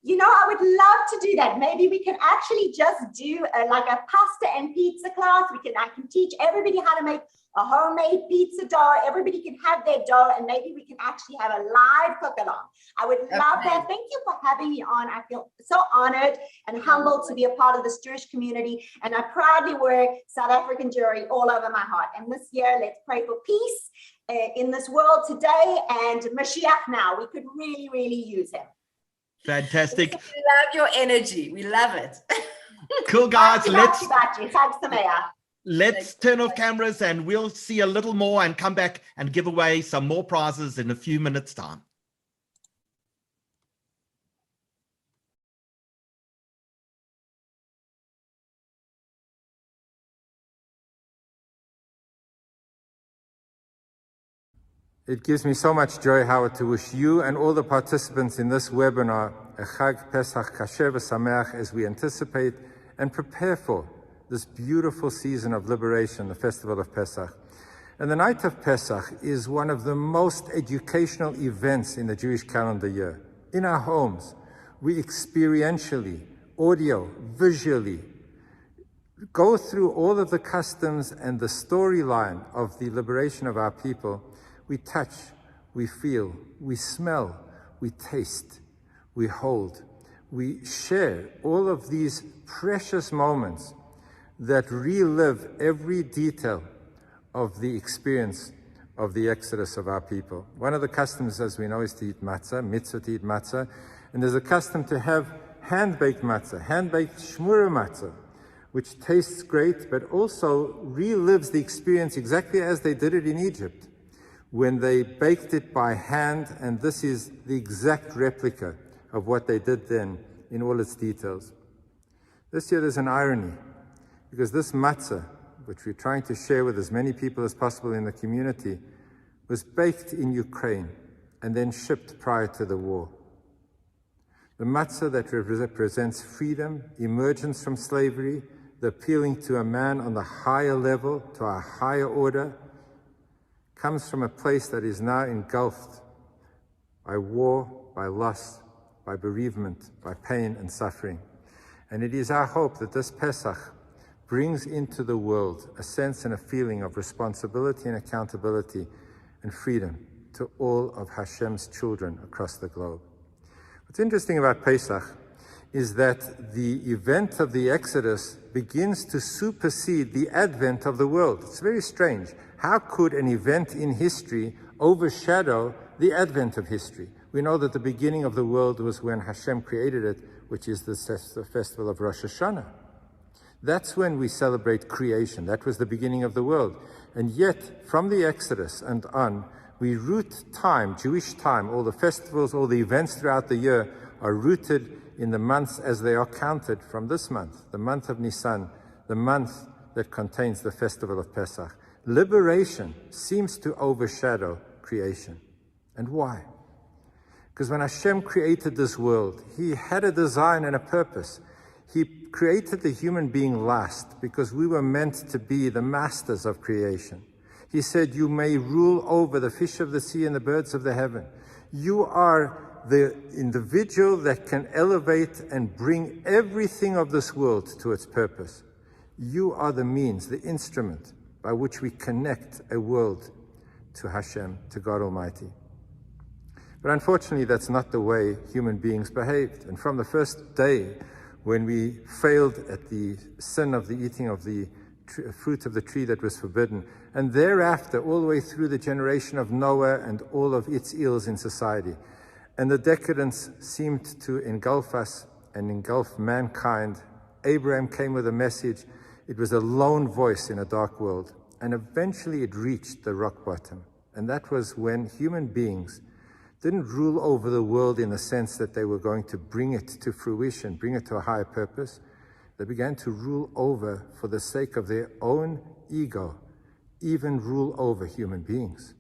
I would love to do that. Maybe we can actually just do like a pasta and pizza class. I can teach everybody how to make a homemade pizza dough. Everybody can have their dough, and maybe we can actually have a live cook-along. I would love that. Thank you for having me on. I feel so honored and humbled to be a part of this Jewish community, and I proudly wear South African jewelry all over my heart. And this year, let's pray for peace in this world today, and Mashiach now. We could really, really use him. Fantastic. We love your energy. We love it. Cool, guys. Let's turn off cameras, and we'll see a little more and come back and give away some more prizes in a few minutes' time. It gives me so much joy, Howard, to wish you and all the participants in this webinar a Chag Pesach Kasher v'Sameach as we anticipate and prepare for this beautiful season of liberation, the festival of Pesach. And the night of Pesach is one of the most educational events in the Jewish calendar year. In our homes, we experientially, audio, visually, go through all of the customs and the storyline of the liberation of our people. We touch, we feel, we smell, we taste, we hold, we share all of these precious moments that relive every detail of the experience of the exodus of our people. One of the customs, as we know, is to eat matzah, mitzvah to eat matzah, and there's a custom to have hand-baked matzah, hand-baked shmura matzah, which tastes great, but also relives the experience exactly as they did it in Egypt, when they baked it by hand, and this is the exact replica of what they did then in all its details. This year there's an irony, because this matzah, which we're trying to share with as many people as possible in the community, was baked in Ukraine and then shipped prior to the war. The matzah that represents freedom, emergence from slavery, the appealing to a man on the higher level, to a higher order, comes from a place that is now engulfed by war, by loss, by bereavement, by pain and suffering. And it is our hope that this Pesach brings into the world a sense and a feeling of responsibility and accountability and freedom to all of Hashem's children across the globe. What's interesting about Pesach is that the event of the Exodus begins to supersede the advent of the world. It's very strange. How could an event in history overshadow the advent of history? We know that the beginning of the world was when Hashem created it, which is the festival of Rosh Hashanah. That's when we celebrate creation. That was the beginning of the world. And yet, from the Exodus and on, we root time, Jewish time, all the festivals, all the events throughout the year are rooted in the months as they are counted from this month, the month of Nisan, the month that contains the festival of Pesach. Liberation seems to overshadow creation. And why? Because when Hashem created this world, He had a design and a purpose. He created the human being last because we were meant to be the masters of creation. He said, you may rule over the fish of the sea and the birds of the heaven. You are the individual that can elevate and bring everything of this world to its purpose. You are the means, the instrument by which we connect a world to Hashem, to God Almighty. But unfortunately, that's not the way human beings behaved. And from the first day when we failed at the sin of the eating of the fruit of the tree that was forbidden, and thereafter, all the way through the generation of Noah and all of its ills in society, and the decadence seemed to engulf us and engulf mankind. Abraham came with a message. It was a lone voice in a dark world. And eventually it reached the rock bottom. And that was when human beings didn't rule over the world in the sense that they were going to bring it to fruition, bring it to a higher purpose. They began to rule over for the sake of their own ego, even rule over human beings.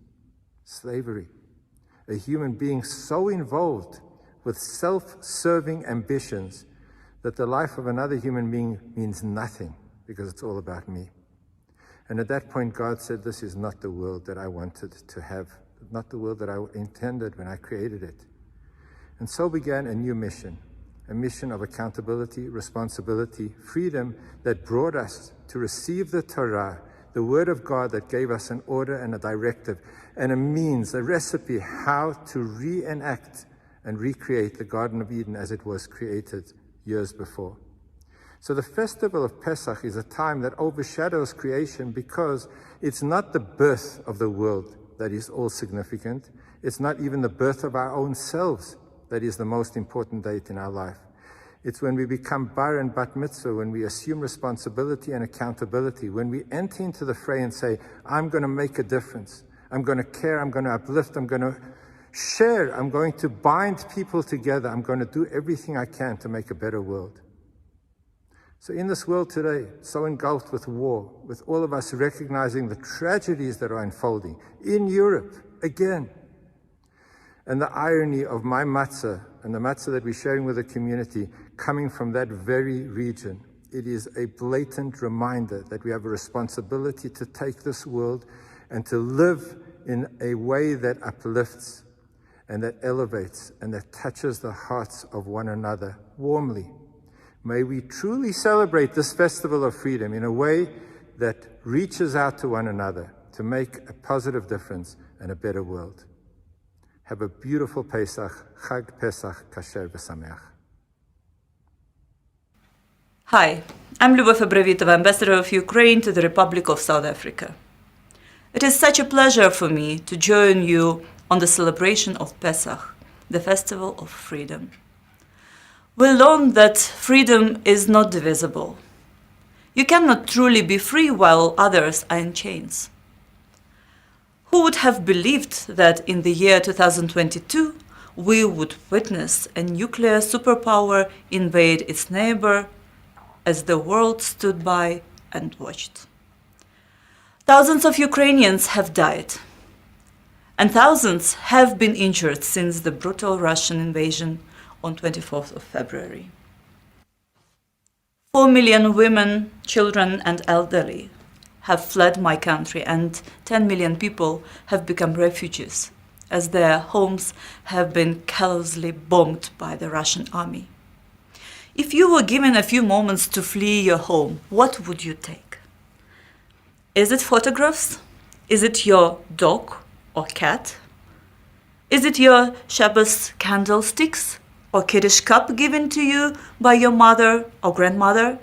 Slavery. A human being so involved with self-serving ambitions that the life of another human being means nothing because it's all about me. And at that point, God said, this is not the world that I wanted to have, not the world that I intended when I created it. And so began a new mission, a mission of accountability, responsibility, freedom that brought us to receive the Torah, the word of God that gave us an order and a directive and a means, a recipe how to reenact and recreate the Garden of Eden as it was created years before. So the festival of Pesach is a time that overshadows creation because it's not the birth of the world that is all significant. It's not even the birth of our own selves that is the most important date in our life. It's when we become bar and bat mitzvah, when we assume responsibility and accountability, when we enter into the fray and say, I'm going to make a difference. I'm going to care, I'm going to uplift, I'm going to share, I'm going to bind people together, I'm going to do everything I can to make a better world. So in this world today, so engulfed with war, with all of us recognizing the tragedies that are unfolding, in Europe, again, and the irony of my matzah and the matzah that we're sharing with the community coming from that very region, it is a blatant reminder that we have a responsibility to take this world and to live in a way that uplifts and that elevates and that touches the hearts of one another warmly. May we truly celebrate this festival of freedom in a way that reaches out to one another to make a positive difference and a better world. Have a beautiful Pesach, Chag Pesach Kasher V'Sameach. Hi, I'm Lyubov Abravitova, Ambassador of Ukraine to the Republic of South Africa. It is such a pleasure for me to join you on the celebration of Pesach, the festival of freedom. We learned that freedom is not divisible. You cannot truly be free while others are in chains. Who would have believed that in the year 2022 we would witness a nuclear superpower invade its neighbor as the world stood by and watched? Thousands of Ukrainians have died, and thousands have been injured since the brutal Russian invasion on 24th of February. 4 million women, children, and elderly have fled my country and 10 million people have become refugees as their homes have been callously bombed by the Russian army. If you were given a few moments to flee your home, what would you take? Is it photographs? Is it your dog or cat? Is it your Shabbos candlesticks or kiddish cup given to you by your mother or grandmother?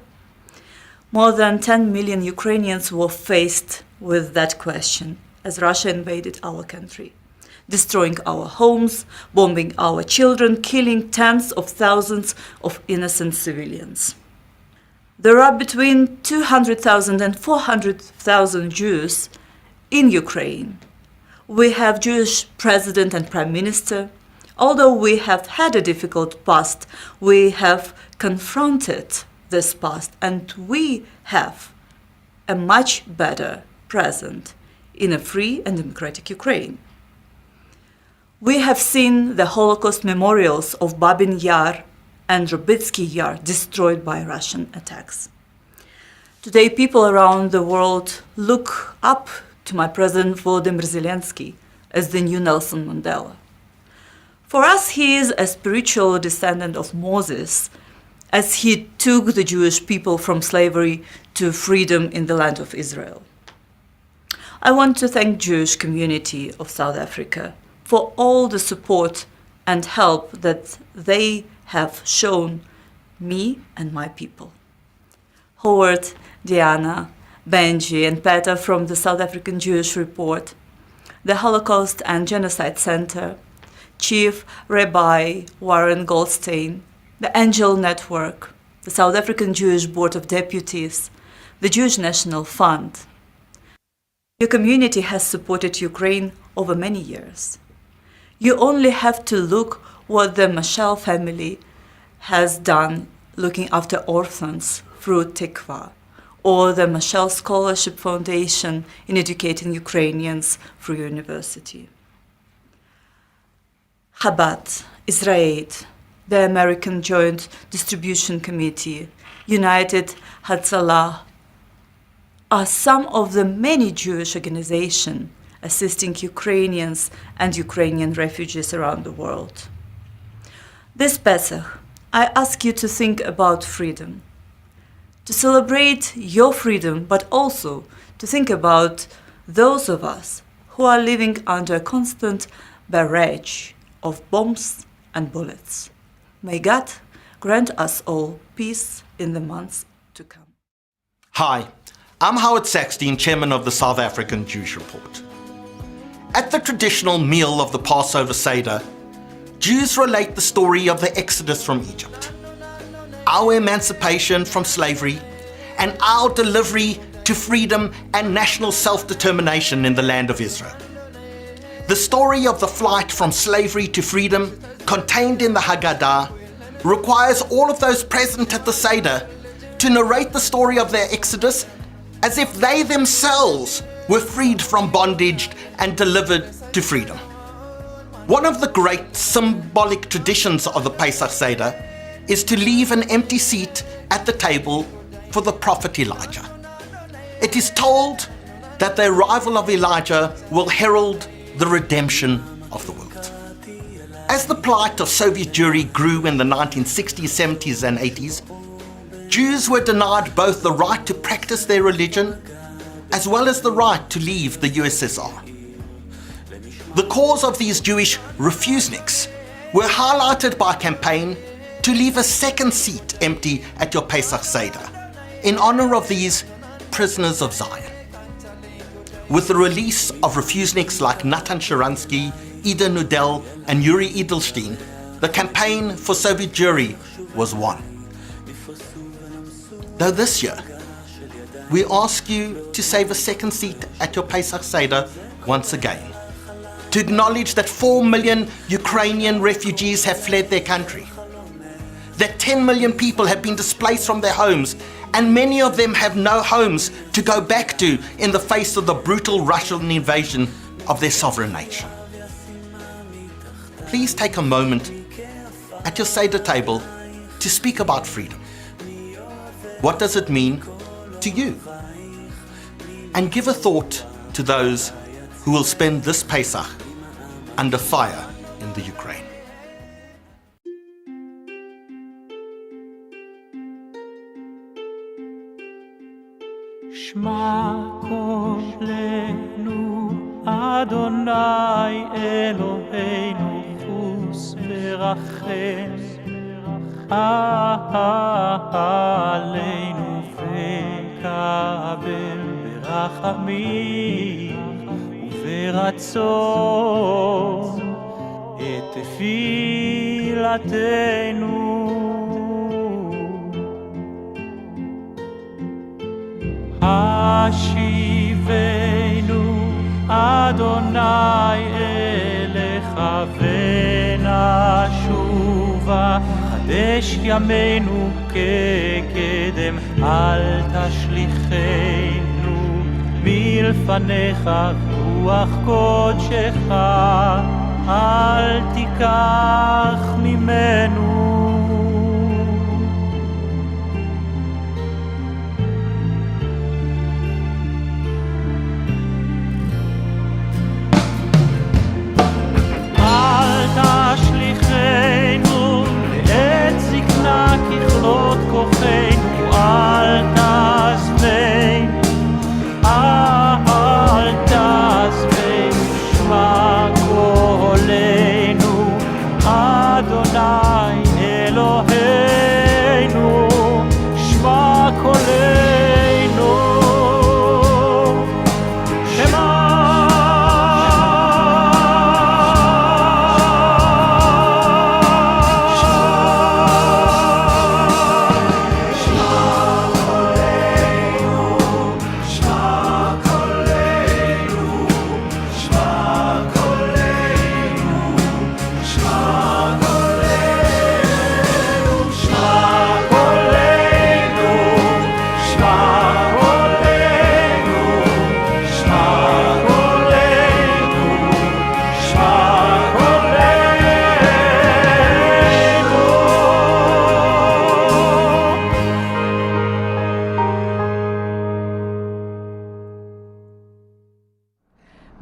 More than 10 million Ukrainians were faced with that question as Russia invaded our country, destroying our homes, bombing our children, killing tens of thousands of innocent civilians. There are between 200,000 and 400,000 Jews in Ukraine. We have Jewish president and prime minister. Although we have had a difficult past, we have confronted this past and we have a much better present in a free and democratic Ukraine. We have seen the Holocaust memorials of Babin Yar and Robitsky Yar destroyed by Russian attacks. Today, people around the world look up to my President Volodymyr Zelensky as the new Nelson Mandela. For us, he is a spiritual descendant of Moses, as he took the Jewish people from slavery to freedom in the land of Israel. I want to thank the Jewish community of South Africa for all the support and help that they have shown me and my people. Howard, Diana, Benji and Peter from the South African Jewish Report, the Holocaust and Genocide Center, Chief Rabbi Warren Goldstein, the Angel Network, the South African Jewish Board of Deputies, the Jewish National Fund. Your community has supported Ukraine over many years. You only have to look what the Mashal family has done looking after orphans through Tikva, or the Mashal Scholarship Foundation in educating Ukrainians through university. Chabad, Israel, the American Joint Distribution Committee, United Hatzalah are some of the many Jewish organizations assisting Ukrainians and Ukrainian refugees around the world. This Pesach, I ask you to think about freedom, to celebrate your freedom, but also to think about those of us who are living under a constant barrage of bombs and bullets. May God grant us all peace in the months to come. Hi, I'm Howard Sackstein, chairman of the South African Jewish Report. At the traditional meal of the Passover Seder, Jews relate the story of the Exodus from Egypt, our emancipation from slavery, and our delivery to freedom and national self-determination in the land of Israel. The story of the flight from slavery to freedom, contained in the Haggadah, requires all of those present at the Seder to narrate the story of their exodus as if they themselves were freed from bondage and delivered to freedom. One of the great symbolic traditions of the Pesach Seder is to leave an empty seat at the table for the prophet Elijah. It is told that the arrival of Elijah will herald the redemption of the world. As the plight of Soviet Jewry grew in the 1960s, 70s and 80s, Jews were denied both the right to practice their religion as well as the right to leave the USSR. The cause of these Jewish refuseniks were highlighted by a campaign to leave a second seat empty at your Pesach Seder in honor of these prisoners of Zion. With the release of refuseniks like Natan Sharansky, Ida Nudel and Yuri Edelstein, the campaign for Soviet Jewry was won. Though this year, we ask you to save a second seat at your Pesach Seder once again, to acknowledge that 4 million Ukrainian refugees have fled their country, that 10 million people have been displaced from their homes, and many of them have no homes to go back to in the face of the brutal Russian invasion of their sovereign nation. Please take a moment at your Seder table to speak about freedom. What does it mean to you? and give a thought to those who will spend this Pesach under fire in the Ukraine. Shma kolenu Adonai Eloheinu chus v'rachem aleinu v'kabel ברחמים וברצון את תפילתנו. השיבנו אדוני אליך ונשובה, חדש ימינו כקדם, אל תשליכנו מלפניך רוח קודשך, אל תיקח ממנו. אל תשליכנו לעת זקנה ככלות כוחנו, אל תעזבנו, אל תעזבנו, שמע קולנו אדוני אלוהינו, שמע קולנו שמע.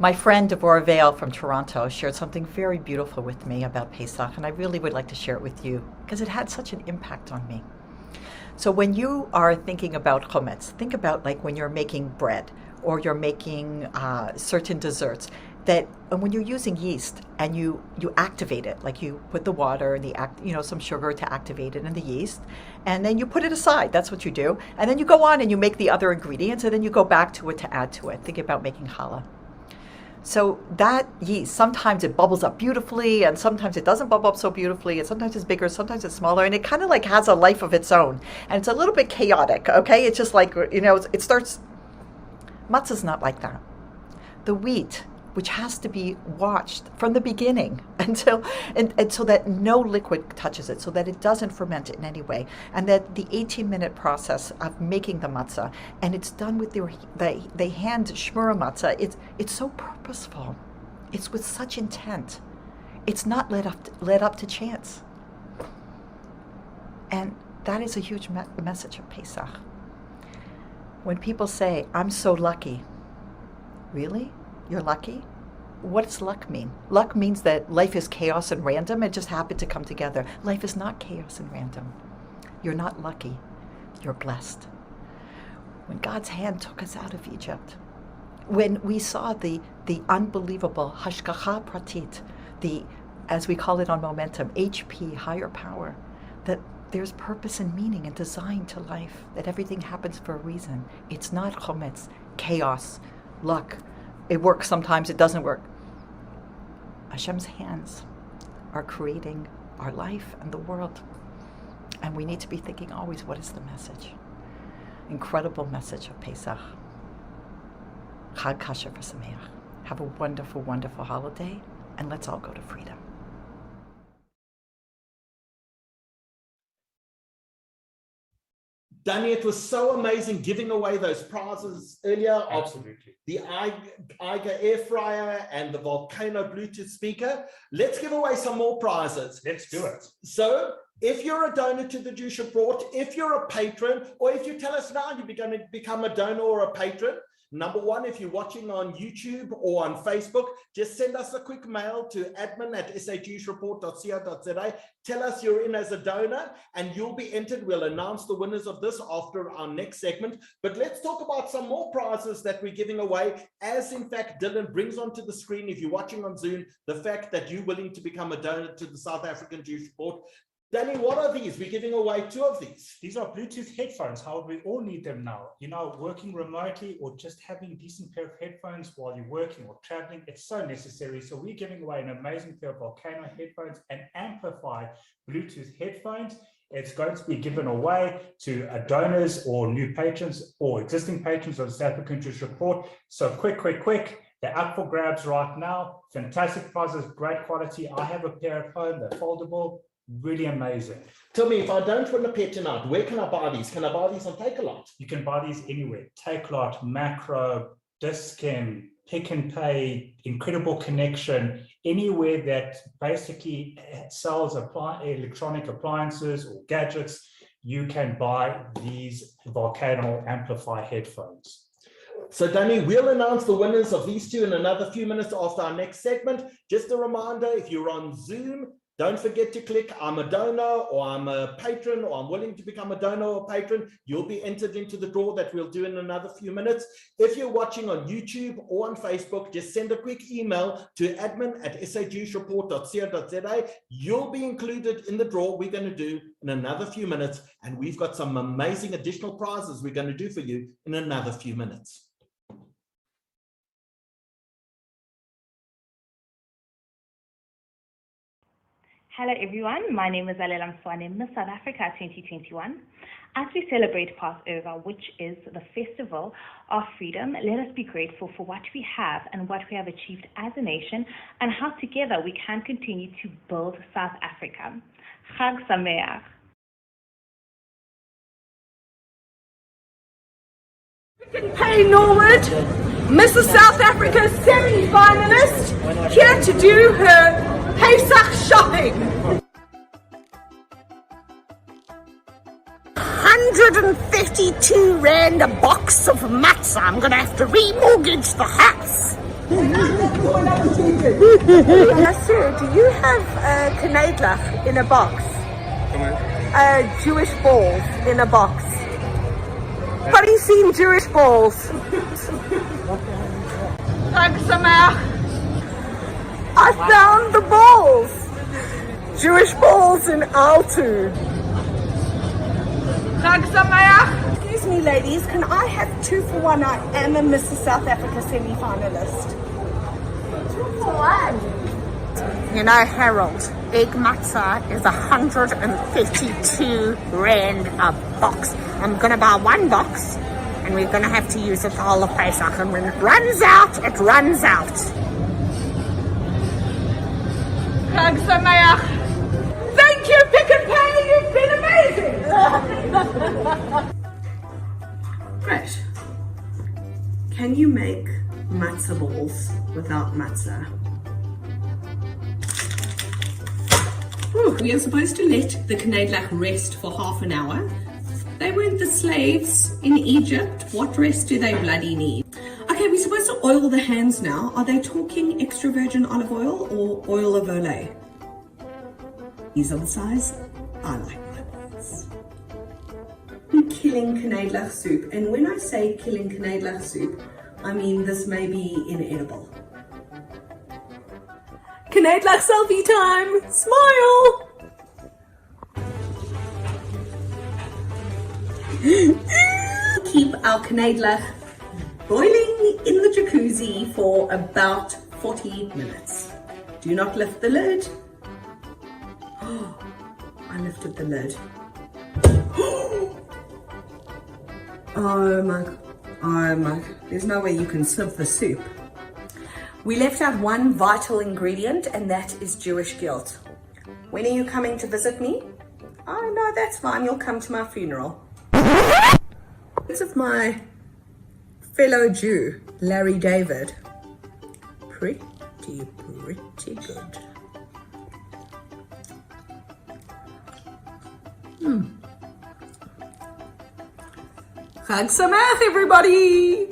My friend Deborah Vale from Toronto shared something very beautiful with me about Pesach, and I really would like to share it with you because it had such an impact on me. So when you are thinking about chometz, think about like when you're making bread or you're making certain desserts, that when you're using yeast and you activate it, like you put the water and some sugar to activate it and the yeast, and then you put it aside. That's what you do, and then you go on and you make the other ingredients, and then you go back to it to add to it. Think about making challah. So that yeast, sometimes it bubbles up beautifully, and sometimes it doesn't bubble up so beautifully, and sometimes it's bigger, sometimes it's smaller, and it kind of like has a life of its own. And it's a little bit chaotic, okay? It's just like, it starts, matzah's not like that. The wheat, which has to be watched from the beginning until, and so that no liquid touches it, so that it doesn't ferment in any way, and that the 18-minute process of making the matzah, and it's done with they hand shmura matzah. It's so purposeful. It's with such intent. It's not led up to chance. And that is a huge message of Pesach. When people say, "I'm so lucky," really? You're lucky? What does luck mean? Luck means that life is chaos and random. It just happened to come together. Life is not chaos and random. You're not lucky. You're blessed. When God's hand took us out of Egypt, when we saw the unbelievable hashgacha pratit, as we call it on Momentum, HP, higher power, that there's purpose and meaning and design to life, that everything happens for a reason. It's not chometz, chaos, luck. It works sometimes, it doesn't work. Hashem's hands are creating our life and the world. And we need to be thinking always, what is the message? Incredible message of Pesach. Chag kasher v'sameach. Have a wonderful, wonderful holiday, and let's all go to freedom. Danny, it was so amazing giving away those prizes earlier. Absolutely. The Eiger air fryer and the Volcano Bluetooth speaker. Let's give away some more prizes. Let's do it. So if you're a donor to the Jewish Abroad, if you're a patron, or if you tell us now you're going to become a donor or a patron, Number one, if you're watching on YouTube or on Facebook, just send us a quick mail to admin@shjewshreport.co.za. Tell us you're in as a donor and you'll be entered. We'll announce the winners of this after our next segment. But let's talk about some more prizes that we're giving away, as in fact Dylan brings onto the screen, if you're watching on Zoom, the fact that you're willing to become a donor to the South African Jewish Report. Danny, what are these? We're giving away 2 of these. These are Bluetooth headphones. How we all need them now. You know, working remotely or just having a decent pair of headphones while you're working or traveling, it's so necessary. So we're giving away an amazing pair of Volcano headphones and amplified Bluetooth headphones. It's going to be given away to donors or new patrons or existing patrons of the South African Jewish Report. So quick. They're up for grabs right now. Fantastic prizes, great quality. I have a pair at home. They're foldable. Really amazing. Tell me, if I don't want a pair tonight, where can I buy these? Can I buy these on Take-A-Lot? You can buy these anywhere. Take-A-Lot, Macro, Discount, Pick and Pay, Incredible Connection, anywhere that basically sells electronic appliances or gadgets, you can buy these Volcano Amplify headphones. So Danny, we'll announce the winners of these 2 in another few minutes after our next segment. Just a reminder, if you're on Zoom, don't forget to click I'm a donor or I'm a patron or I'm willing to become a donor or patron. You'll be entered into the draw that we'll do in another few minutes. If you're watching on YouTube or on Facebook, just send a quick email to admin@shjewshreport.co.za. You'll be included in the draw we're going to do in another few minutes. And we've got some amazing additional prizes we're going to do for you in another few minutes. Hello everyone, my name is Alela Mswane, Miss South Africa 2021. As we celebrate Passover, which is the festival of freedom, let us be grateful for what we have and what we have achieved as a nation and how together we can continue to build South Africa. Chag Sameach. Pay Norwood, Mrs. South Africa semi-finalist, here to do her Pesach shopping. 132 Rand a box of matzah. I'm going to have to remortgage the house. Sir, do you have knedlach in a box? Jewish balls in a box. Have you seen Jewish balls? Thanks, Samach. I found the balls. Jewish balls in Altu. Thanks, Samach. Excuse me, ladies. Can I have 2 for 1? I am a Mrs. South Africa semi-finalist. 2 for 1. You know, Harold, egg matzah is 152 Rand a box. I'm going to buy 1 box and we're going to have to use it for all of Pesach. And when it runs out, it runs out. Thank you, Pick and Pay. You've been amazing. Great. Can you make matzah balls without matzah? We are supposed to let the knedlach rest for half an hour. They weren't the slaves in Egypt. What rest do they bloody need? Okay, we're supposed to oil the hands now. Are they talking extra virgin olive oil or oil of Olay? These are the size I like my balls. Killing knedlach soup. And when I say killing knedlach soup, I mean this may be inedible. Knedlach selfie time! Smile! Keep our knedlach boiling in the jacuzzi for about 40 minutes. Do not lift the lid. Oh, I lifted the lid. Oh my, there's no way you can sieve the soup. We left out one vital ingredient, and that is Jewish guilt. When are you coming to visit me? Oh no, that's fine, you'll come to my funeral. It's of my fellow Jew, Larry David. Pretty good. Chag Sameach, everybody!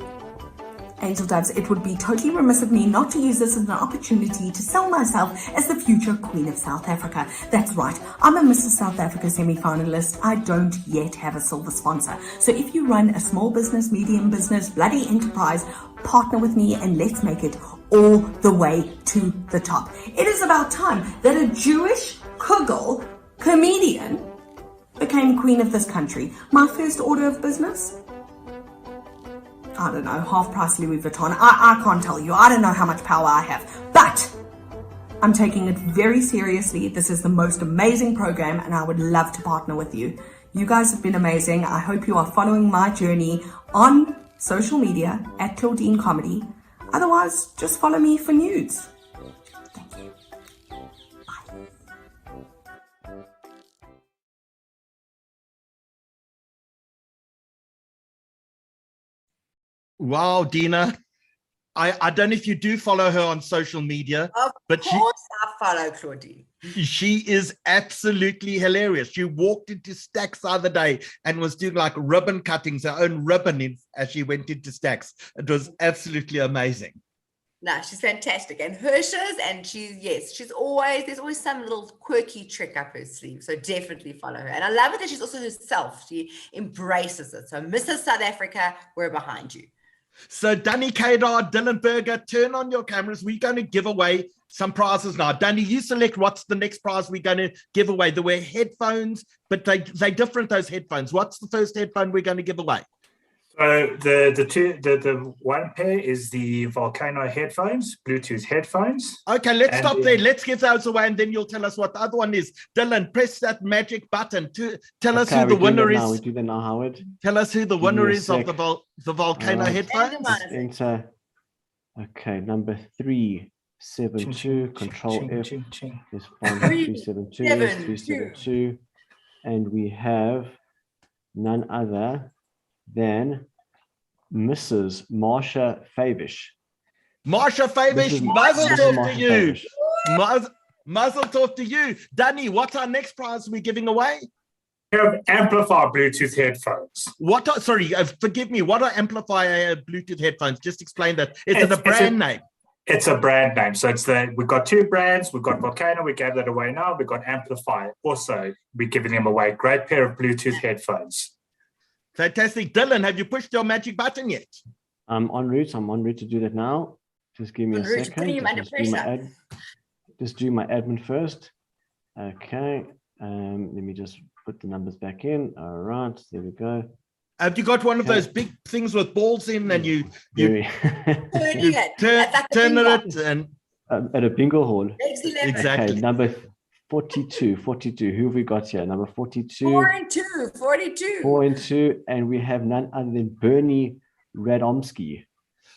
Angel Doves, it would be totally remiss of me not to use this as an opportunity to sell myself as the future Queen of South Africa. That's right, I'm a Mrs. South Africa semi-finalist. I don't yet have a silver sponsor. So if you run a small business, medium business, bloody enterprise, partner with me and let's make it all the way to the top. It is about time that a Jewish kugel comedian became queen of this country. My first order of business? I don't know, half price Louis Vuitton. I can't tell you. I don't know how much power I have. But I'm taking it very seriously. This is the most amazing program and I would love to partner with you. You guys have been amazing. I hope you are following my journey on social media at Claudine Comedy. Otherwise, just follow me for nudes. Thank you. Wow, Dina. I don't know if you do follow her on social media, Of course I follow Claudine. She is absolutely hilarious. She walked into Stacks the other day and was doing like ribbon cuttings, her own ribbon as she went into Stacks. It was absolutely amazing. No, she's fantastic. And Hirsch's, and there's always some little quirky trick up her sleeve. So definitely follow her. And I love it that she's also herself. She embraces it. So Mrs. South Africa, we're behind you. So Danny Kadar, Dylan Berger, turn on your cameras. We're going to give away some prizes now. Danny, you select what's the next prize we're going to give away. There were headphones, but they're different, those headphones. What's the first headphone we're going to give away? So the one pair is the Volcano headphones, Bluetooth headphones. Okay, let's stop there. Let's give those away, and then you'll tell us what the other one is. Dylan, press that magic button to tell us who the winner is. We do that now, Howard. Tell us who the winner is of the Volcano headphones. Enter. Okay, number 372. Control F. Is 372. 372, and we have none other than Mrs. Marsha Favish. Marsha Favish, muzzle talk to you. Muzzle talk to you. Danny, what's our next prize we're giving away? We have Amplifier Bluetooth headphones. Forgive me, what are Amplifier Bluetooth headphones? Just explain that. Is it a brand name? It's a brand name. So we've got two brands. We've got Volcano, we gave that away now. We've got Amplifier. Also, we're giving them away. Great pair of Bluetooth headphones. Fantastic. Dylan, have you pushed your magic button yet? I'm en route to do that now. Just give me a second. Just do my admin first. Okay. Let me just put the numbers back in. All right. There we go. Have you got one of those big things with balls in and you turn it and at a bingo hall? Exactly. Okay, number 42. Who have we got here? Number 42. 4 and 2. 42. 4 and 2, and we have none other than Bernie Radomski.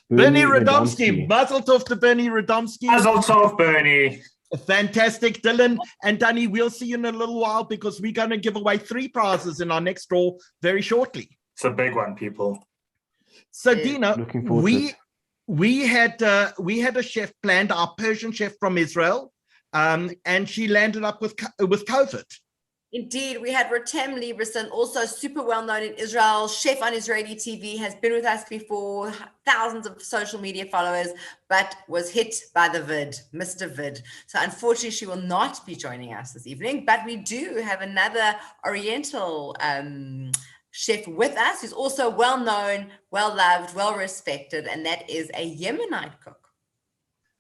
Bernie Radomski. Mazel tov to Bernie Radomski. Mazel tov, Bernie. Fantastic, Dylan and Danny. We'll see you in a little while because we're going to give away 3 prizes in our next draw very shortly. It's a big one, people. So, Dina, we had a chef planned, our Persian chef from Israel. And she landed up with COVID. Indeed, we had Rottem Lieberson, also super well known in Israel, chef on Israeli TV, has been with us before, thousands of social media followers, but was hit by the vid, Mr. Vid. So unfortunately, she will not be joining us this evening, but we do have another Oriental chef with us who's also well known, well loved, well respected, and that is a Yemenite cook.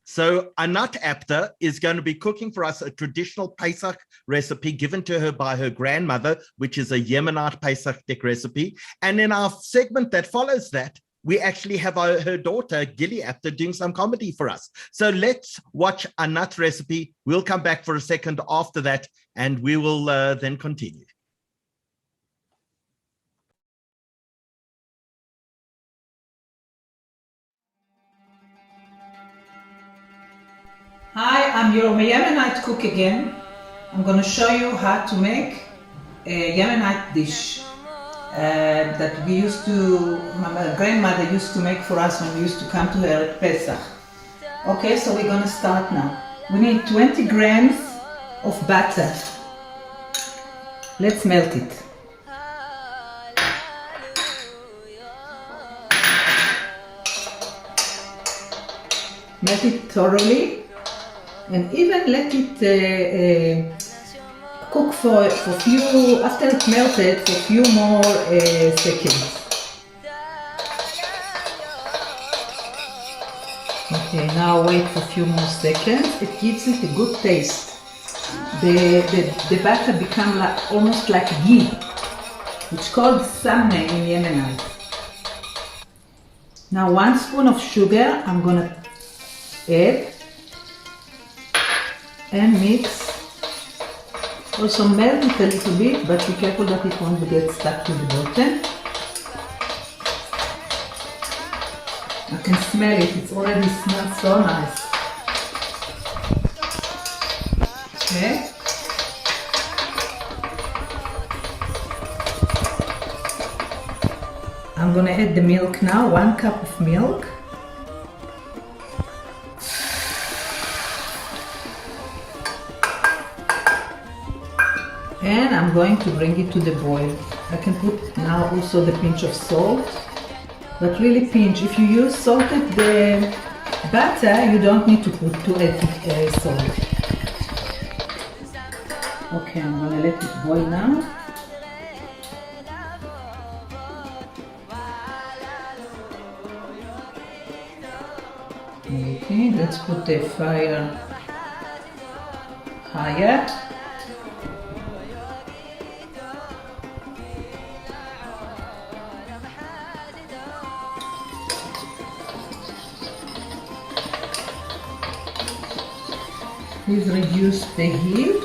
So Anat Apter is going to be cooking for us a traditional Pesach recipe given to her by her grandmother, which is a Yemenite Pesach recipe. And in our segment that follows that, we actually have her daughter, Gilly Apter, doing some comedy for us. So let's watch Anat's recipe. We'll come back for a second after that, and we will then continue. Hi, I'm your Yemenite cook again. I'm going to show you how to make a Yemenite dish that my grandmother used to make for us when we used to come to her at Pesach. Okay, so we're going to start now. We need 20 grams of butter. Let's melt it. melt it thoroughly, and even let it cook for few, after it's melted, for a few more seconds. Okay, now wait for a few more seconds. It gives it a good taste. The batter becomes like, almost like ghee. It's called samne in Yemenite. Now 1 spoon of sugar I'm gonna add and mix. Also melt it a little bit, but be careful that it won't get stuck to the bottom. I can smell it, it's already smells so nice. Okay. I'm gonna add the milk now, 1 cup of milk. And I'm going to bring it to the boil. I can put now also the pinch of salt, but really pinch. If you use salted the batter, you don't need to add salt. Okay, I'm gonna let it boil now. Okay, let's put the fire higher. Please reduce the heat.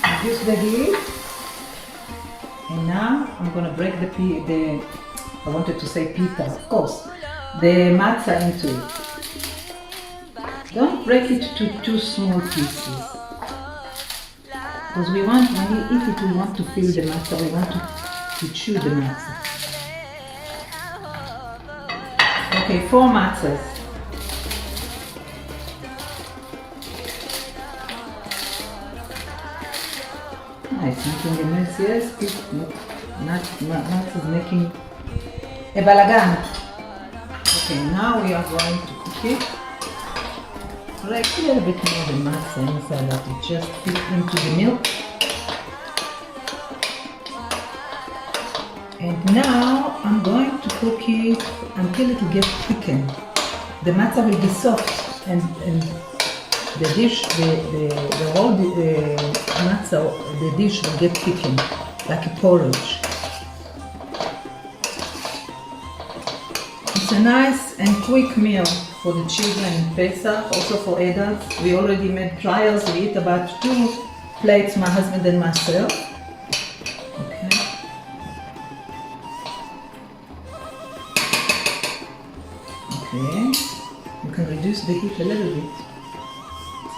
Reduce the heat. And now I'm gonna break I wanted to say pita, of course, the matzah into it. Don't break it to 2 small pieces. Because when we eat it, we want to feel the matzah, we want to chew the matzah. Okay, 4 matzahs. Nice, making a mess, yes, not making a balagan. Okay, now we are going to cook it. Like a little bit more the matzah inside that it just fit into the milk. And now I'm going to cook it until it will get thickened. The matzah will be soft and the dish, the whole matzah, the dish will get thickened, like a porridge. It's a nice and quick meal for the children in Pesach, also for adults. We already made trials, we eat about 2 plates, my husband and myself. Okay. Okay, you can reduce the heat a little bit.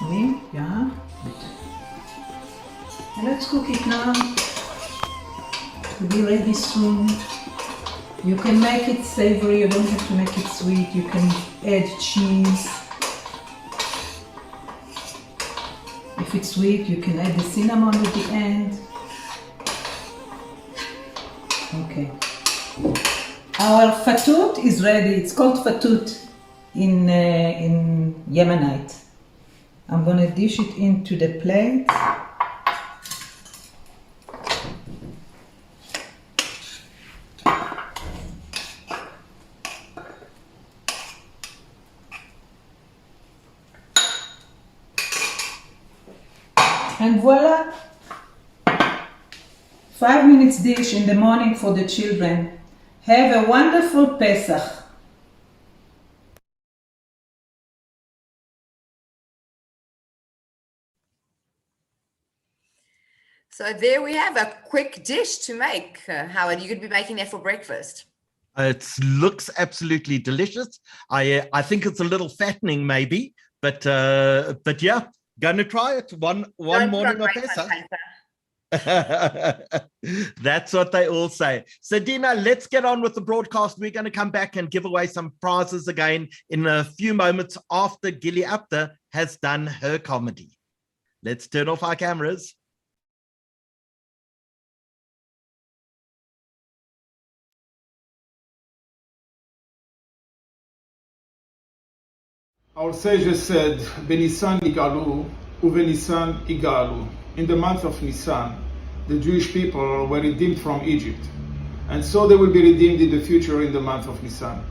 Me, yeah. And let's cook it now. It will be ready soon. You can make it savory, you don't have to make it sweet. You can add cheese. If it's sweet, you can add the cinnamon at the end. Okay. Our fatut is ready. It's called fatut in Yemenite. I'm going to dish it into the plate. And voila! 5 minutes dish in the morning for the children. Have a wonderful Pesach. So there we have a quick dish to make. Howard, you could be making that for breakfast. It looks absolutely delicious. I think it's a little fattening maybe, but yeah, gonna try it one morning of Pesach. That's what they all say. So Dina, let's get on with the broadcast. We're going to come back and give away some prizes again in a few moments after Gilli Apter has done her comedy. Let's turn off our cameras. Our sages said, "Benisan igalu, uvenisan igalu." In the month of Nisan, the Jewish people were redeemed from Egypt, and so they will be redeemed in the future in the month of Nisan.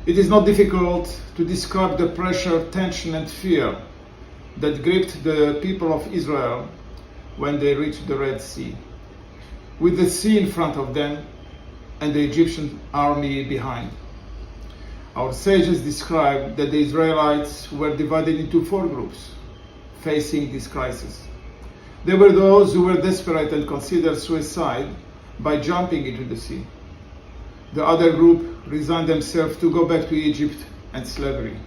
It is not difficult to describe the pressure, tension, and fear that gripped the people of Israel when they reached the Red Sea, with the sea in front of them and the Egyptian army behind. Our sages described that the Israelites were divided into 4 groups facing this crisis. There were those who were desperate and considered suicide by jumping into the sea. The other group resigned themselves to go back to Egypt and slavery.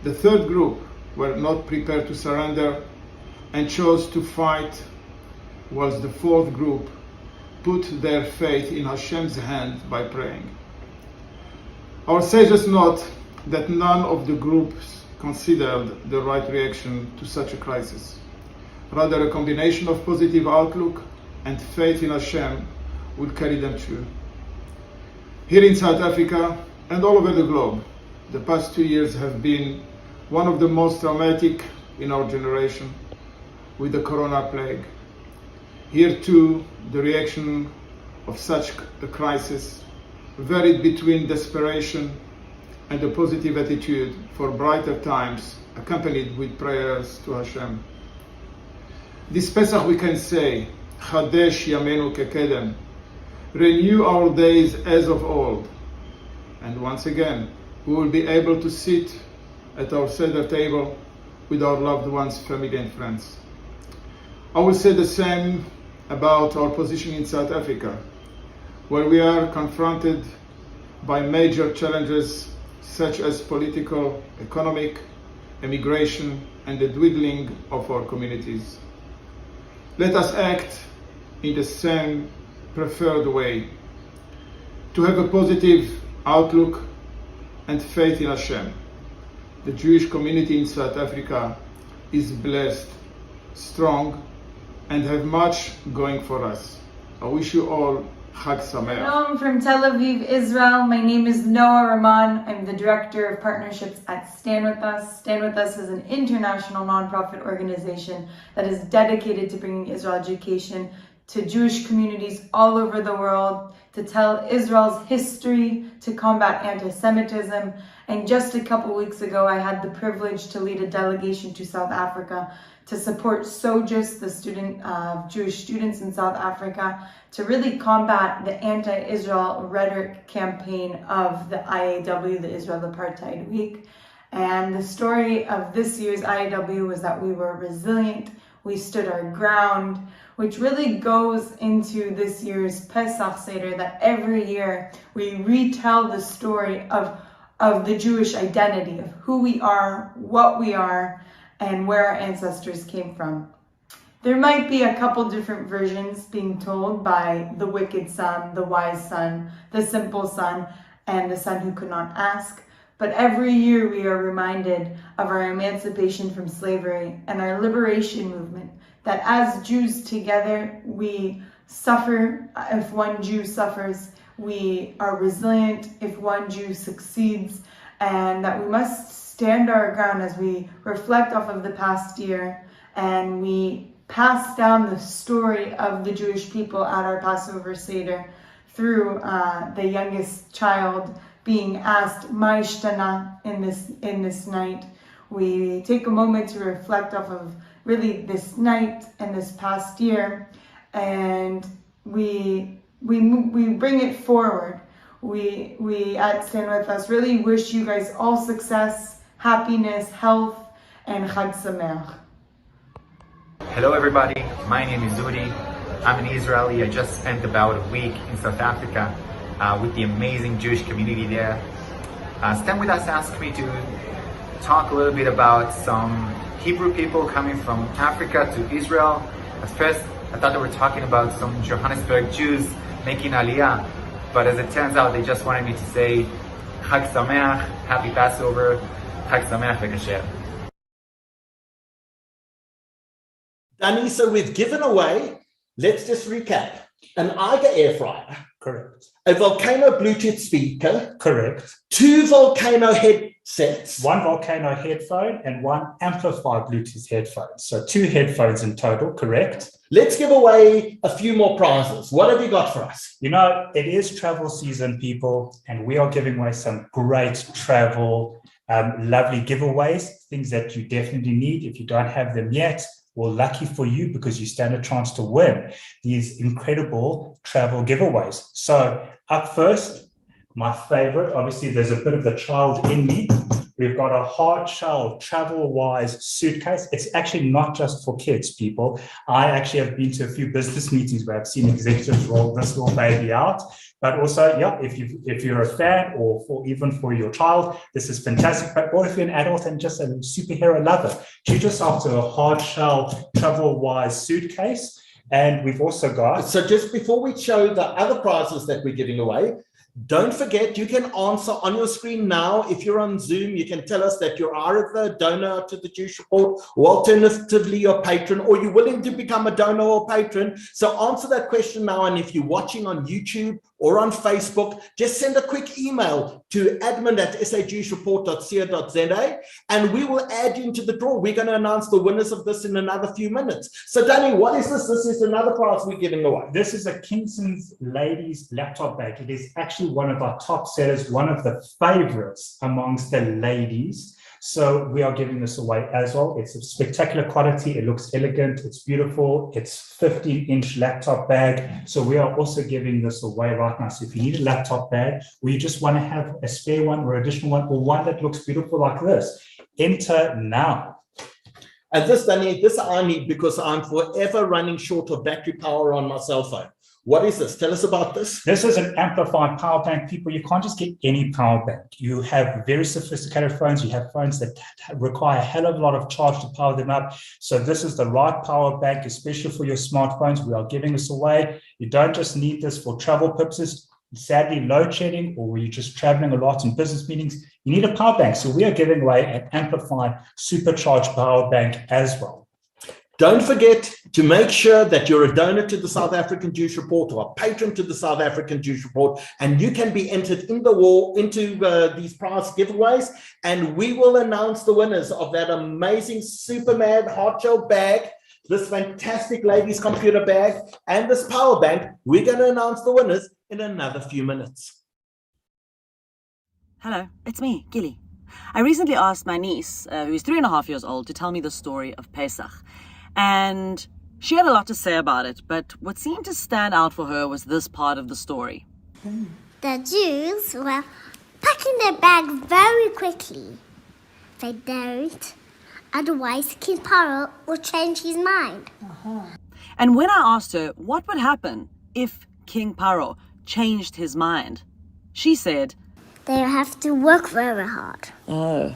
The third group were not prepared to surrender and chose to fight, whilst the fourth group put their faith in Hashem's hand by praying. Our sages note that none of the groups considered the right reaction to such a crisis. Rather, a combination of positive outlook and faith in Hashem would carry them through. Here in South Africa and all over the globe, the past 2 years have been one of the most traumatic in our generation, with the corona plague. Here too, the reaction of such a crisis varied between desperation and a positive attitude for brighter times, accompanied with prayers to Hashem. This Pesach we can say, Chadesh Yamenu Kekedem, renew our days as of old. And once again, we will be able to sit at our Seder table with our loved ones, family and friends. I will say the same about our position in South Africa, where we are confronted by major challenges such as political, economic, immigration, and the dwindling of our communities. Let us act in the same preferred way, to have a positive outlook and faith in Hashem. The Jewish community in South Africa is blessed, strong, and have much going for us. I wish you all Chag Sameach. Shalom from Tel Aviv, Israel. My name is Noah Rahman. I'm the Director of Partnerships at Stand With Us. Stand With Us is an international nonprofit organization that is dedicated to bringing Israel education to Jewish communities all over the world, to tell Israel's history, to combat anti-Semitism. And just a couple weeks ago, I had the privilege to lead a delegation to South Africa to support SOJUS, the Jewish students in South Africa, to really combat the anti-Israel rhetoric campaign of the IAW, the Israel Apartheid Week. And the story of this year's IAW was that we were resilient, we stood our ground, which really goes into this year's Pesach Seder, that every year we retell the story of the Jewish identity, of who we are, what we are, and where our ancestors came from. There might be a couple different versions being told by the wicked son, the wise son, the simple son, and the son who could not ask. But every year we are reminded of our emancipation from slavery and our liberation movement, that as Jews together, we suffer if one Jew suffers, we are resilient if one Jew succeeds, and that we must stand our ground as we reflect off of the past year and we pass down the story of the Jewish people at our Passover Seder through the youngest child being asked, "Ma ishtana," in this night. We take a moment to reflect off of really this night and this past year, and we bring it forward. We at Stand With Us really wish you guys all success, happiness, health, and Chag Sameach. Hello everybody, my name is Udi. I'm an Israeli. I just spent about a week in South Africa with the amazing Jewish community there. Stand With Us asked me to talk a little bit about some Hebrew people coming from Africa to Israel. At first, I thought they were talking about some Johannesburg Jews making Aliyah, but as it turns out, they just wanted me to say Chag Sameach, Happy Passover, Chag Sameach v'kasher. Nisa, we've given away, let's just recap, an Eiger air fryer, Correct. A Volcano Bluetooth speaker. Correct. 2 Volcano headsets. 1 Volcano headphone and 1 amplified Bluetooth headphone. So 2 headphones in total, correct. Let's give away a few more prizes. What have you got for us? You know, it is travel season, people, and we are giving away some great travel, lovely giveaways, things that you definitely need. If you don't have them yet, well, lucky for you, because you stand a chance to win these incredible travel giveaways. So up first, my favorite, obviously there's a bit of the child in me. We've got a hard shell travel-wise suitcase. It's actually not just for kids, people. I actually have been to a few business meetings where I've seen executives roll this little baby out. But also, yeah, if you're a fan, or even for your child, this is fantastic. But or if you're an adult and just a superhero lover, treat yourself to a hard shell travel-wise suitcase. And we've also got... So just before we show the other prizes that we're giving away, don't forget, you can answer on your screen now. If you're on Zoom, you can tell us that you're either a donor to the Jewish Report, or alternatively your patron, or you're willing to become a donor or patron. So answer that question now. And if you're watching on YouTube or on Facebook, just send a quick email to admin@sajewishReport.co.za, and we will add you into the draw. We're going to announce the winners of this in another few minutes. So Danny, what is this? This is another prize we're giving away. This is a Kingston's ladies laptop bag. It is actually one of our top sellers, one of the favorites amongst the ladies. So we are giving this away as well. It's a spectacular quality. It looks elegant. It's beautiful. It's 15-inch laptop bag. So we are also giving this away right now. So if you need a laptop bag, or you just want to have a spare one or additional one, or one that looks beautiful like this, enter now. And this, Danny, this I need because I'm forever running short of battery power on my cell phone. What is this? Tell us about this. This is an amplified power bank. People, you can't just get any power bank. You have very sophisticated phones. You have phones that require a hell of a lot of charge to power them up. So this is the right power bank, especially for your smartphones. We are giving this away. You don't just need this for travel purposes. Sadly, load shedding, or when you're just traveling a lot in business meetings, you need a power bank. So we are giving away an amplified supercharged power bank as well. Don't forget to make sure that you're a donor to the South African Jewish Report, or a patron to the South African Jewish Report, and you can be entered into these prize giveaways, and we will announce the winners of that amazing Superman hard shell bag, this fantastic ladies computer bag, and this power bank. We're going to announce the winners in another few minutes. Hello, it's me, Gilly. I recently asked my niece, who's 3.5 years old, to tell me the story of Pesach. And she had a lot to say about it, but what seemed to stand out for her was this part of the story. The Jews were packing their bags very quickly. They don't, otherwise King Paro will change his mind. And when I asked her what would happen if King Paro changed his mind, she said, they have to work very hard. Oh.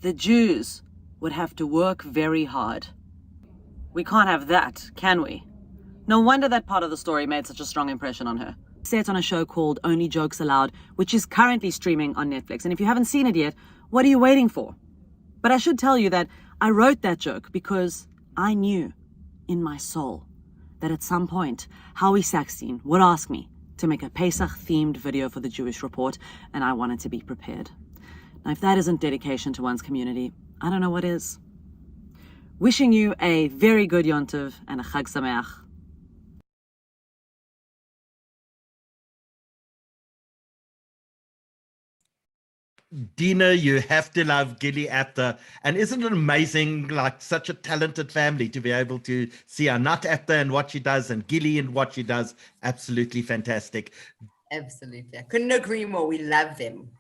The Jews would have to work very hard. We can't have that, can we? No wonder that part of the story made such a strong impression on her. Say it's on a show called Only Jokes Allowed, which is currently streaming on Netflix. And if you haven't seen it yet, what are you waiting for? But I should tell you that I wrote that joke because I knew in my soul that at some point, Howie Sackstein would ask me to make a Pesach-themed video for the Jewish Report, and I wanted to be prepared. Now, if that isn't dedication to one's community, I don't know what is. Wishing you a very good Yontiv and a Chag Sameach. Dina, you have to love Gilly Apter. And isn't it amazing, like such a talented family, to be able to see Anat Apter and what she does, and Gilly and what she does? Absolutely fantastic. Absolutely. I couldn't agree more. We love them.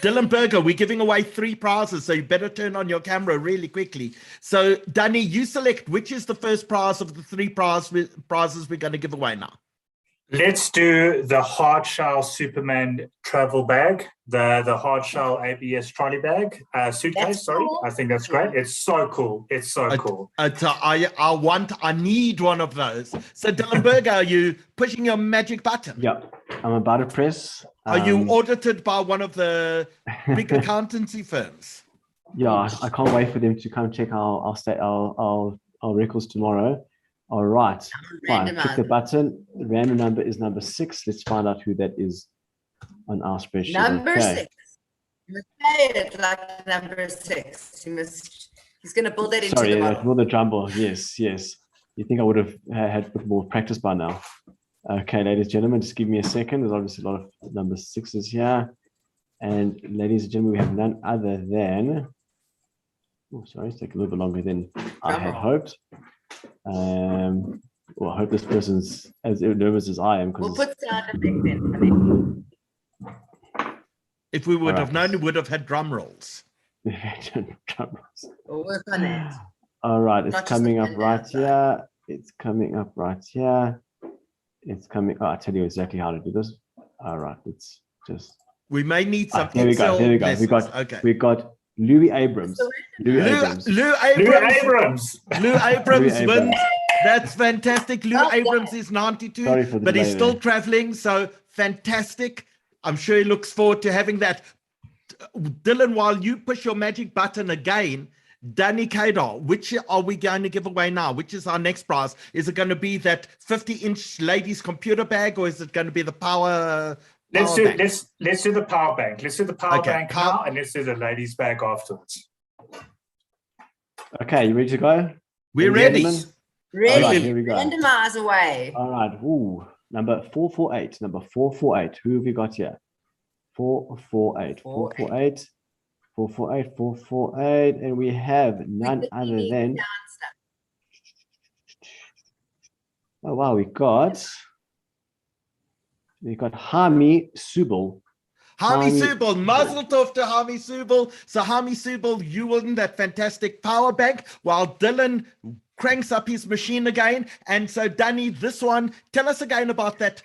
Dylan Berger, we're giving away 3 prizes, so you better turn on your camera really quickly. So, Danny, you select which is the first prize of the 3 prizes we're going to give away now. Let's do the hard shell Superman travel bag, the hard shell ABS trolley bag, suitcase. Sorry, cool. I think that's great. It's so cool. It's so cool. I need one of those. So, Dylan Berger, are you pushing your magic button? Yeah, I'm about to press. Are you audited by one of the big accountancy firms? Yeah, I can't wait for them to come check our records tomorrow. All right, fine. Click the button. random number is number 6. Let's find out who that is on our spreadsheet. Number 6. You must say it like number 6. He's going to build that into the model. Sorry, the drum roll. Yes. You think I would have had a bit more practice by now. Okay, ladies and gentlemen, just give me a second. There's obviously a lot of number 6s here. And ladies and gentlemen, we have none other than... Oh, sorry, it's taking a little bit longer than I had hoped. Well, I hope this person's as nervous as I am. We'll put sound effect in. If we would have known, we would have had drum rolls. We'll work on it. All right, it's coming up right here. It's coming up right here. It's coming. Oh, I'll tell you exactly how to do this. All right, it's just. We may need some. There we go. We got Louis Abrams. Lou Abrams wins. That's fantastic. Lou Abrams is 92, but he's still traveling. So fantastic. I'm sure he looks forward to having that. Dylan, while you push your magic button again, Danny Kadar, which are we going to give away now? Which is our next prize? Is it going to be that 50-inch ladies computer bag, or is it going to be the power? Let's do the power bank. Let's do the power bank now, and let's do the ladies bag afterwards. Okay, you ready to go? We're ready. Ready. Right, here we go. Randomize away. All right. Ooh, number 448. Number 448. Who have we got here? 448. 448. 448. 448. And we have none other than. Oh wow, we got Hami Subel. Hami Subel, mazel tov to Hami Subel. So Hami Subel, you win that fantastic power bank while Dylan cranks up his machine again. And so Danny, this one, tell us again about that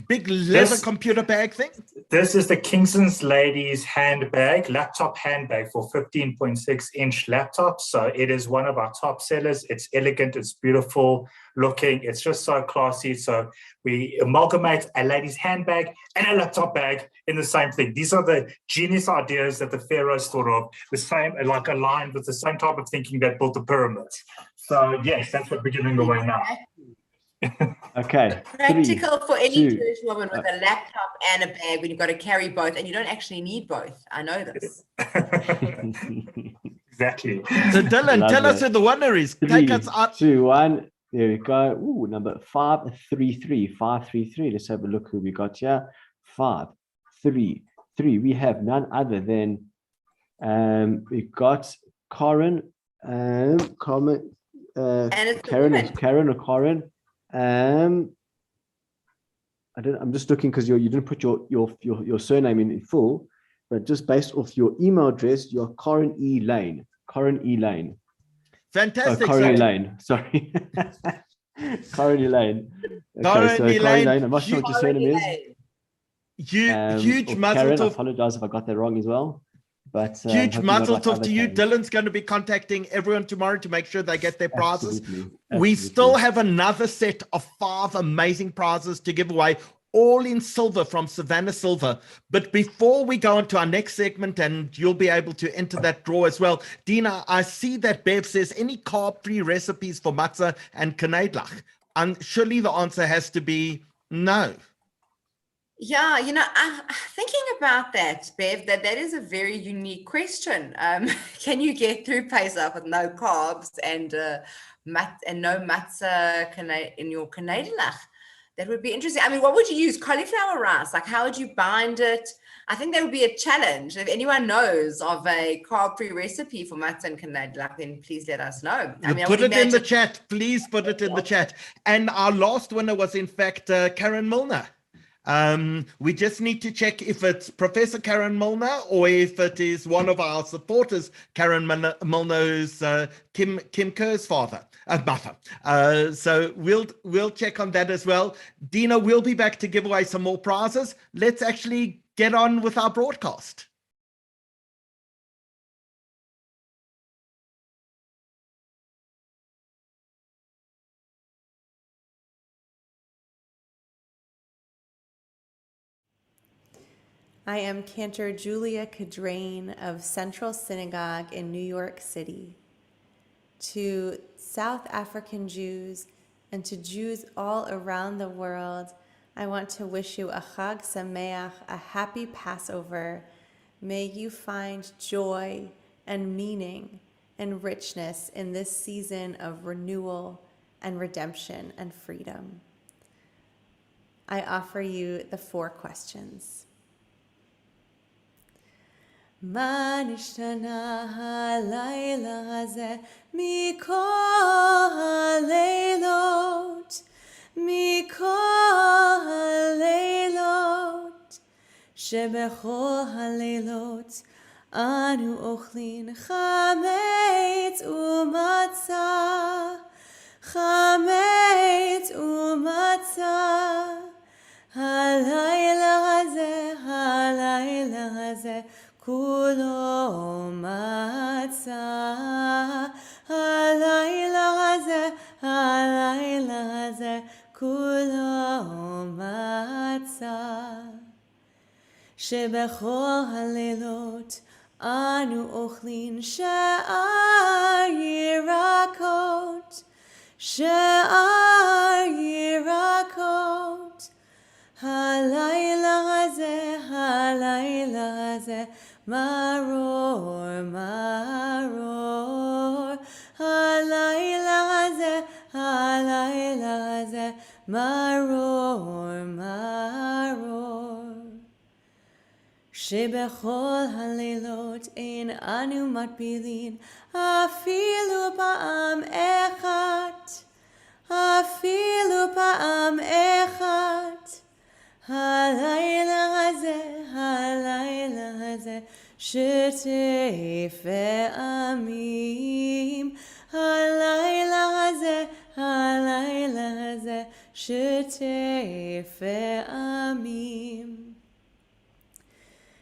big leather computer bag thing. This is the Kingston's Ladies laptop handbag for 15.6-inch laptops. So it is one of our top sellers. It's elegant, it's beautiful looking, it's just so classy. So we amalgamate a ladies handbag and a laptop bag in the same thing. These are the genius ideas that the pharaohs thought of, the same, like aligned with the same type of thinking that built the pyramids. So yes, that's what we're giving away now. Okay. Practical for any Jewish woman with a laptop and a bag when you've got to carry both, and you don't actually need both. I know this. Exactly. So Dylan, tell us who the winner is. Take us up. 2, 1. There we go. Ooh, number 533. 533. Let's have a look who we got here. 533. We have none other than we got Karen. Karen or Corin. I'm just looking because you didn't put your surname in full, but just based off your email address, you're Corin E. Lane. Fantastic. Corin E. Lane. Sorry. Corin E. Lane. Okay, Corin E. Lane. I'm not sure what your surname is. Huge mazel Karen, tov. I apologize if I got that wrong as well. But huge mazel tov to you. Dylan's going to be contacting everyone tomorrow to make sure they get their prizes. Absolutely. We still have another set of 5 amazing prizes to give away, all in silver from Savannah Silver. But before we go on to our next segment, and you'll be able to enter that draw as well, Dina, I see that Bev says any carb-free recipes for matzah and knedlach. And surely the answer has to be no. Yeah, I'm thinking about that, Bev, that is a very unique question. Can you get through Pesach with no carbs and no matzah in your knedlach? That would be interesting. I mean, what would you use? Cauliflower rice? Like, how would you bind it? I think that would be a challenge. If anyone knows of a carb-free recipe for matzah and knedlach, then please let us know. Put it in the chat. Please put it in the chat. And our last winner was, in fact, Karen Milner. We just need to check if it's Professor Karen Milner or if it is one of our supporters, Karen Milner, who's Kim Kerr's mother. So we'll check on that as well. Dina, we'll be back to give away some more prizes. Let's actually get on with our broadcast. I am Cantor Julia Cadrain of Central Synagogue in New York City. To South African Jews and to Jews all around the world, I want to wish you a Chag Sameach, a happy Passover. May you find joy and meaning and richness in this season of renewal and redemption and freedom. I offer you the 4 questions. Ma nishtana halayla hazeh mikol haleilot, mikol haleilot, shebechol haleilot anu ochlin chametz umatzah, chametz umatzah, halayla hazeh, kulo matzah, halayla hazeh, kulo matzah, shebechol halelot anu ochlin she'ar yirakot, she'ar yirakot, halayla hazeh, maror, maror, halayla hazeh, maror, maror. Shebechol halelot ein anu matbilin, afilu pa'am echat, afilu pa'am echat, halayla hazeh, shetefei amim, halayla hazeh, shetefei amim.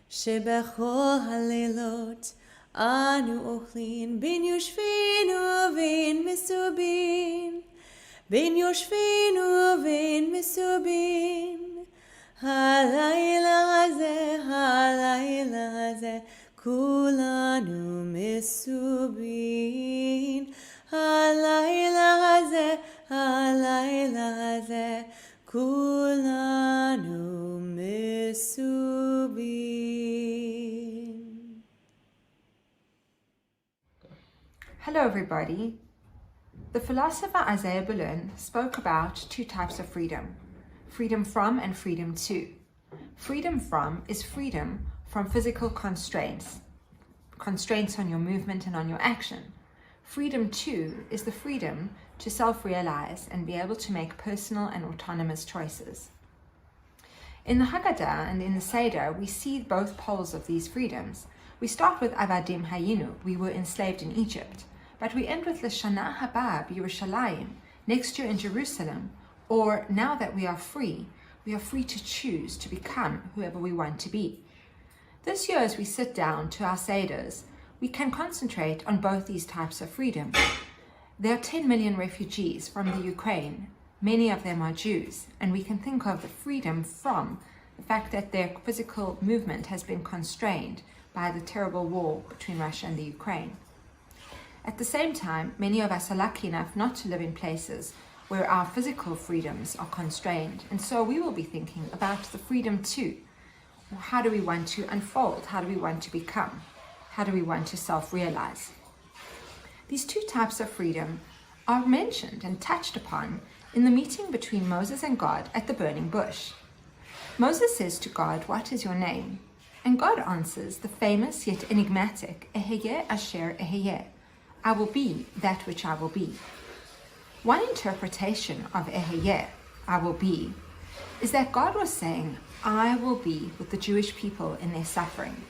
Shebechol halelot anu ochlin, bin yoshvin uvein misubin, bin yoshvin uvein misubin, halayla hazeh, kulanu misubin, halayla hazeh, kulanu misubin. Hello everybody. The philosopher Isaiah Berlin spoke about 2 types of freedom. Freedom from and freedom to. Freedom from is freedom from physical constraints on your movement and on your action. Freedom to is the freedom to self-realize and be able to make personal and autonomous choices. In the Haggadah and in the Seder, we see both poles of these freedoms. We start with Avadim Hayinu, we were enslaved in Egypt, but we end with L'Shana Haba Yerushalayim, next year in Jerusalem, or now that we are free to choose to become whoever we want to be. This year, as we sit down to our Seders, we can concentrate on both these types of freedom. There are 10 million refugees from the Ukraine. Many of them are Jews, and we can think of the freedom from the fact that their physical movement has been constrained by the terrible war between Russia and the Ukraine. At the same time, many of us are lucky enough not to live in places where our physical freedoms are constrained, and so we will be thinking about the freedom to. How do we want to unfold? How do we want to become? How do we want to self-realize? These 2 types of freedom are mentioned and touched upon in the meeting between Moses and God at the burning bush. Moses says to God, "What is your name?" And God answers the famous yet enigmatic, Eheyeh Asher Eheyeh, I will be that which I will be. One interpretation of Eheyeh, I will be, is that God was saying, I will be with the Jewish people in their suffering.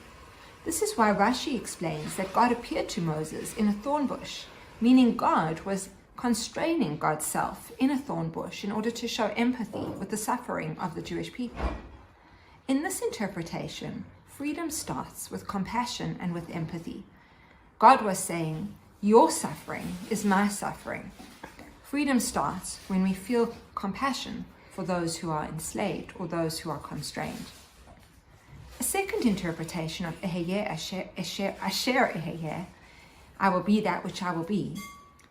This is why Rashi explains that God appeared to Moses in a thorn bush, meaning God was constraining God's self in a thorn bush in order to show empathy with the suffering of the Jewish people. In this interpretation, freedom starts with compassion and with empathy. God was saying, your suffering is my suffering. Freedom starts when we feel compassion for those who are enslaved or those who are constrained. A second interpretation of Eheyeh Asher I will be that which I will be,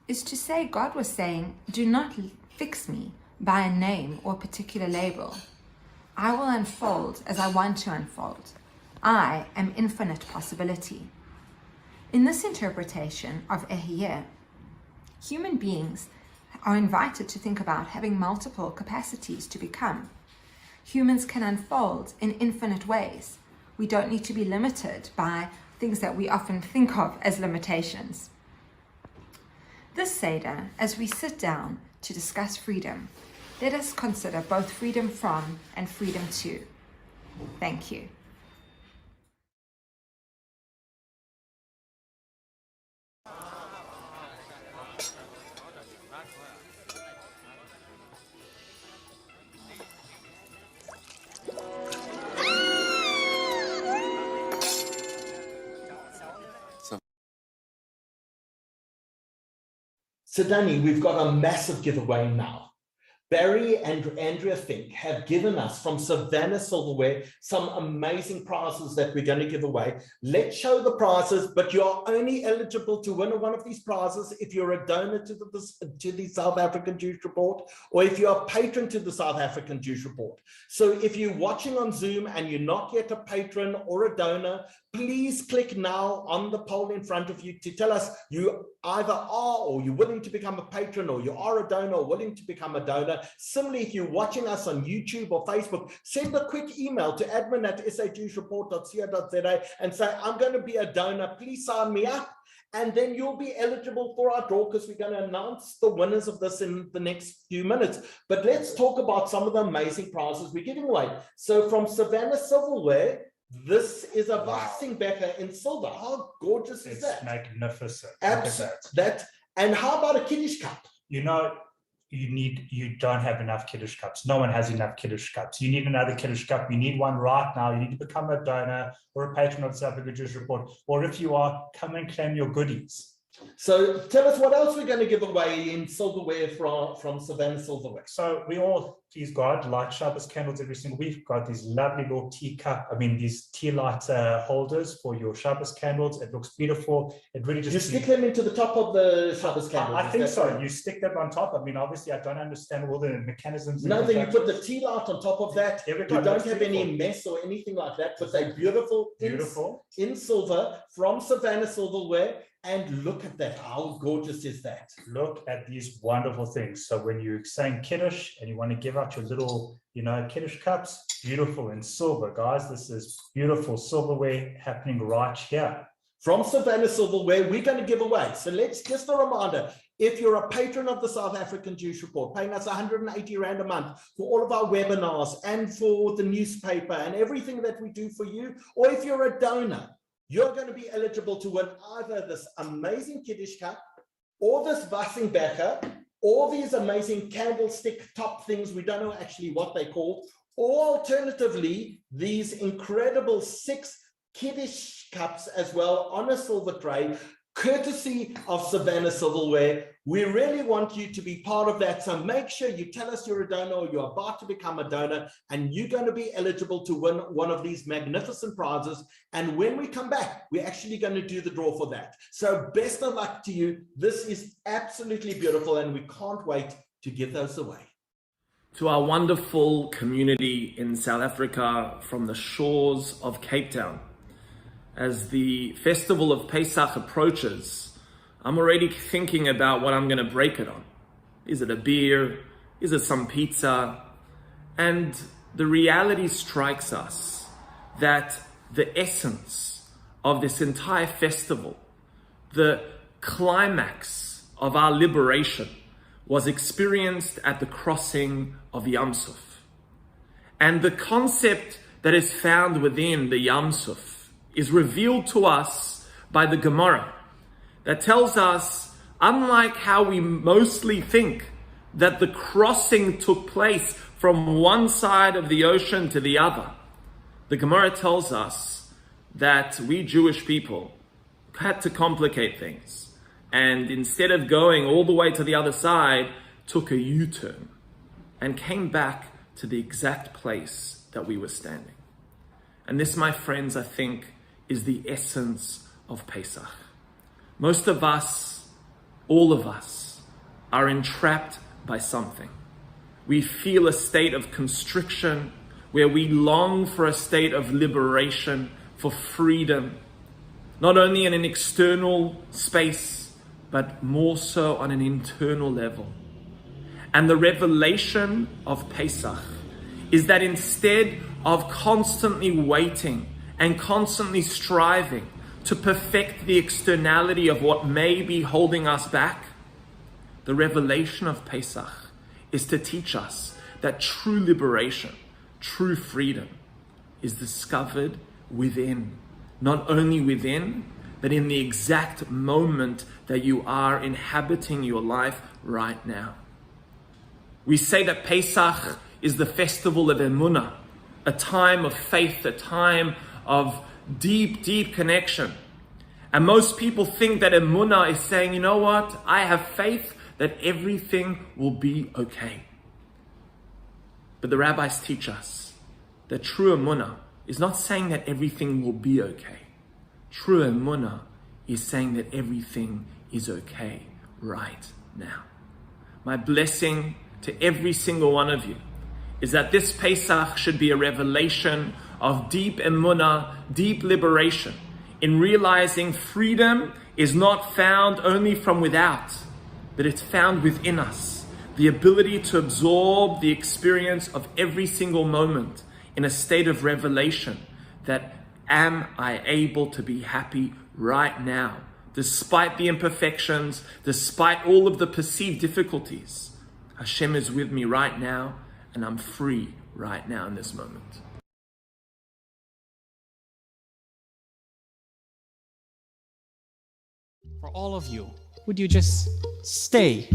is to say God was saying, do not fix me by a name or particular label. I will unfold as I want to unfold. I am infinite possibility. In this interpretation of Ehyeh, human beings are invited to think about having multiple capacities to become. Humans can unfold in infinite ways. We don't need to be limited by things that we often think of as limitations. This Seder, as we sit down to discuss freedom, let us consider both freedom from and freedom to. Thank you. So Danny, we've got a massive giveaway now. Barry and Andrea Fink have given us from Savannah Silverware some amazing prizes that we're going to give away. Let's show the prizes, but you're only eligible to win one of these prizes if you're a donor to the South African Jewish Report, or if you're a patron to the South African Jewish Report. So if you're watching on Zoom and you're not yet a patron or a donor, please click now on the poll in front of you to tell us you either are or you're willing to become a patron, or you are a donor or willing to become a donor. Similarly, if you're watching us on YouTube or Facebook, send a quick email to admin@sajewshreport.co.za and say, I'm going to be a donor, please sign me up. And then you'll be eligible for our draw, because we're going to announce the winners of this in the next few minutes. But let's talk about some of the amazing prizes we're giving away. So from Savannah Silverware, this is a waxing becker in silver. How gorgeous is that? It's magnificent. That. And how about a kiddish cup? You know, you don't have enough kiddish cups. No one has enough kiddish cups. You need another kiddish cup. You need one right now. You need to become a donor or a patron of the South African Jewish Report. Or if you are, come and claim your goodies. So tell us what else we're going to give away in silverware from Savannah Silverware. So we all, please God, light Shabbos candles every single week. We've got these lovely little these tea light holders for your Shabbos candles. It looks beautiful. It really just... You stick them into the top of the Shabbos candles. I think so. Right? You stick them on top. I mean, obviously, I don't understand all the mechanisms. No, then you put the tea light on top of that. You don't have any mess or anything like that, but they're beautiful. In silver from Savannah Silverware. And look at that. How gorgeous is that? Look at these wonderful things. So when you're saying kiddish and you want to give out your little, kiddish cups, beautiful in silver, guys. This is beautiful silverware happening right here. From Savannah Silverware, we're going to give away. So let's just a reminder. If you're a patron of the South African Jewish Report, paying us 180 Rand a month for all of our webinars and for the newspaper and everything that we do for you, or if you're a donor, you're going to be eligible to win either this amazing kiddish cup, or this Vassing Becher, or these amazing candlestick top things. We don't know actually what they're called, or alternatively, these incredible 6 kiddish cups as well on a silver tray, courtesy of Savannah Silverware. We really want you to be part of that. So make sure you tell us you're a donor or you're about to become a donor, and you're going to be eligible to win one of these magnificent prizes. And when we come back, we're actually going to do the draw for that. So best of luck to you. This is absolutely beautiful, and we can't wait to give those away. To our wonderful community in South Africa from the shores of Cape Town. As the festival of Pesach approaches, I'm already thinking about what I'm going to break it on. Is it a beer? Is it some pizza? And the reality strikes us that the essence of this entire festival, the climax of our liberation, was experienced at the crossing of Yam Suf. And the concept that is found within the Yam Suf is revealed to us by the Gemara, that tells us, unlike how we mostly think that the crossing took place from one side of the ocean to the other, the Gemara tells us that we Jewish people had to complicate things, and instead of going all the way to the other side, took a U-turn and came back to the exact place that we were standing. And this, my friends, I think, is the essence of Pesach. Most of us, all of us, are entrapped by something. We feel a state of constriction where we long for a state of liberation, for freedom, not only in an external space, but more so on an internal level. And the revelation of Pesach is that instead of constantly waiting and constantly striving to perfect the externality of what may be holding us back, the revelation of Pesach is to teach us that true liberation, true freedom is discovered within. Not only within, but in the exact moment that you are inhabiting your life right now. We say that Pesach is the festival of Emunah, a time of faith, a time of deep, deep connection. And most people think that Emunah is saying, you know what, I have faith that everything will be okay. But the rabbis teach us that true Emunah is not saying that everything will be okay. True Emunah is saying that everything is okay right now. My blessing to every single one of you is that this Pesach should be a revelation of deep emunah, deep liberation, in realizing freedom is not found only from without, but it's found within us. The ability to absorb the experience of every single moment in a state of revelation that am I able to be happy right now, despite the imperfections, despite all of the perceived difficulties. Hashem is with me right now, and I'm free right now in this moment. For all of you, would you just stay?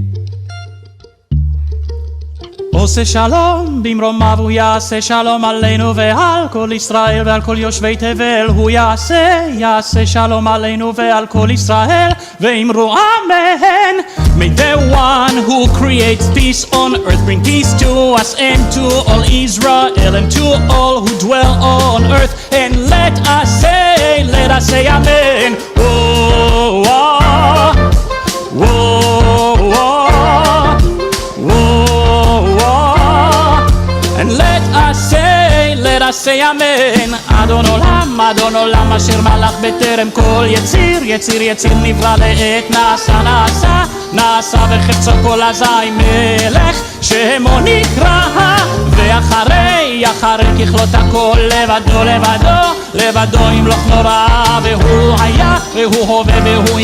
עושה שלום במרומיו הוא יעשה שלום עלינו ועל כל ישראל ועל כל יושבי תבל הוא יעשה שלום עלינו ועל כל ישראל ואמרו אמן. May the one who creates peace on earth bring peace to us and to all Israel and to all who dwell on earth, and let us say amen. Whoa, whoa, whoa, whoa, whoa. And let us say amen. אדון עולם אשר מלך בטרם כל יציר נברא לעת נעשה וחפצו כל אזי מלך שמו נקרא, ואחרי ככלות הכל לבדו ימלוך נורא, והוא היה והוא הווה והוא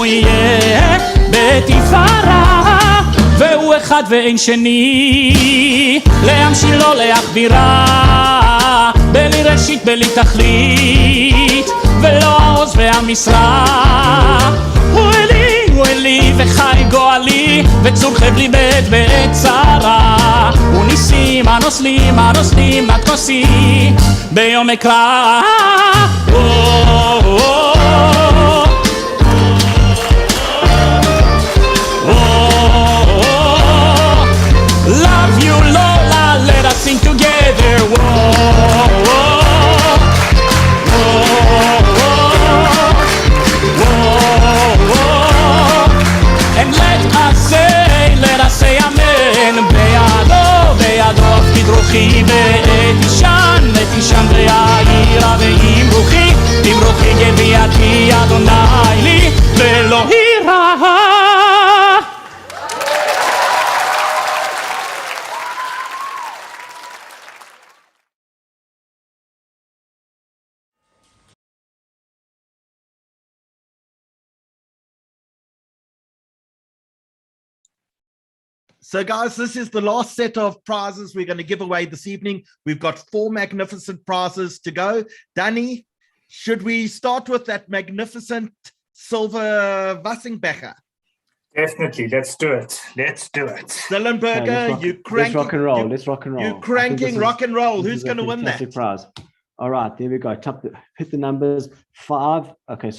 יהיה בתפארה, והוא אחד ואין שני, להמשילו להכבירה, בלי ראשית בלי תכלית, ולא העוז והמשרה. הוא אלי וחי גואלי, וצור חבלי בעת צרה, וניסים הנוסלים עד כוסי ביום אקרא. Love you, Lola, let us sing together. And let us say amen. בידו אפקיד רוחי בעת אישן ויעירה, ואם רוחי גביעתי אדוני לי ולא הירא. So guys, this is the last set of prizes we're going to give away this evening. We've got 4 magnificent prizes to go. Danny, should we start with that magnificent silver Wassingbecher? Definitely, let's do it. Stellenberger, let's rock and roll. You cranking rock and roll. Who's going to win that? Prize. All right, there we go. Hit the numbers. 5, 3,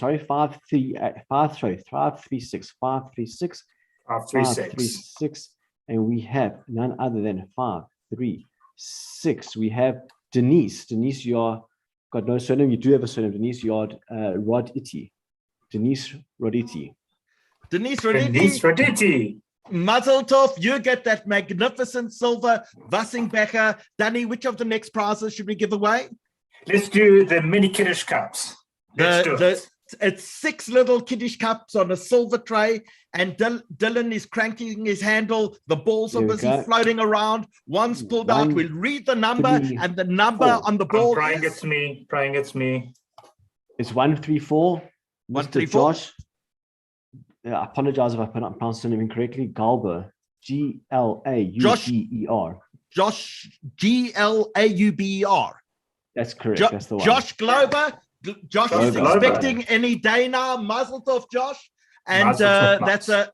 536. And we have none other than 536. We have Denise. Denise, you are got no surname. You do have a surname. Denise, you are Roditi. Denise Roditi. Mazel tov, you get that magnificent silver Wassingbecher. Danny, which of the next prizes should we give away? Let's do the mini kiddish cups. Let's do it. It's 6 little kiddish cups on a silver tray, and Dylan is cranking his handle. The balls are busy floating around. One's pulled out. We'll read the number, and the number on the ball praying it's me. It's 134. 134. Josh. I apologize if I pronounced your name incorrectly. Galber. G-L-A-U-B-E-R. Josh, G-L-A-U-B-E-R. That's correct. That's the one. Josh Glober. Josh is Glober. expecting any day now. Mazel tov, Josh. And that's a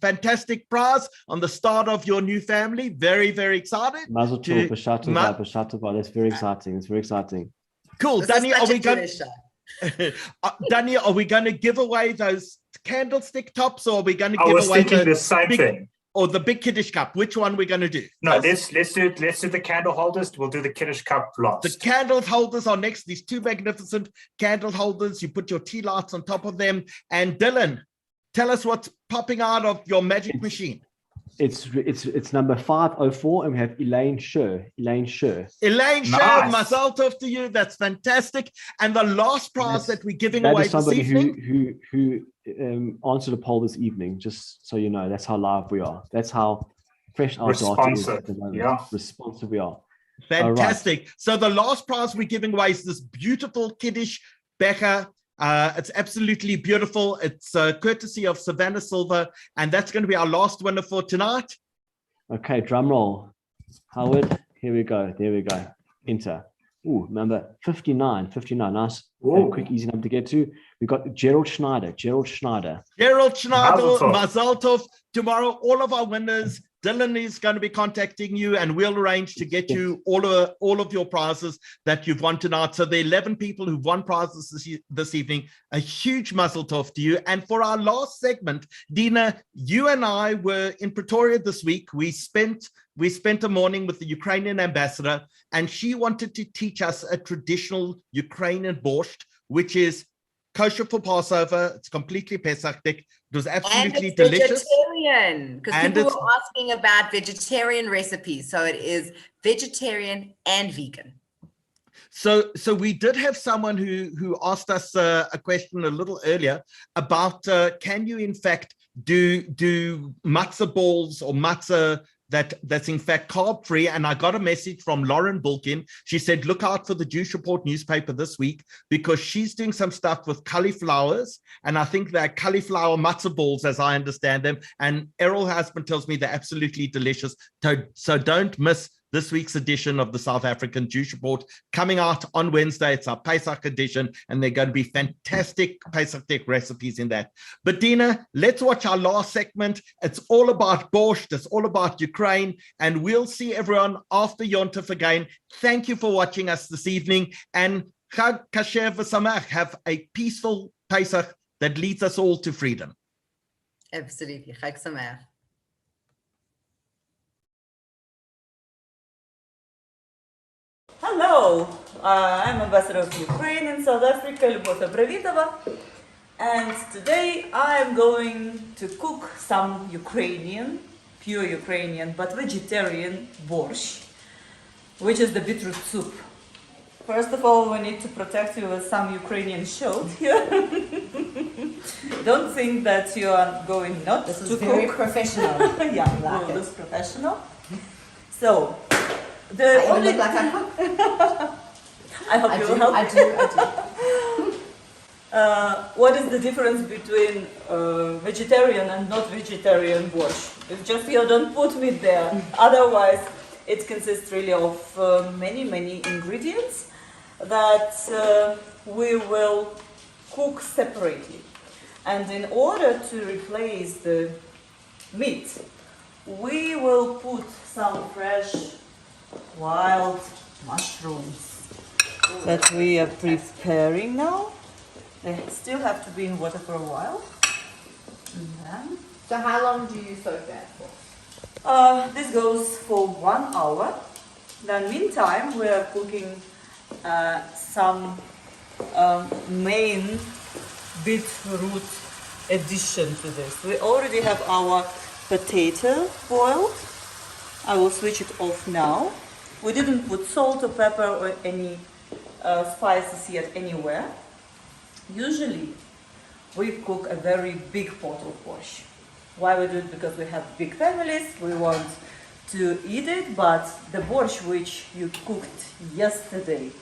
fantastic prize on the start of your new family. Very, very excited. Mazel tov, B'shatova. That's very exciting. It's very exciting. Cool. Danny, are we going Danny, are we going to give away those candlestick tops, or are we going to give away the same thing? Or the big kiddish cup? Which one we're going to do? No, let's do the candle holders. We'll do the kiddish cup last. The candle holders are next. These 2 magnificent candle holders. You put your tea lights on top of them. And Dylan, tell us what's popping out of your magic machine. It's number 504, and we have Elaine Scher. Nice. Mazal tov to you. That's fantastic. And the last prize that we're giving away this evening. Who answered a poll this evening, just so you know. That's how live we are. That's how fresh our data is at the moment. Yeah. Responsive we are. Fantastic. Right. So the last prize we're giving away is this beautiful kiddish becher. It's absolutely beautiful. It's courtesy of Savannah Silver, and that's going to be our last winner for tonight. Okay, drum roll. Howard, here we go. There we go. Enter. Ooh, number 59. Nice. Quick, easy number to get to. We've got Gerald Schneider. Mazal tov. Tomorrow, all of our winners. Dylan is going to be contacting you, and we'll arrange to get you all of your prizes that you've won tonight. So the 11 people who've won prizes this evening, a huge mazel tov to you. And for our last segment, Dina, you and I were in Pretoria this week. We spent a morning with the Ukrainian ambassador, and she wanted to teach us a traditional Ukrainian borscht, which is kosher for Passover. It's completely Pesachnik. It was absolutely delicious. Vegetarian, because people were asking about vegetarian recipes. So it is vegetarian and vegan. So we did have someone who asked us a question a little earlier about can you in fact do matzah balls or matzah that's in fact carb free. And I got a message from Lauren Bulkin. She said, look out for the Jewish Report newspaper this week, because she's doing some stuff with cauliflowers. And I think they're cauliflower matzah balls, as I understand them. And Errol Husband tells me they're absolutely delicious. So don't miss this week's edition of the South African Jewish Report, coming out on Wednesday. It's our Pesach edition, and they're going to be fantastic Pesach recipes in that. But Dina, let's watch our last segment. It's all about borscht. It's all about Ukraine, and we'll see everyone after Yom Tov again. Thank you for watching us this evening, and Chag Kasher v'Samach. Have a peaceful Pesach that leads us all to freedom. Absolutely. Chag Sameach. Hello, I'm Ambassador of Ukraine in South Africa, Lyubov, and today I'm going to cook some pure Ukrainian, but vegetarian borscht, which is the beetroot soup. First of all, we need to protect you with some Ukrainian shield here. Don't think that you are going not to cook. This is very professional. Yeah, like this professional. So, I only look like I cook. I hope you will help. I do. What is the difference between vegetarian and not vegetarian borscht? It's just you don't put meat there. Otherwise, it consists really of many ingredients that we will cook separately. And in order to replace the meat, we will put some fresh wild mushrooms that we are preparing now. They still have to be in water for a while. So how long do you soak that for? This goes for 1 hour. Then meantime, we are cooking some main beetroot addition to this. We already have our potato boiled. I will switch it off now. We didn't put salt or pepper or any spices yet anywhere. Usually we cook a very big pot of borscht. Why we do it? Because we have big families, we want to eat it, but the borscht which you cooked yesterday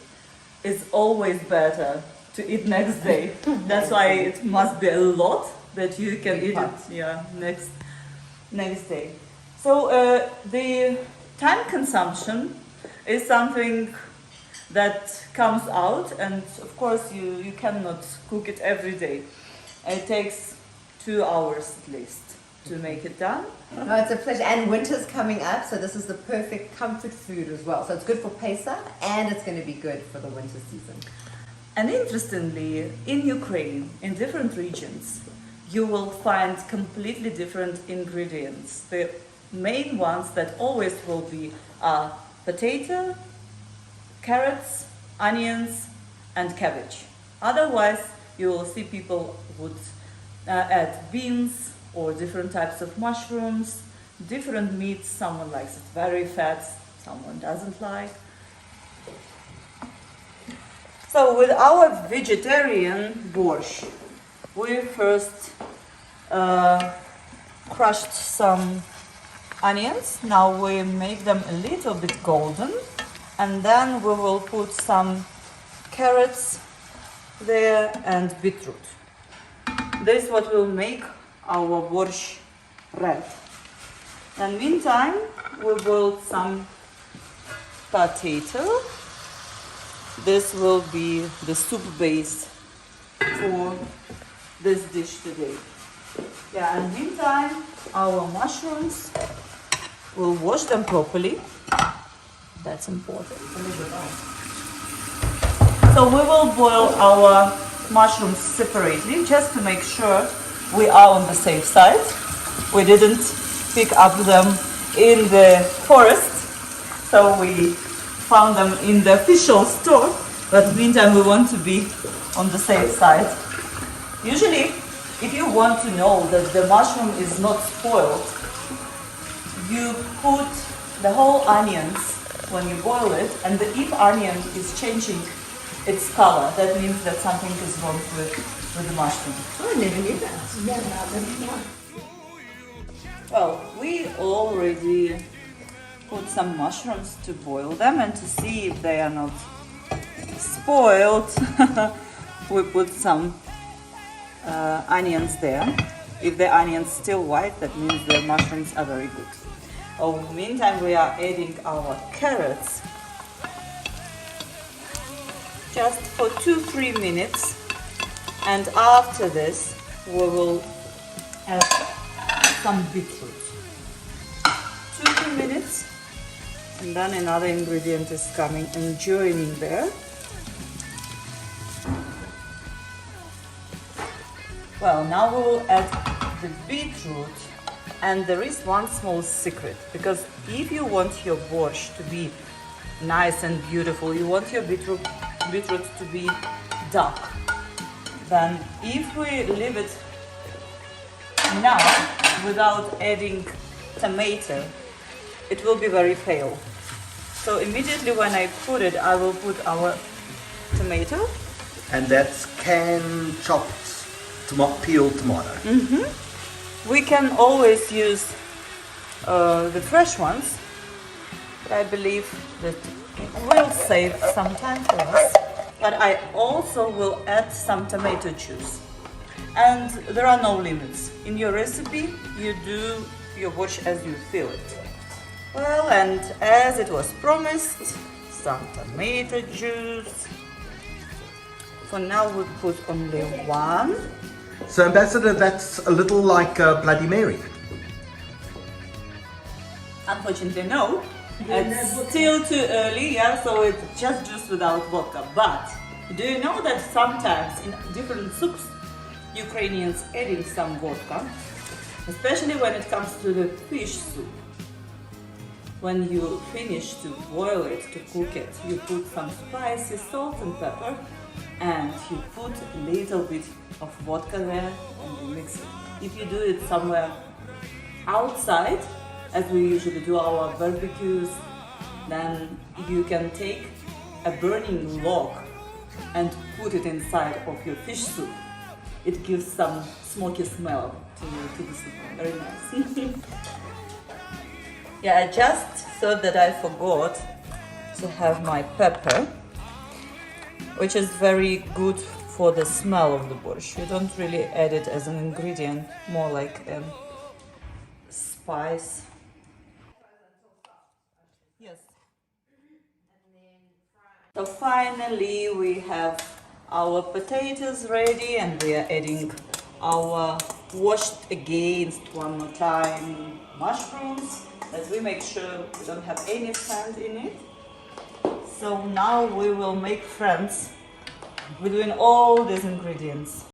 is always better to eat next day. That's why it must be a lot that you can eat it next day. So the time consumption is something that comes out, and of course you cannot cook it every day. It takes 2 hours at least to make it done. No, it's a pleasure. And winter's coming up, so this is the perfect comfort food as well. So it's good for Pesach, and it's going to be good for the winter season. And interestingly, in Ukraine, in different regions, you will find completely different ingredients. The main ones that always will be potato, carrots, onions, and cabbage. Otherwise, you will see people would add beans or different types of mushrooms, different meats. Someone likes it very fat, someone doesn't like. So with our vegetarian borscht, we first crushed some onions. Now we make them a little bit golden, and then we will put some carrots there and beetroot. This is what will make our borscht red. And meantime, we boiled some potato. This will be the soup base for this dish today. Yeah, and meantime, our mushrooms, we'll wash them properly. That's important. So we will boil our mushrooms separately just to make sure we are on the safe side. We didn't pick up them in the forest, so we found them in the official store, but meantime we want to be on the safe side. Usually, if you want to know that the mushroom is not spoiled, you put the whole onions when you boil it, and if onion is changing its color, that means that something is wrong with the mushroom. Oh, I never knew that. Yeah, well, we already put some mushrooms to boil them, and to see if they are not spoiled, we put some onions there. If the onions still white, that means the mushrooms are very good. Oh, meantime, we are adding our carrots just for 2-3 minutes, and after this we will add some beetroot. 2-3 minutes, and then another ingredient is coming and joining there. Well, now we will add the beetroot, and there is one small secret, because if you want your borscht to be nice and beautiful, you want your beetroot to be dark, then if we leave it now without adding tomato, it will be very pale. So immediately when I put it, I will put our tomato. And that's canned chopped peeled tomato. Mm-hmm. We can always use the fresh ones, but I believe that it will save some time for us. But I also will add some tomato juice. And there are no limits. In your recipe, you do your borscht as you feel it. Well, and as it was promised, some tomato juice. For now, we put only one. So, Ambassador, that's a little like Bloody Mary. Unfortunately, no. It's still too early, yeah, so it's just juice without vodka. But do you know that sometimes in different soups, Ukrainians adding some vodka, especially when it comes to the fish soup. When you finish to boil it, to cook it, you put some spices, salt and pepper, and you put a little bit of vodka there and you mix it. If you do it somewhere outside, as we usually do our barbecues, then you can take a burning log and put it inside of your fish soup. It gives some smoky smell to the soup. Very nice. Yeah, I just thought that I forgot to have my pepper, which is very good for the smell of the borscht. You don't really add it as an ingredient, more like a spice. Yes. So finally we have our potatoes ready, and we are adding our washed against one more time mushrooms, that we make sure we don't have any sand in it. So now we will make friends. We're doing all these ingredients.